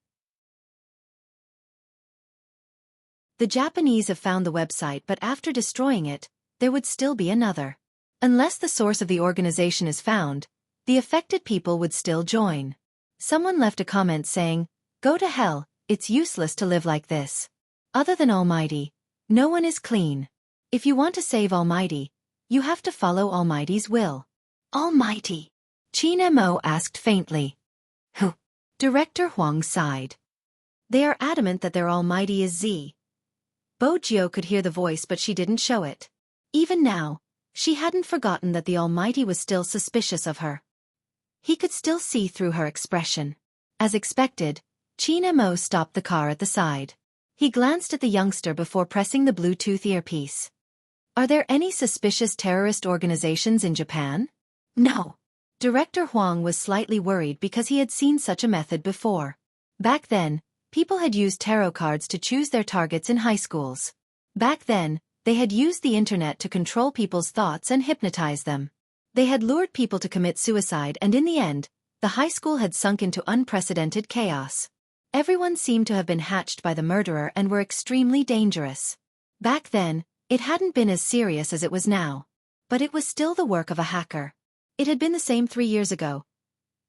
The Japanese have found the website, but after destroying it, there would still be another. Unless the source of the organization is found, the affected people would still join. Someone left a comment saying, "Go to hell, it's useless to live like this. Other than Almighty, no one is clean. If you want to save Almighty, you have to follow Almighty's will." Almighty? Qin Mo asked faintly. Who? Director Huang sighed. They are adamant that their Almighty is Z. Bo Jiao could hear the voice, but she didn't show it. Even now, she hadn't forgotten that the Almighty was still suspicious of her. He could still see through her expression. As expected, Qin Mo stopped the car at the side. He glanced at the youngster before pressing the Bluetooth earpiece. Are there any suspicious terrorist organizations in Japan? No. Director Huang was slightly worried because he had seen such a method before. Back then, people had used tarot cards to choose their targets in high schools. Back then, they had used the internet to control people's thoughts and hypnotize them. They had lured people to commit suicide, and in the end, the high school had sunk into unprecedented chaos. Everyone seemed to have been hatched by the murderer and were extremely dangerous. Back then, it hadn't been as serious as it was now. But it was still the work of a hacker. It had been the same 3 years ago.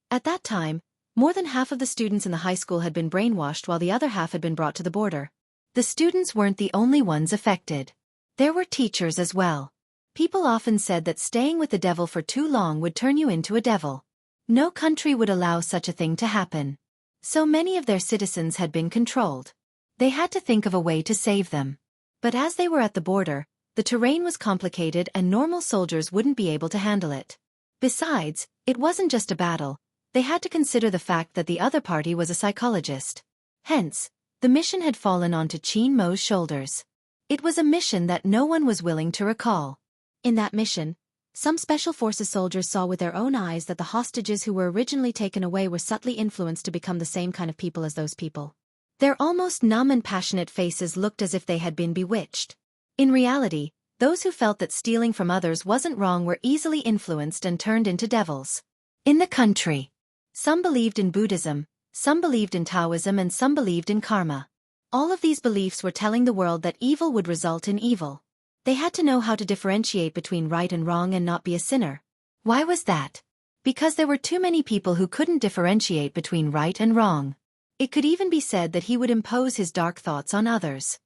At that time, more than half of the students in the high school had been brainwashed, while the other half had been brought to the border. The students weren't the only ones affected. There were teachers as well. People often said that staying with the devil for too long would turn you into a devil. No country would allow such a thing to happen. So many of their citizens had been controlled. They had to think of a way to save them. But as they were at the border, the terrain was complicated and normal soldiers wouldn't be able to handle it. Besides, it wasn't just a battle. They had to consider the fact that the other party was a psychologist. Hence, the mission had fallen onto Qin Mo's shoulders. It was a mission that no one was willing to recall. In that mission, some Special Forces soldiers saw with their own eyes that the hostages who were originally taken away were subtly influenced to become the same kind of people as those people. Their almost numb and passionate faces looked as if they had been bewitched. In reality, those who felt that stealing from others wasn't wrong were easily influenced and turned into devils. In the country, some believed in Buddhism, some believed in Taoism, and some believed in karma. All of these beliefs were telling the world that evil would result in evil. They had to know how to differentiate between right and wrong and not be a sinner. Why was that? Because there were too many people who couldn't differentiate between right and wrong. It could even be said that he would impose his dark thoughts on others.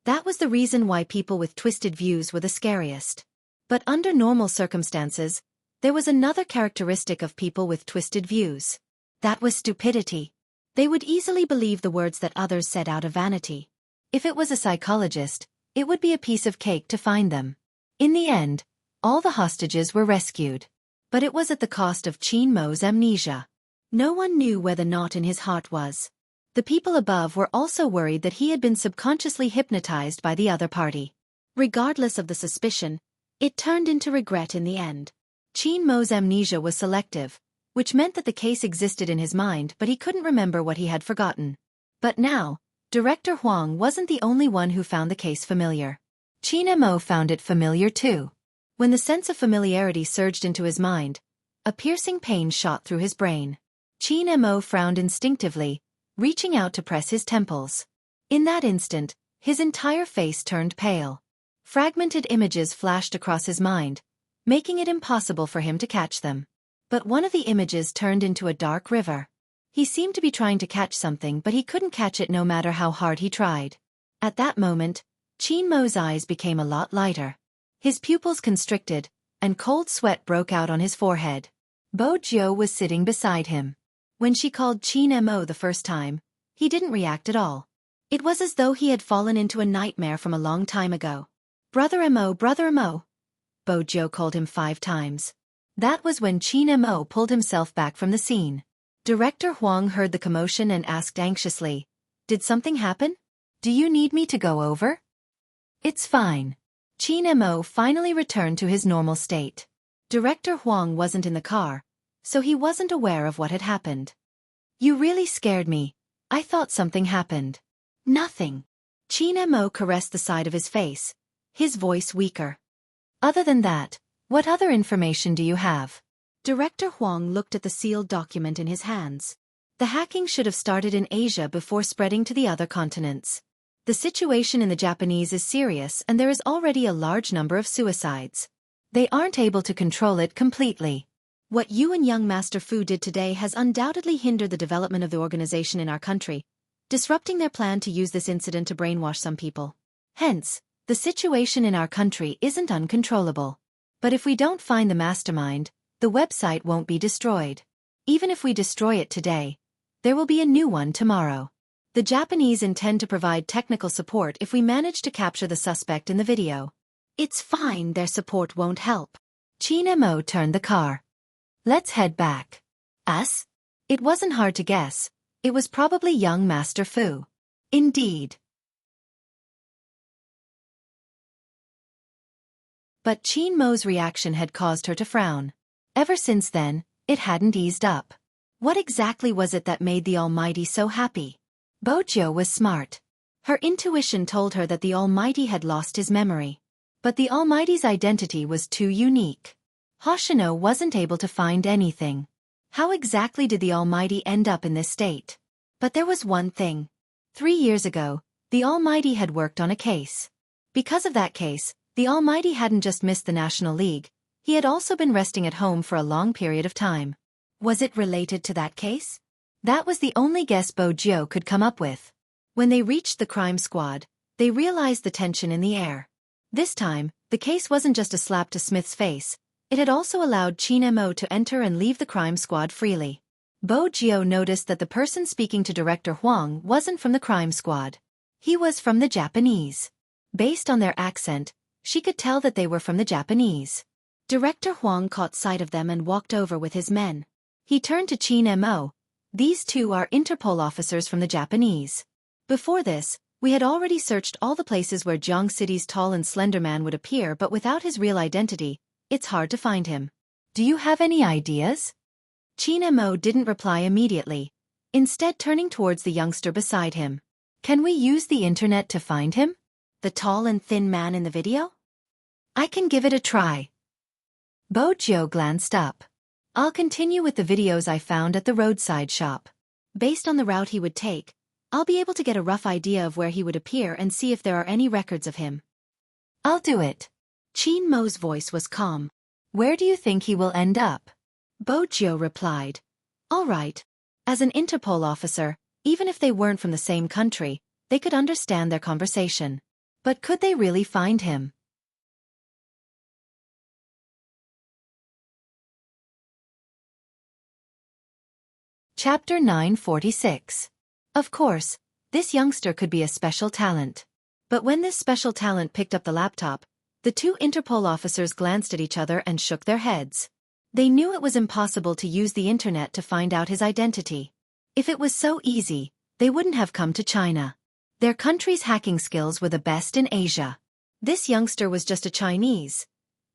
That was the reason why people with twisted views were the scariest. But under normal circumstances, there was another characteristic of people with twisted views. That was stupidity. They would easily believe the words that others said out of vanity. If it was a psychologist, it would be a piece of cake to find them. In the end, all the hostages were rescued. But it was at the cost of Qin Mo's amnesia. No one knew where the knot in his heart was. The people above were also worried that he had been subconsciously hypnotized by the other party. Regardless of the suspicion, it turned into regret in the end. Qin Mo's amnesia was selective, which meant that the case existed in his mind, but he couldn't remember what he had forgotten. But now, Director Huang wasn't the only one who found the case familiar. Qin Mo found it familiar too. When the sense of familiarity surged into his mind, a piercing pain shot through his brain. Qin Mo frowned instinctively, reaching out to press his temples. In that instant, his entire face turned pale. Fragmented images flashed across his mind, making it impossible for him to catch them. But one of the images turned into a dark river. He seemed to be trying to catch something, but he couldn't catch it no matter how hard he tried. At that moment, Qin Mo's eyes became a lot lighter. His pupils constricted, and cold sweat broke out on his forehead. Bo Jiao was sitting beside him. When she called Qin Mo the first time, he didn't react at all. It was as though he had fallen into a nightmare from a long time ago. Brother Mo, Bo Jiao called him 5 times. That was when Qin Mo pulled himself back from the scene. Director Huang heard the commotion and asked anxiously, "Did something happen? Do you need me to go over?" "It's fine." Qin Mo finally returned to his normal state. Director Huang wasn't in the car, so he wasn't aware of what had happened. You really scared me. I thought something happened. Nothing. Qin Mo caressed the side of his face, his voice weaker. Other than that, what other information do you have? Director Huang looked at the sealed document in his hands. The hacking should have started in Asia before spreading to the other continents. The situation in the Japanese is serious and there is already a large number of suicides. They aren't able to control it completely. What you and young Master Fu did today has undoubtedly hindered the development of the organization in our country, disrupting their plan to use this incident to brainwash some people. Hence, the situation in our country isn't uncontrollable. But if we don't find the mastermind, the website won't be destroyed. Even if we destroy it today, there will be a new one tomorrow. The Japanese intend to provide technical support if we manage to capture the suspect in the video. It's fine, their support won't help. Qin Mo turned the car. Let's head back. Us? It wasn't hard to guess. It was probably young Master Fu. Indeed. But Qin Mo's reaction had caused her to frown. Ever since then, it hadn't eased up. What exactly was it that made the Almighty so happy? Bojio was smart. Her intuition told her that the Almighty had lost his memory. But the Almighty's identity was too unique. Hoshino wasn't able to find anything. How exactly did the Almighty end up in this state? But there was one thing. 3 years ago, the Almighty had worked on a case. Because of that case, the Almighty hadn't just missed the National League, he had also been resting at home for a long period of time. Was it related to that case? That was the only guess Bojio could come up with. When they reached the crime squad, they realized the tension in the air. This time, the case wasn't just a slap to Smith's face, it had also allowed Qin Mo to enter and leave the crime squad freely. Bojio noticed that the person speaking to Director Huang wasn't from the crime squad. He was from the Japanese. Based on their accent, she could tell that they were from the Japanese. Director Huang caught sight of them and walked over with his men. He turned to Qin Mo. These two are Interpol officers from the Japanese. Before this, we had already searched all the places where Jiang City's tall and slender man would appear, but without his real identity, it's hard to find him. Do you have any ideas? Qin Mo didn't reply immediately, instead turning towards the youngster beside him. Can we use the internet to find him? The tall and thin man in the video? I can give it a try. Bojio glanced up. I'll continue with the videos I found at the roadside shop. Based on the route he would take, I'll be able to get a rough idea of where he would appear and see if there are any records of him. I'll do it. Qin Mo's voice was calm. Where do you think he will end up? Bojio replied. All right. As an Interpol officer, even if they weren't from the same country, they could understand their conversation. But could they really find him? Chapter 946. Of course, this youngster could be a special talent. But when this special talent picked up the laptop, the two Interpol officers glanced at each other and shook their heads. They knew it was impossible to use the internet to find out his identity. If it was so easy, they wouldn't have come to China. Their country's hacking skills were the best in Asia. This youngster was just a Chinese.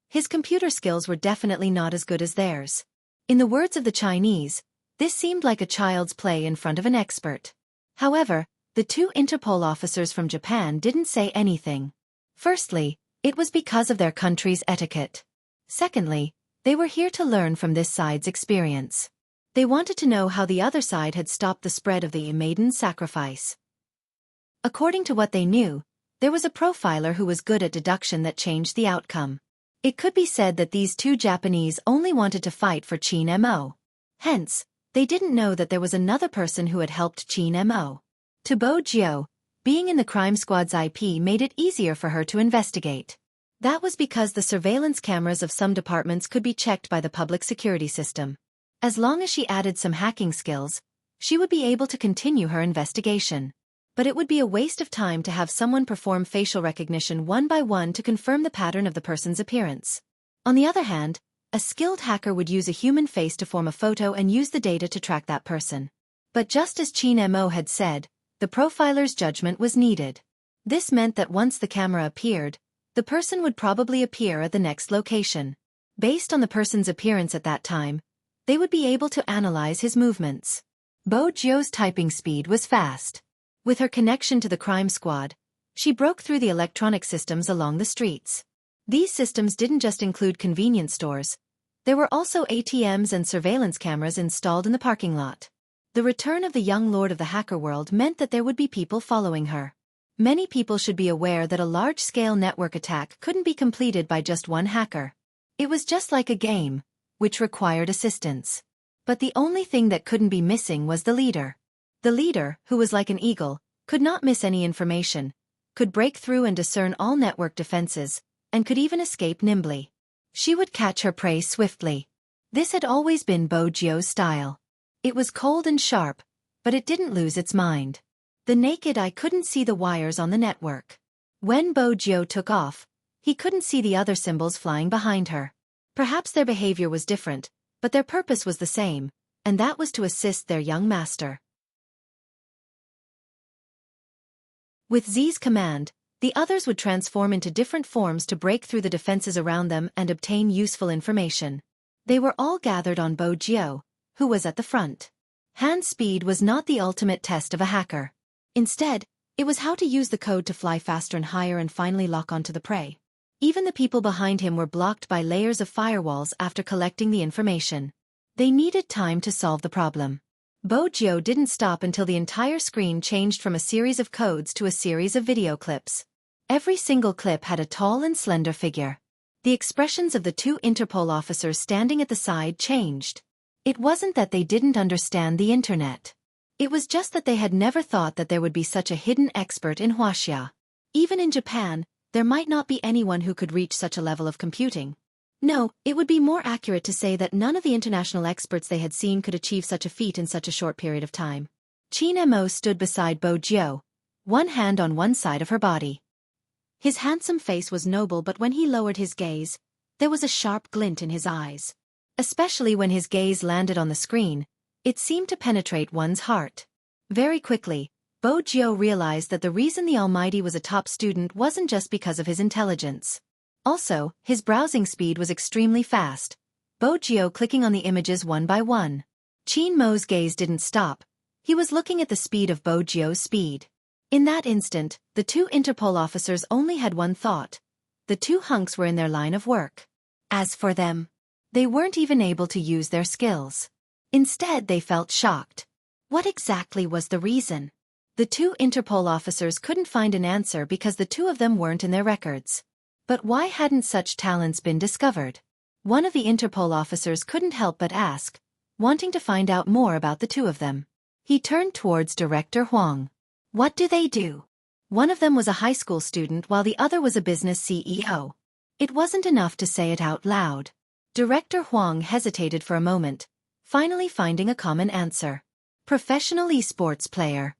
His computer skills were definitely not as good as theirs. In the words of the Chinese, this seemed like a child's play in front of an expert. However, the two Interpol officers from Japan didn't say anything. Firstly, it was because of their country's etiquette. Secondly, they were here to learn from this side's experience. They wanted to know how the other side had stopped the spread of the maiden sacrifice. According to what they knew, there was a profiler who was good at deduction that changed the outcome. It could be said that these two Japanese only wanted to fight for Qin Mo. Hence, they didn't know that there was another person who had helped Qin Mo. To Bojio, being in the crime squad's IP made it easier for her to investigate. That was because the surveillance cameras of some departments could be checked by the public security system. As long as she added some hacking skills, she would be able to continue her investigation. But it would be a waste of time to have someone perform facial recognition one by one to confirm the pattern of the person's appearance. On the other hand, a skilled hacker would use a human face to form a photo and use the data to track that person. But just as Qin Mo had said, the profiler's judgment was needed. This meant that once the camera appeared, the person would probably appear at the next location. Based on the person's appearance at that time, they would be able to analyze his movements. Bo Jio's typing speed was fast. With her connection to the crime squad, she broke through the electronic systems along the streets. These systems didn't just include convenience stores. There were also ATMs and surveillance cameras installed in the parking lot. The return of the young lord of the hacker world meant that there would be people following her. Many people should be aware that a large-scale network attack couldn't be completed by just one hacker. It was just like a game, which required assistance. But the only thing that couldn't be missing was the leader. The leader, who was like an eagle, could not miss any information, could break through and discern all network defenses, and could even escape nimbly. She would catch her prey swiftly. This had always been Bo Jio's style. It was cold and sharp, but it didn't lose its mind. The naked eye couldn't see the wires on the network. When Bo Jio took off, he couldn't see the other symbols flying behind her. Perhaps their behavior was different, but their purpose was the same, and that was to assist their young master. With Z's command, the others would transform into different forms to break through the defenses around them and obtain useful information. They were all gathered on Bo Jio, who was at the front. Hand speed was not the ultimate test of a hacker. Instead, it was how to use the code to fly faster and higher and finally lock onto the prey. Even the people behind him were blocked by layers of firewalls after collecting the information. They needed time to solve the problem. Bo Jio didn't stop until the entire screen changed from a series of codes to a series of video clips. Every single clip had a tall and slender figure. The expressions of the two Interpol officers standing at the side changed. It wasn't that they didn't understand the internet. It was just that they had never thought that there would be such a hidden expert in Wuxia. Even in Japan, there might not be anyone who could reach such a level of computing. No, it would be more accurate to say that none of the international experts they had seen could achieve such a feat in such a short period of time. Qin Mo stood beside Bo Jio, one hand on one side of her body. His handsome face was noble, but when he lowered his gaze, there was a sharp glint in his eyes. Especially when his gaze landed on the screen, it seemed to penetrate one's heart. Very quickly, Bo Jio realized that the reason the Almighty was a top student wasn't just because of his intelligence. Also, his browsing speed was extremely fast, Bo Jio clicking on the images one by one. Qin Mo's gaze didn't stop. He was looking at the speed of Bo Jio's speed. In that instant, the two Interpol officers only had one thought. The two hunks were in their line of work. As for them, they weren't even able to use their skills. Instead, they felt shocked. What exactly was the reason? The two Interpol officers couldn't find an answer because the two of them weren't in their records. But why hadn't such talents been discovered? One of the Interpol officers couldn't help but ask, wanting to find out more about the two of them. He turned towards Director Huang. What do they do? One of them was a high school student while the other was a business CEO. It wasn't enough to say it out loud. Director Huang hesitated for a moment, finally finding a common answer. Professional esports player.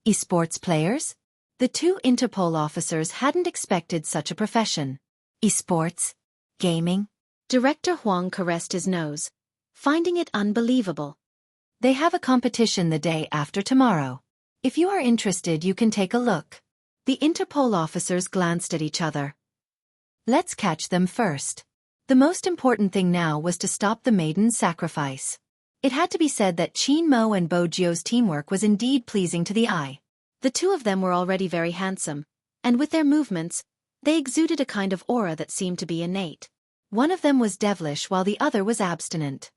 Esports players? The two Interpol officers hadn't expected such a profession. Esports? Gaming? Director Huang caressed his nose, finding it unbelievable. They have a competition the day after tomorrow. If you are interested, you can take a look. The Interpol officers glanced at each other. Let's catch them first. The most important thing now was to stop the maiden's sacrifice. It had to be said that Qin Mo and Bo Jio's teamwork was indeed pleasing to the eye. The two of them were already very handsome, and with their movements, they exuded a kind of aura that seemed to be innate. One of them was devilish while the other was abstinent.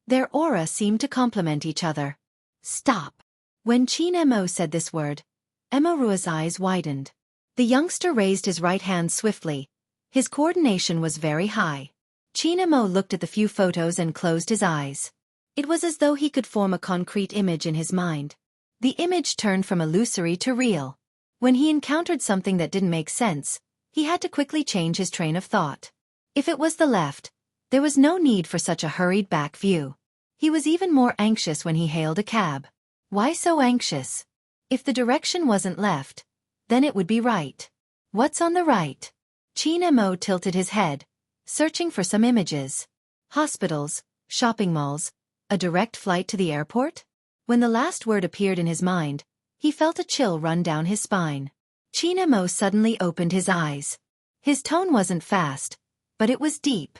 Their aura seemed to complement each other. Stop. When Qin Mo said this word, Emorua's eyes widened. The youngster raised his right hand swiftly. His coordination was very high. Qin Mo looked at the few photos and closed his eyes. It was as though he could form a concrete image in his mind. The image turned from illusory to real. When he encountered something that didn't make sense, he had to quickly change his train of thought. If it was the left, there was no need for such a hurried back view. He was even more anxious when he hailed a cab. Why so anxious? If the direction wasn't left, then it would be right. What's on the right? Qin Mo tilted his head, searching for some images. Hospitals, shopping malls, a direct flight to the airport? When the last word appeared in his mind, He felt a chill run down his spine. Qin Mo suddenly opened his eyes. His tone wasn't fast, but it was deep.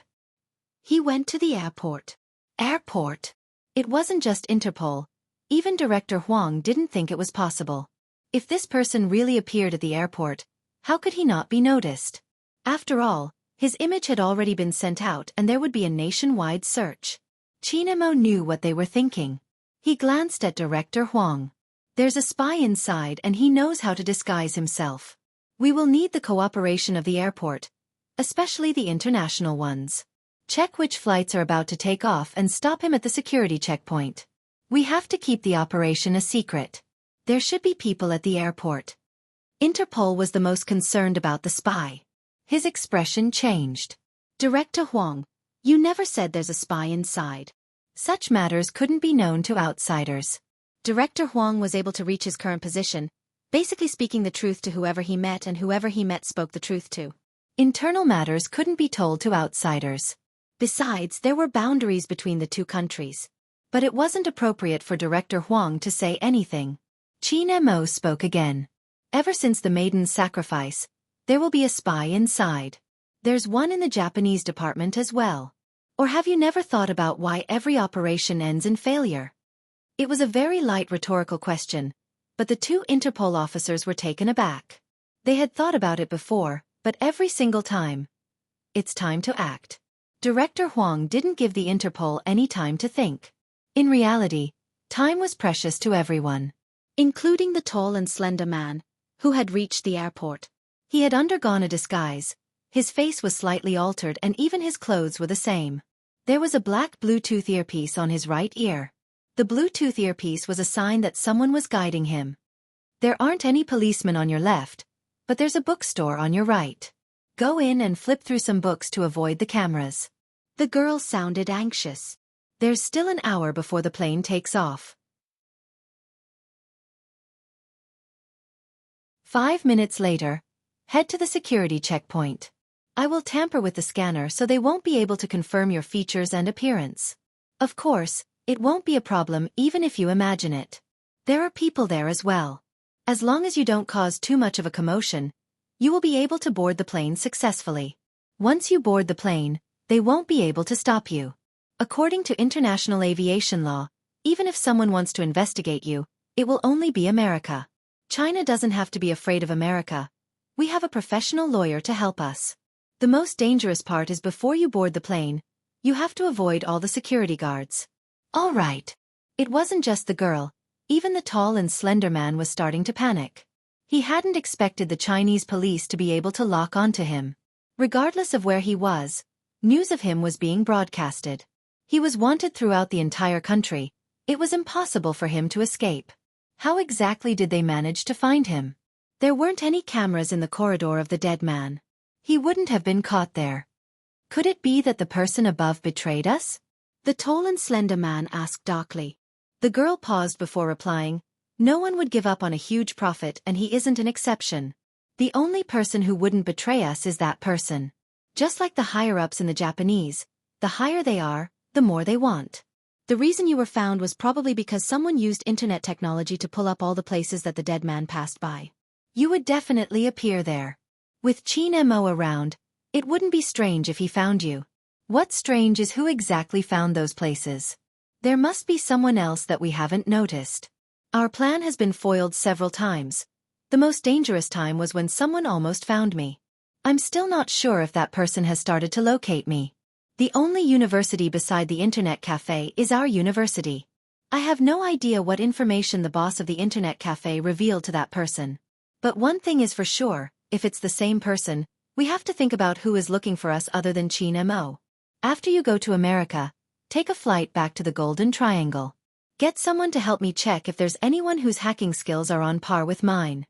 He went to the airport. Airport? It wasn't just Interpol. Even Director Huang didn't think it was possible. If this person really appeared at the airport, how could he not be noticed? After all, his image had already been sent out and there would be a nationwide search. Qin Mo knew what they were thinking. He glanced at Director Huang. There's a spy inside and he knows how to disguise himself. We will need the cooperation of the airport, especially the international ones. Check which flights are about to take off and stop him at the security checkpoint. We have to keep the operation a secret. There should be people at the airport. Interpol was the most concerned about the spy. His expression changed. Director Huang, you never said there's a spy inside. Such matters couldn't be known to outsiders. Director Huang was able to reach his current position, basically speaking the truth to whoever he met and whoever he met spoke the truth to. Internal matters couldn't be told to outsiders. Besides, there were boundaries between the two countries. But it wasn't appropriate for Director Huang to say anything. Qin Mo spoke again. Ever since the maiden's sacrifice, there will be a spy inside. There's one in the Japanese department as well. Or have you never thought about why every operation ends in failure? It was a very light rhetorical question, but the two Interpol officers were taken aback. They had thought about it before, but every single time. It's time to act. Director Huang didn't give the Interpol any time to think. In reality, time was precious to everyone, including the tall and slender man, who had reached the airport. He had undergone a disguise. His face was slightly altered and even his clothes were the same. There was a black Bluetooth earpiece on his right ear. The Bluetooth earpiece was a sign that someone was guiding him. There aren't any policemen on your left, but there's a bookstore on your right. Go in and flip through some books to avoid the cameras. The girl sounded anxious. There's still an hour before the plane takes off. 5 minutes later, head to the security checkpoint. I will tamper with the scanner so they won't be able to confirm your features and appearance. Of course, it won't be a problem even if you imagine it. There are people there as well. As long as you don't cause too much of a commotion, you will be able to board the plane successfully. Once you board the plane, they won't be able to stop you. According to international aviation law, even if someone wants to investigate you, it will only be America. China doesn't have to be afraid of America. We have a professional lawyer to help us. The most dangerous part is before you board the plane, you have to avoid all the security guards. All right. It wasn't just the girl, even the tall and slender man was starting to panic. He hadn't expected the Chinese police to be able to lock onto him. Regardless of where he was, news of him was being broadcasted. He was wanted throughout the entire country. It was impossible for him to escape. How exactly did they manage to find him? There weren't any cameras in the corridor of the dead man. He wouldn't have been caught there. Could it be that the person above betrayed us? The tall and slender man asked darkly. The girl paused before replying. No one would give up on a huge profit and he isn't an exception. The only person who wouldn't betray us is that person. Just like the higher-ups in the Japanese, the higher they are, the more they want. The reason you were found was probably because someone used internet technology to pull up all the places that the dead man passed by. You would definitely appear there. With Qin Mo around, it wouldn't be strange if he found you. What's strange is who exactly found those places. There must be someone else that we haven't noticed. Our plan has been foiled several times. The most dangerous time was when someone almost found me. I'm still not sure if that person has started to locate me. The only university beside the internet cafe is our university. I have no idea what information the boss of the internet cafe revealed to that person. But one thing is for sure, if it's the same person, we have to think about who is looking for us other than Qin Mo. After you go to America, take a flight back to the Golden Triangle. Get someone to help me check if there's anyone whose hacking skills are on par with mine.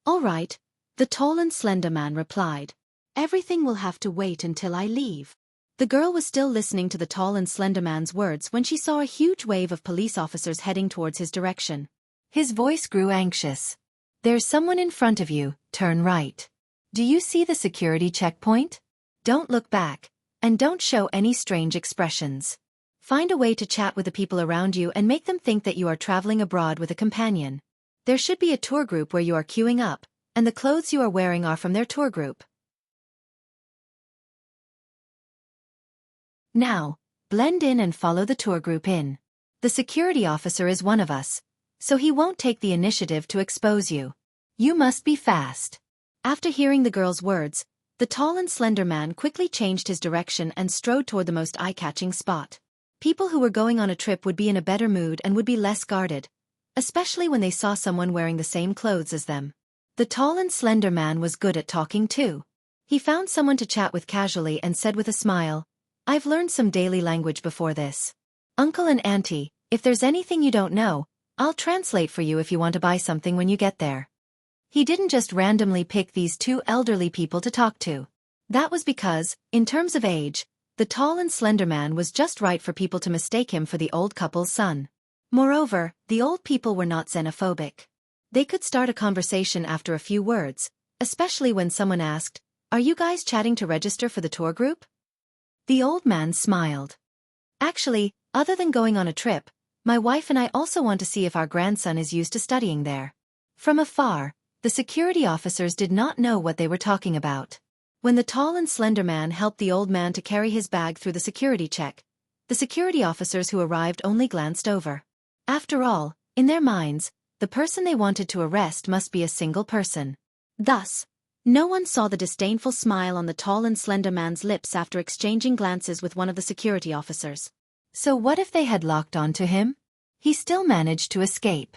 All right, the tall and slender man replied. Everything will have to wait until I leave. The girl was still listening to the tall and slender man's words when she saw a huge wave of police officers heading towards his direction. His voice grew anxious. There's someone in front of you, turn right. Do you see the security checkpoint? Don't look back, and don't show any strange expressions. Find a way to chat with the people around you and make them think that you are traveling abroad with a companion. There should be a tour group where you are queuing up, and the clothes you are wearing are from their tour group. Now, blend in and follow the tour group in. The security officer is one of us, so he won't take the initiative to expose you. You must be fast. After hearing the girl's words, the tall and slender man quickly changed his direction and strode toward the most eye-catching spot. People who were going on a trip would be in a better mood and would be less guarded, especially when they saw someone wearing the same clothes as them. The tall and slender man was good at talking too. He found someone to chat with casually and said with a smile, "I've learned some daily language before this. Uncle and Auntie, if there's anything you don't know, I'll translate for you if you want to buy something when you get there." He didn't just randomly pick these two elderly people to talk to. That was because, in terms of age, the tall and slender man was just right for people to mistake him for the old couple's son. Moreover, the old people were not xenophobic. They could start a conversation after a few words, especially when someone asked, "Are you guys chatting to register for the tour group?" The old man smiled. "Actually, other than going on a trip, my wife and I also want to see if our grandson is used to studying there." From afar, the security officers did not know what they were talking about. When the tall and slender man helped the old man to carry his bag through the security check, the security officers who arrived only glanced over. After all, in their minds, the person they wanted to arrest must be a single person. Thus, no one saw the disdainful smile on the tall and slender man's lips after exchanging glances with one of the security officers. So what if they had locked onto him? He still managed to escape.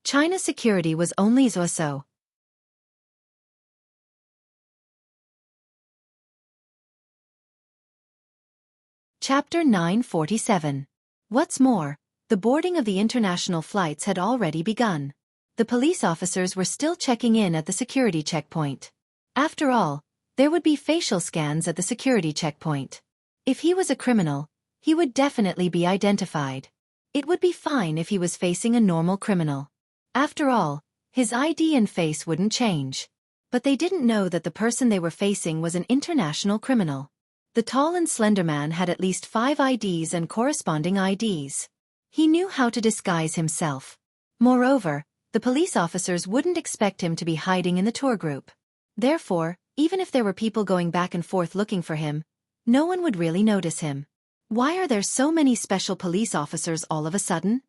China's security was only so. Chapter 947. What's more, the boarding of the international flights had already begun. The police officers were still checking in at the security checkpoint. After all, there would be facial scans at the security checkpoint. If he was a criminal, he would definitely be identified. It would be fine if he was facing a normal criminal. After all, his ID and face wouldn't change. But they didn't know that the person they were facing was an international criminal. The tall and slender man had at least 5 IDs and corresponding IDs. He knew how to disguise himself. Moreover, the police officers wouldn't expect him to be hiding in the tour group. Therefore, even if there were people going back and forth looking for him, no one would really notice him. Why are there so many special police officers all of a sudden?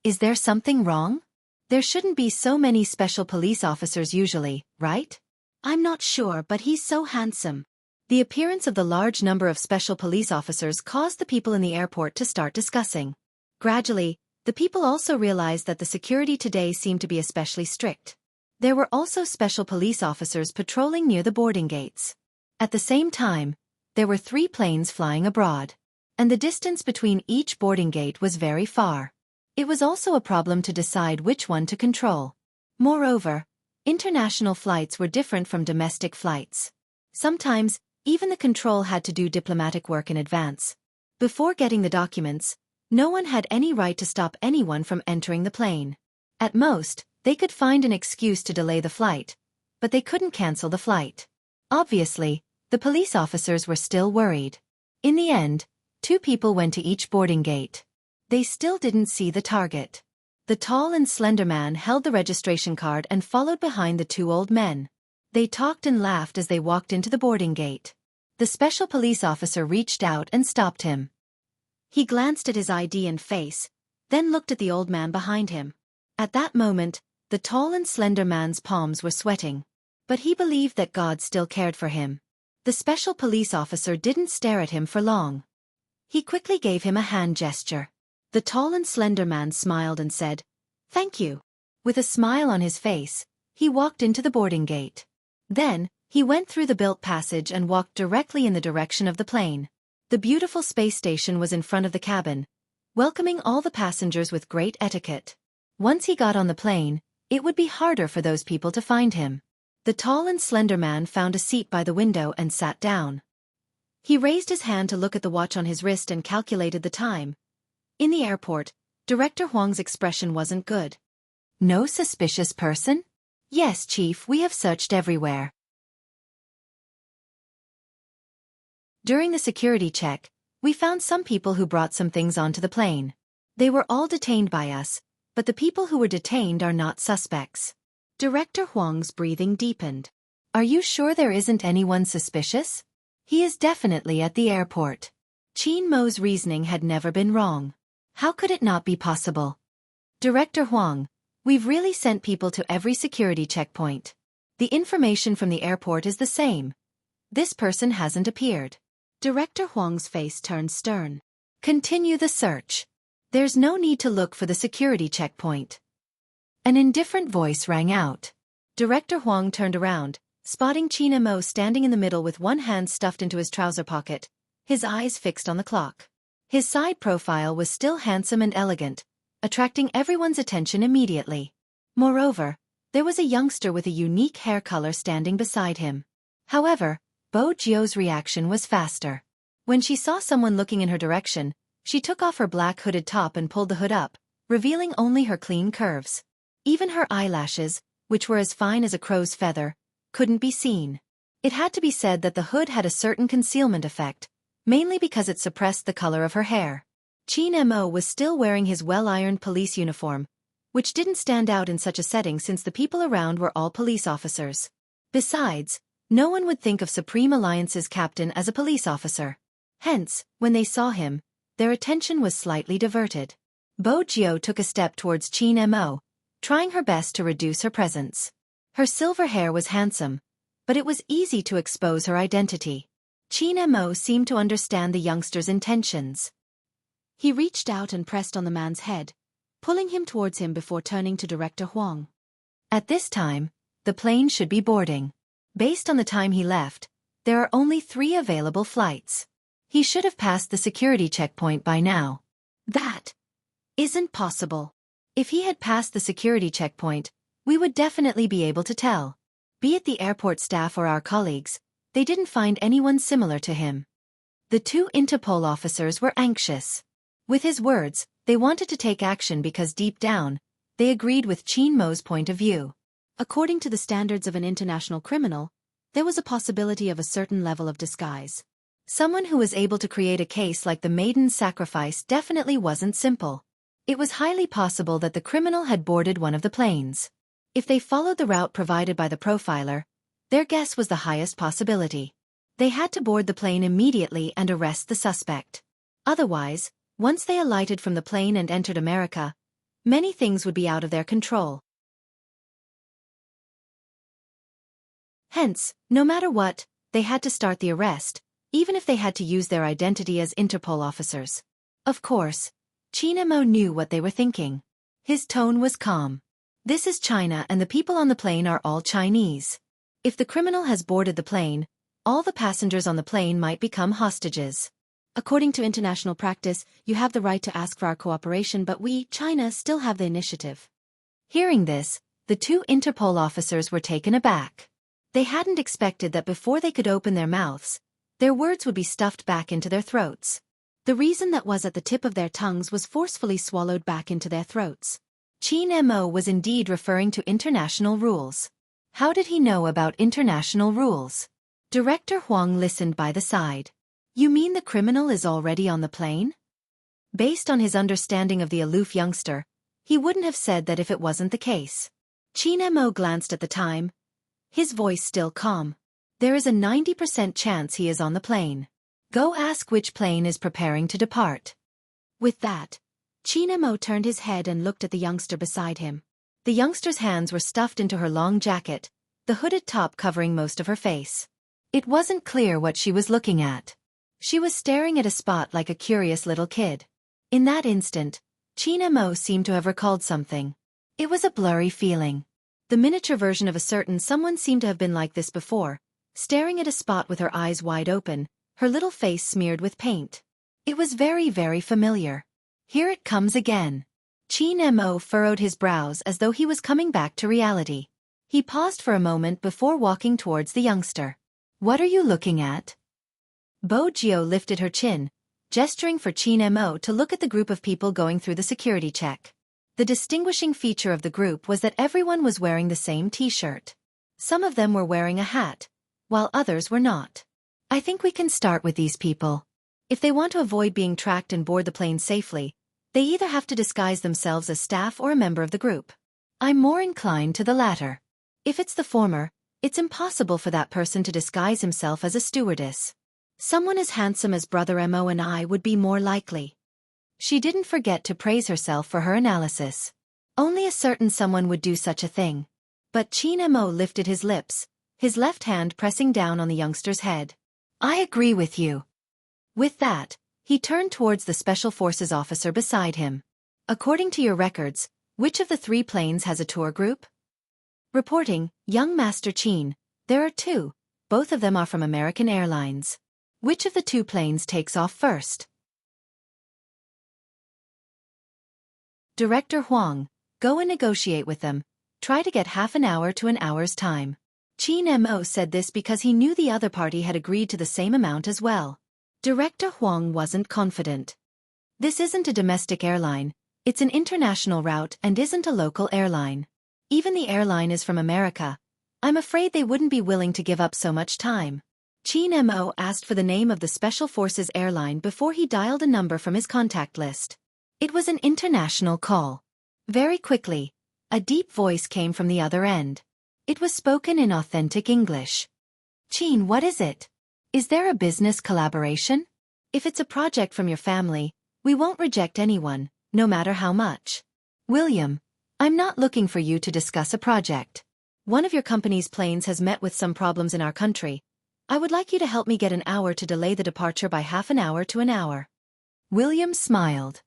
Is there something wrong? There shouldn't be so many special police officers usually, right? I'm not sure, but he's so handsome. The appearance of the large number of special police officers caused the people in the airport to start discussing. Gradually, the people also realized that the security today seemed to be especially strict. There were also special police officers patrolling near the boarding gates. At the same time, there were 3 planes flying abroad, and the distance between each boarding gate was very far. It was also a problem to decide which one to control. Moreover, international flights were different from domestic flights. Sometimes, even the control had to do diplomatic work in advance. Before getting the documents, no one had any right to stop anyone from entering the plane. At most, they could find an excuse to delay the flight, but they couldn't cancel the flight. Obviously, the police officers were still worried. In the end, 2 people went to each boarding gate. They still didn't see the target. The tall and slender man held the registration card and followed behind the 2 old men. They talked and laughed as they walked into the boarding gate. The special police officer reached out and stopped him. He glanced at his ID and face, then looked at the old man behind him. At that moment, the tall and slender man's palms were sweating. But he believed that God still cared for him. The special police officer didn't stare at him for long. He quickly gave him a hand gesture. The tall and slender man smiled and said, "Thank you." With a smile on his face, he walked into the boarding gate. Then, he went through the built passage and walked directly in the direction of the plane. The beautiful space station was in front of the cabin, welcoming all the passengers with great etiquette. Once he got on the plane, it would be harder for those people to find him. The tall and slender man found a seat by the window and sat down. He raised his hand to look at the watch on his wrist and calculated the time. In the airport, Director Huang's expression wasn't good. "No suspicious person?" "Yes, Chief, we have searched everywhere." During the security check, we found some people who brought some things onto the plane. They were all detained by us, but the people who were detained are not suspects. Director Huang's breathing deepened. Are you sure there isn't anyone suspicious? He is definitely at the airport. Qin Mo's reasoning had never been wrong. How could it not be possible? Director Huang, we've really sent people to every security checkpoint. The information from the airport is the same. This person hasn't appeared. Director Huang's face turned stern. Continue the search. There's no need to look for the security checkpoint. An indifferent voice rang out. Director Huang turned around, spotting Qin Mo standing in the middle with one hand stuffed into his trouser pocket, his eyes fixed on the clock. His side profile was still handsome and elegant, attracting everyone's attention immediately. Moreover, there was a youngster with a unique hair color standing beside him. However, Bo Jio's reaction was faster. When she saw someone looking in her direction, she took off her black hooded top and pulled the hood up, revealing only her clean curves. Even her eyelashes, which were as fine as a crow's feather, couldn't be seen. It had to be said that the hood had a certain concealment effect, mainly because it suppressed the color of her hair. Qin Mo was still wearing his well-ironed police uniform, which didn't stand out in such a setting since the people around were all police officers. Besides, no one would think of Supreme Alliance's captain as a police officer. Hence, when they saw him, their attention was slightly diverted. Bo Jio took a step towards Qin Mo, trying her best to reduce her presence. Her silver hair was handsome, but it was easy to expose her identity. Qin Mo seemed to understand the youngster's intentions. He reached out and pressed on the man's head, pulling him towards him before turning to Director Huang. At this time, the plane should be boarding. Based on the time he left, there are only 3 available flights. He should have passed the security checkpoint by now. That isn't possible. If he had passed the security checkpoint, we would definitely be able to tell. Be it the airport staff or our colleagues, they didn't find anyone similar to him. The 2 Interpol officers were anxious. With his words, they wanted to take action because deep down, they agreed with Qin Mo's point of view. According to the standards of an international criminal, there was a possibility of a certain level of disguise. Someone who was able to create a case like the maiden's sacrifice definitely wasn't simple. It was highly possible that the criminal had boarded one of the planes. If they followed the route provided by the profiler, their guess was the highest possibility. They had to board the plane immediately and arrest the suspect. Otherwise, once they alighted from the plane and entered America, many things would be out of their control. Hence, no matter what, they had to start the arrest, even if they had to use their identity as Interpol officers. Of course, Qin Mo knew what they were thinking. His tone was calm. This is China and the people on the plane are all Chinese. If the criminal has boarded the plane, all the passengers on the plane might become hostages. According to international practice, you have the right to ask for our cooperation, but we, China, still have the initiative. Hearing this, the 2 Interpol officers were taken aback. They hadn't expected that before they could open their mouths, their words would be stuffed back into their throats. The reason that was at the tip of their tongues was forcefully swallowed back into their throats. Qin Mo was indeed referring to international rules. How did he know about international rules? Director Huang listened by the side. You mean the criminal is already on the plane? Based on his understanding of the aloof youngster, he wouldn't have said that if it wasn't the case. Qin Mo glanced at the time, his voice still calm. There is a 90% chance he is on the plane. Go ask which plane is preparing to depart. With that, Qin Mo turned his head and looked at the youngster beside him. The youngster's hands were stuffed into her long jacket, the hooded top covering most of her face. It wasn't clear what she was looking at. She was staring at a spot like a curious little kid. In that instant, Qin Mo seemed to have recalled something. It was a blurry feeling. The miniature version of a certain someone seemed to have been like this before, staring at a spot with her eyes wide open, her little face smeared with paint. It was very, very familiar. Here it comes again. Qin Mo furrowed his brows as though he was coming back to reality. He paused for a moment before walking towards the youngster. What are you looking at? Bo Jio lifted her chin, gesturing for Qin Mo to look at the group of people going through the security check. The distinguishing feature of the group was that everyone was wearing the same t-shirt. Some of them were wearing a hat, while others were not. I think we can start with these people. If they want to avoid being tracked and board the plane safely, They either have to disguise themselves as staff or a member of the group. I'm more inclined to the latter. If it's the former, it's impossible for that person to disguise himself as a stewardess. Someone as handsome as Brother Mo and I would be more likely. She didn't forget to praise herself for her analysis. Only a certain someone would do such a thing. But Qin Mo lifted his lips, his left hand pressing down on the youngster's head. I agree with you. With that, he turned towards the Special Forces officer beside him. According to your records, which of the 3 planes has a tour group? Reporting, young Master Qin, there are 2, both of them are from American Airlines. Which of the 2 planes takes off first? Director Huang, go and negotiate with them. Try to get half an hour to an hour's time. Qin Mo said this because he knew the other party had agreed to the same amount as well. Director Huang wasn't confident. This isn't a domestic airline, it's an international route and isn't a local airline. Even the airline is from America. I'm afraid they wouldn't be willing to give up so much time. Qin Mo asked for the name of the Special Forces airline before he dialed a number from his contact list. It was an international call. Very quickly, a deep voice came from the other end. It was spoken in authentic English. Qin, what is it? Is there a business collaboration? If it's a project from your family, we won't reject anyone, no matter how much. William, I'm not looking for you to discuss a project. One of your company's planes has met with some problems in our country. I would like you to help me get an hour to delay the departure by half an hour to an hour. William smiled.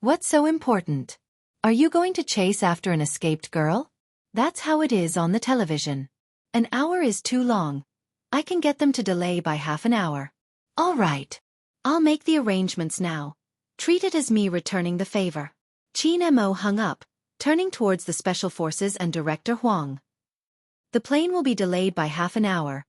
What's so important? Are you going to chase after an escaped girl? That's how it is on the television. An hour is too long. I can get them to delay by half an hour. All right. I'll make the arrangements now. Treat it as me returning the favor. Qin Mo hung up, turning towards the Special Forces and Director Huang. The plane will be delayed by half an hour.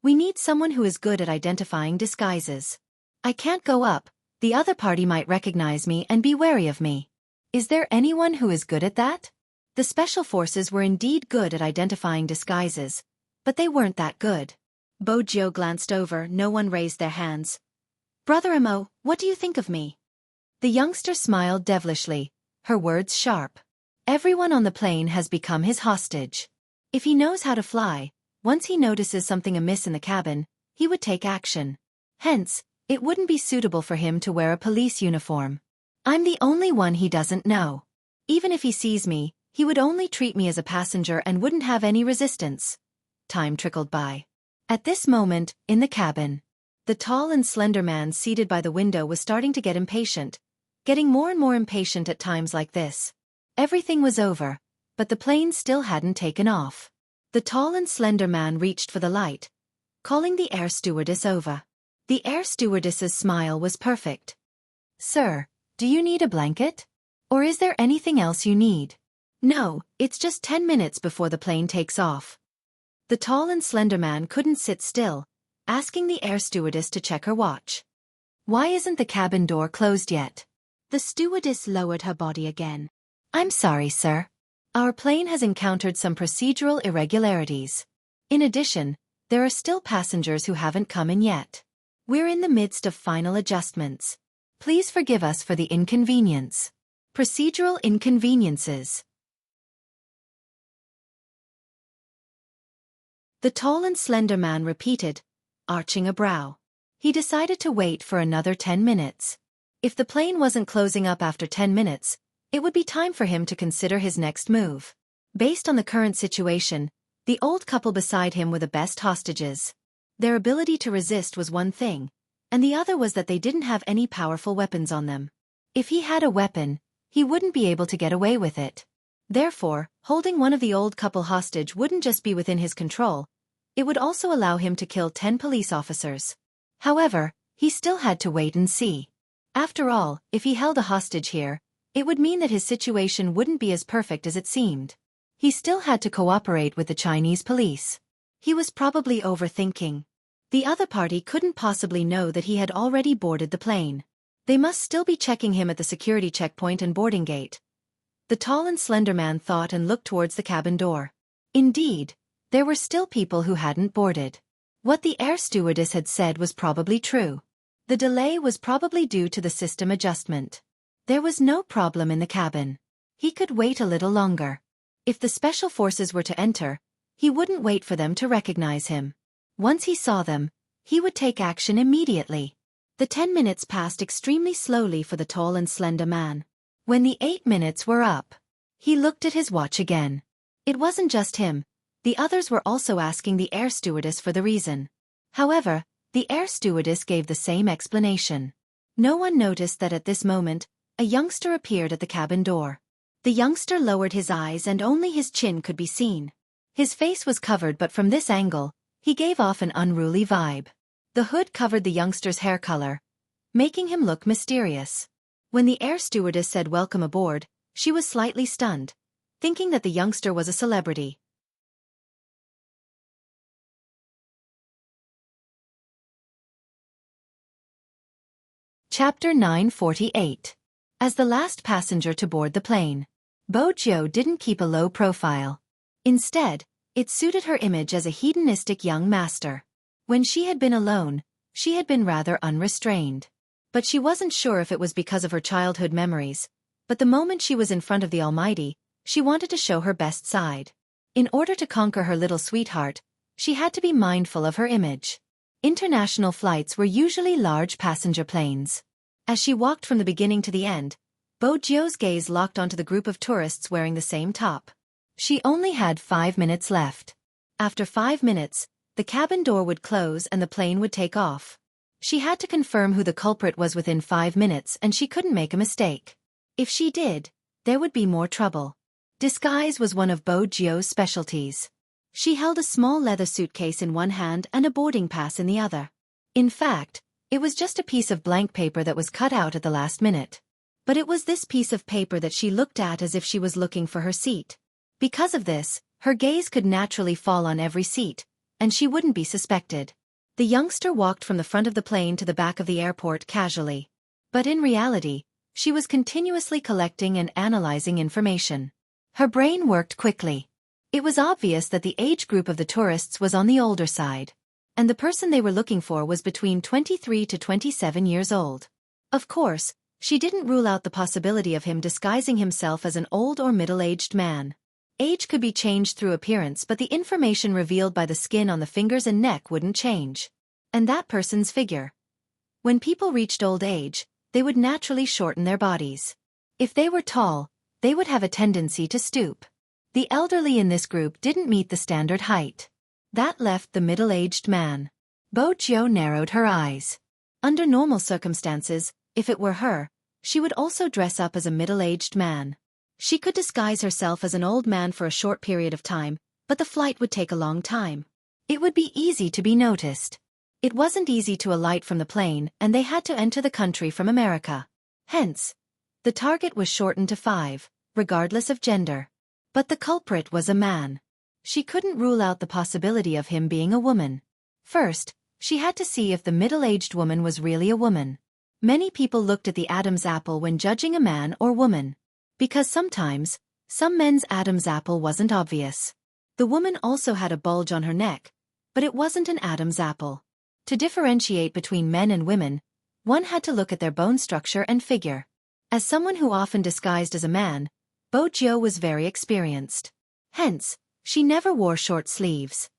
We need someone who is good at identifying disguises. I can't go up, the other party might recognize me and be wary of me. Is there anyone who is good at that? The Special Forces were indeed good at identifying disguises, but they weren't that good. Bojo glanced over, no one raised their hands. Brother Mo, what do you think of me? The youngster smiled devilishly, her words sharp. Everyone on the plane has become his hostage. If he knows how to fly, once he notices something amiss in the cabin, he would take action. Hence, it wouldn't be suitable for him to wear a police uniform. I'm the only one he doesn't know. Even if he sees me, he would only treat me as a passenger and wouldn't have any resistance. Time trickled by. At this moment, in the cabin, the tall and slender man seated by the window was starting to get impatient, getting more and more impatient at times like this. Everything was over, but the plane still hadn't taken off. The tall and slender man reached for the light, calling the air stewardess over. The air stewardess's smile was perfect. Sir, do you need a blanket? Or is there anything else you need? No, it's just 10 minutes before the plane takes off. The tall and slender man couldn't sit still, asking the air stewardess to check her watch. Why isn't the cabin door closed yet? The stewardess lowered her body again. I'm sorry, sir. Our plane has encountered some procedural irregularities. In addition, there are still passengers who haven't come in yet. We're in the midst of final adjustments. Please forgive us for the inconvenience. Procedural inconveniences. The tall and slender man repeated, arching a brow. He decided to wait for another 10 minutes. If the plane wasn't closing up after 10 minutes, it would be time for him to consider his next move. Based on the current situation, the old couple beside him were the best hostages. Their ability to resist was one thing, and the other was that they didn't have any powerful weapons on them. If he had a weapon, he wouldn't be able to get away with it. Therefore, holding one of the old couple hostage wouldn't just be within his control, it would also allow him to kill 10 police officers. However, he still had to wait and see. After all, if he held a hostage here, it would mean that his situation wouldn't be as perfect as it seemed. He still had to cooperate with the Chinese police. He was probably overthinking. The other party couldn't possibly know that he had already boarded the plane. They must still be checking him at the security checkpoint and boarding gate. The tall and slender man thought and looked towards the cabin door. Indeed, there were still people who hadn't boarded. What the air stewardess had said was probably true. The delay was probably due to the system adjustment. There was no problem in the cabin. He could wait a little longer. If the special forces were to enter, he wouldn't wait for them to recognize him. Once he saw them, he would take action immediately. The 10 minutes passed extremely slowly for the tall and slender man. When the 8 minutes were up, he looked at his watch again. It wasn't just him. The others were also asking the air stewardess for the reason. However, the air stewardess gave the same explanation. No one noticed that at this moment, a youngster appeared at the cabin door. The youngster lowered his eyes and only his chin could be seen. His face was covered, but from this angle, he gave off an unruly vibe. The hood covered the youngster's hair color, making him look mysterious. When the air stewardess said welcome aboard, she was slightly stunned, thinking that the youngster was a celebrity. Chapter 948. As the last passenger to board the plane, Wuxia didn't keep a low profile. Instead, it suited her image as a hedonistic young master. When she had been alone, she had been rather unrestrained. But she wasn't sure if it was because of her childhood memories. But the moment she was in front of the Almighty, she wanted to show her best side. In order to conquer her little sweetheart, she had to be mindful of her image. International flights were usually large passenger planes. As she walked from the beginning to the end, Wuxia's gaze locked onto the group of tourists wearing the same top. She only had 5 minutes left. After 5 minutes, the cabin door would close and the plane would take off. She had to confirm who the culprit was within 5 minutes, and she couldn't make a mistake. If she did, there would be more trouble. Disguise was one of Wuxia's specialties. She held a small leather suitcase in one hand and a boarding pass in the other. In fact, it was just a piece of blank paper that was cut out at the last minute. But it was this piece of paper that she looked at as if she was looking for her seat. Because of this, her gaze could naturally fall on every seat, and she wouldn't be suspected. The youngster walked from the front of the plane to the back of the airport casually. But in reality, she was continuously collecting and analyzing information. Her brain worked quickly. It was obvious that the age group of the tourists was on the older side, and the person they were looking for was between 23 to 27 years old. Of course, she didn't rule out the possibility of him disguising himself as an old or middle-aged man. Age could be changed through appearance, but the information revealed by the skin on the fingers and neck wouldn't change. And that person's figure. When people reached old age, they would naturally shorten their bodies. If they were tall, they would have a tendency to stoop. The elderly in this group didn't meet the standard height. That left the middle-aged man. Wuxia narrowed her eyes. Under normal circumstances, if it were her, she would also dress up as a middle-aged man. She could disguise herself as an old man for a short period of time, but the flight would take a long time. It would be easy to be noticed. It wasn't easy to alight from the plane, and they had to enter the country from America. Hence, the target was shortened to 5, regardless of gender. But the culprit was a man. She couldn't rule out the possibility of him being a woman. First, she had to see if the middle-aged woman was really a woman. Many people looked at the Adam's apple when judging a man or woman. Because sometimes, some men's Adam's apple wasn't obvious. The woman also had a bulge on her neck, but it wasn't an Adam's apple. To differentiate between men and women, one had to look at their bone structure and figure. As someone who often disguised as a man, Wuxia was very experienced. Hence, she never wore short sleeves.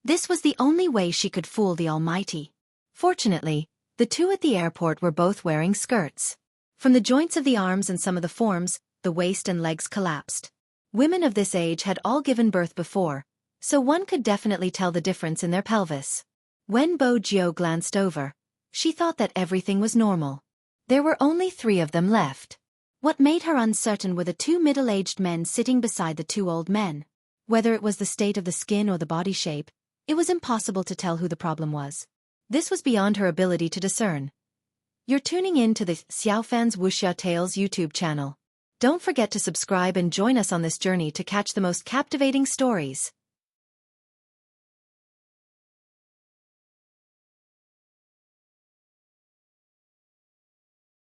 This was the only way she could fool the Almighty. Fortunately, the two at the airport were both wearing skirts. From the joints of the arms and some of the forms, the waist and legs collapsed. Women of this age had all given birth before, so one could definitely tell the difference in their pelvis. When Wuxia glanced over, she thought that everything was normal. There were only 3 of them left. What made her uncertain were the 2 middle-aged men sitting beside the 2 old men. Whether it was the state of the skin or the body shape, it was impossible to tell who the problem was. This was beyond her ability to discern. You're tuning in to the Xiaofan's Wuxia Tales YouTube channel. Don't forget to subscribe and join us on this journey to catch the most captivating stories.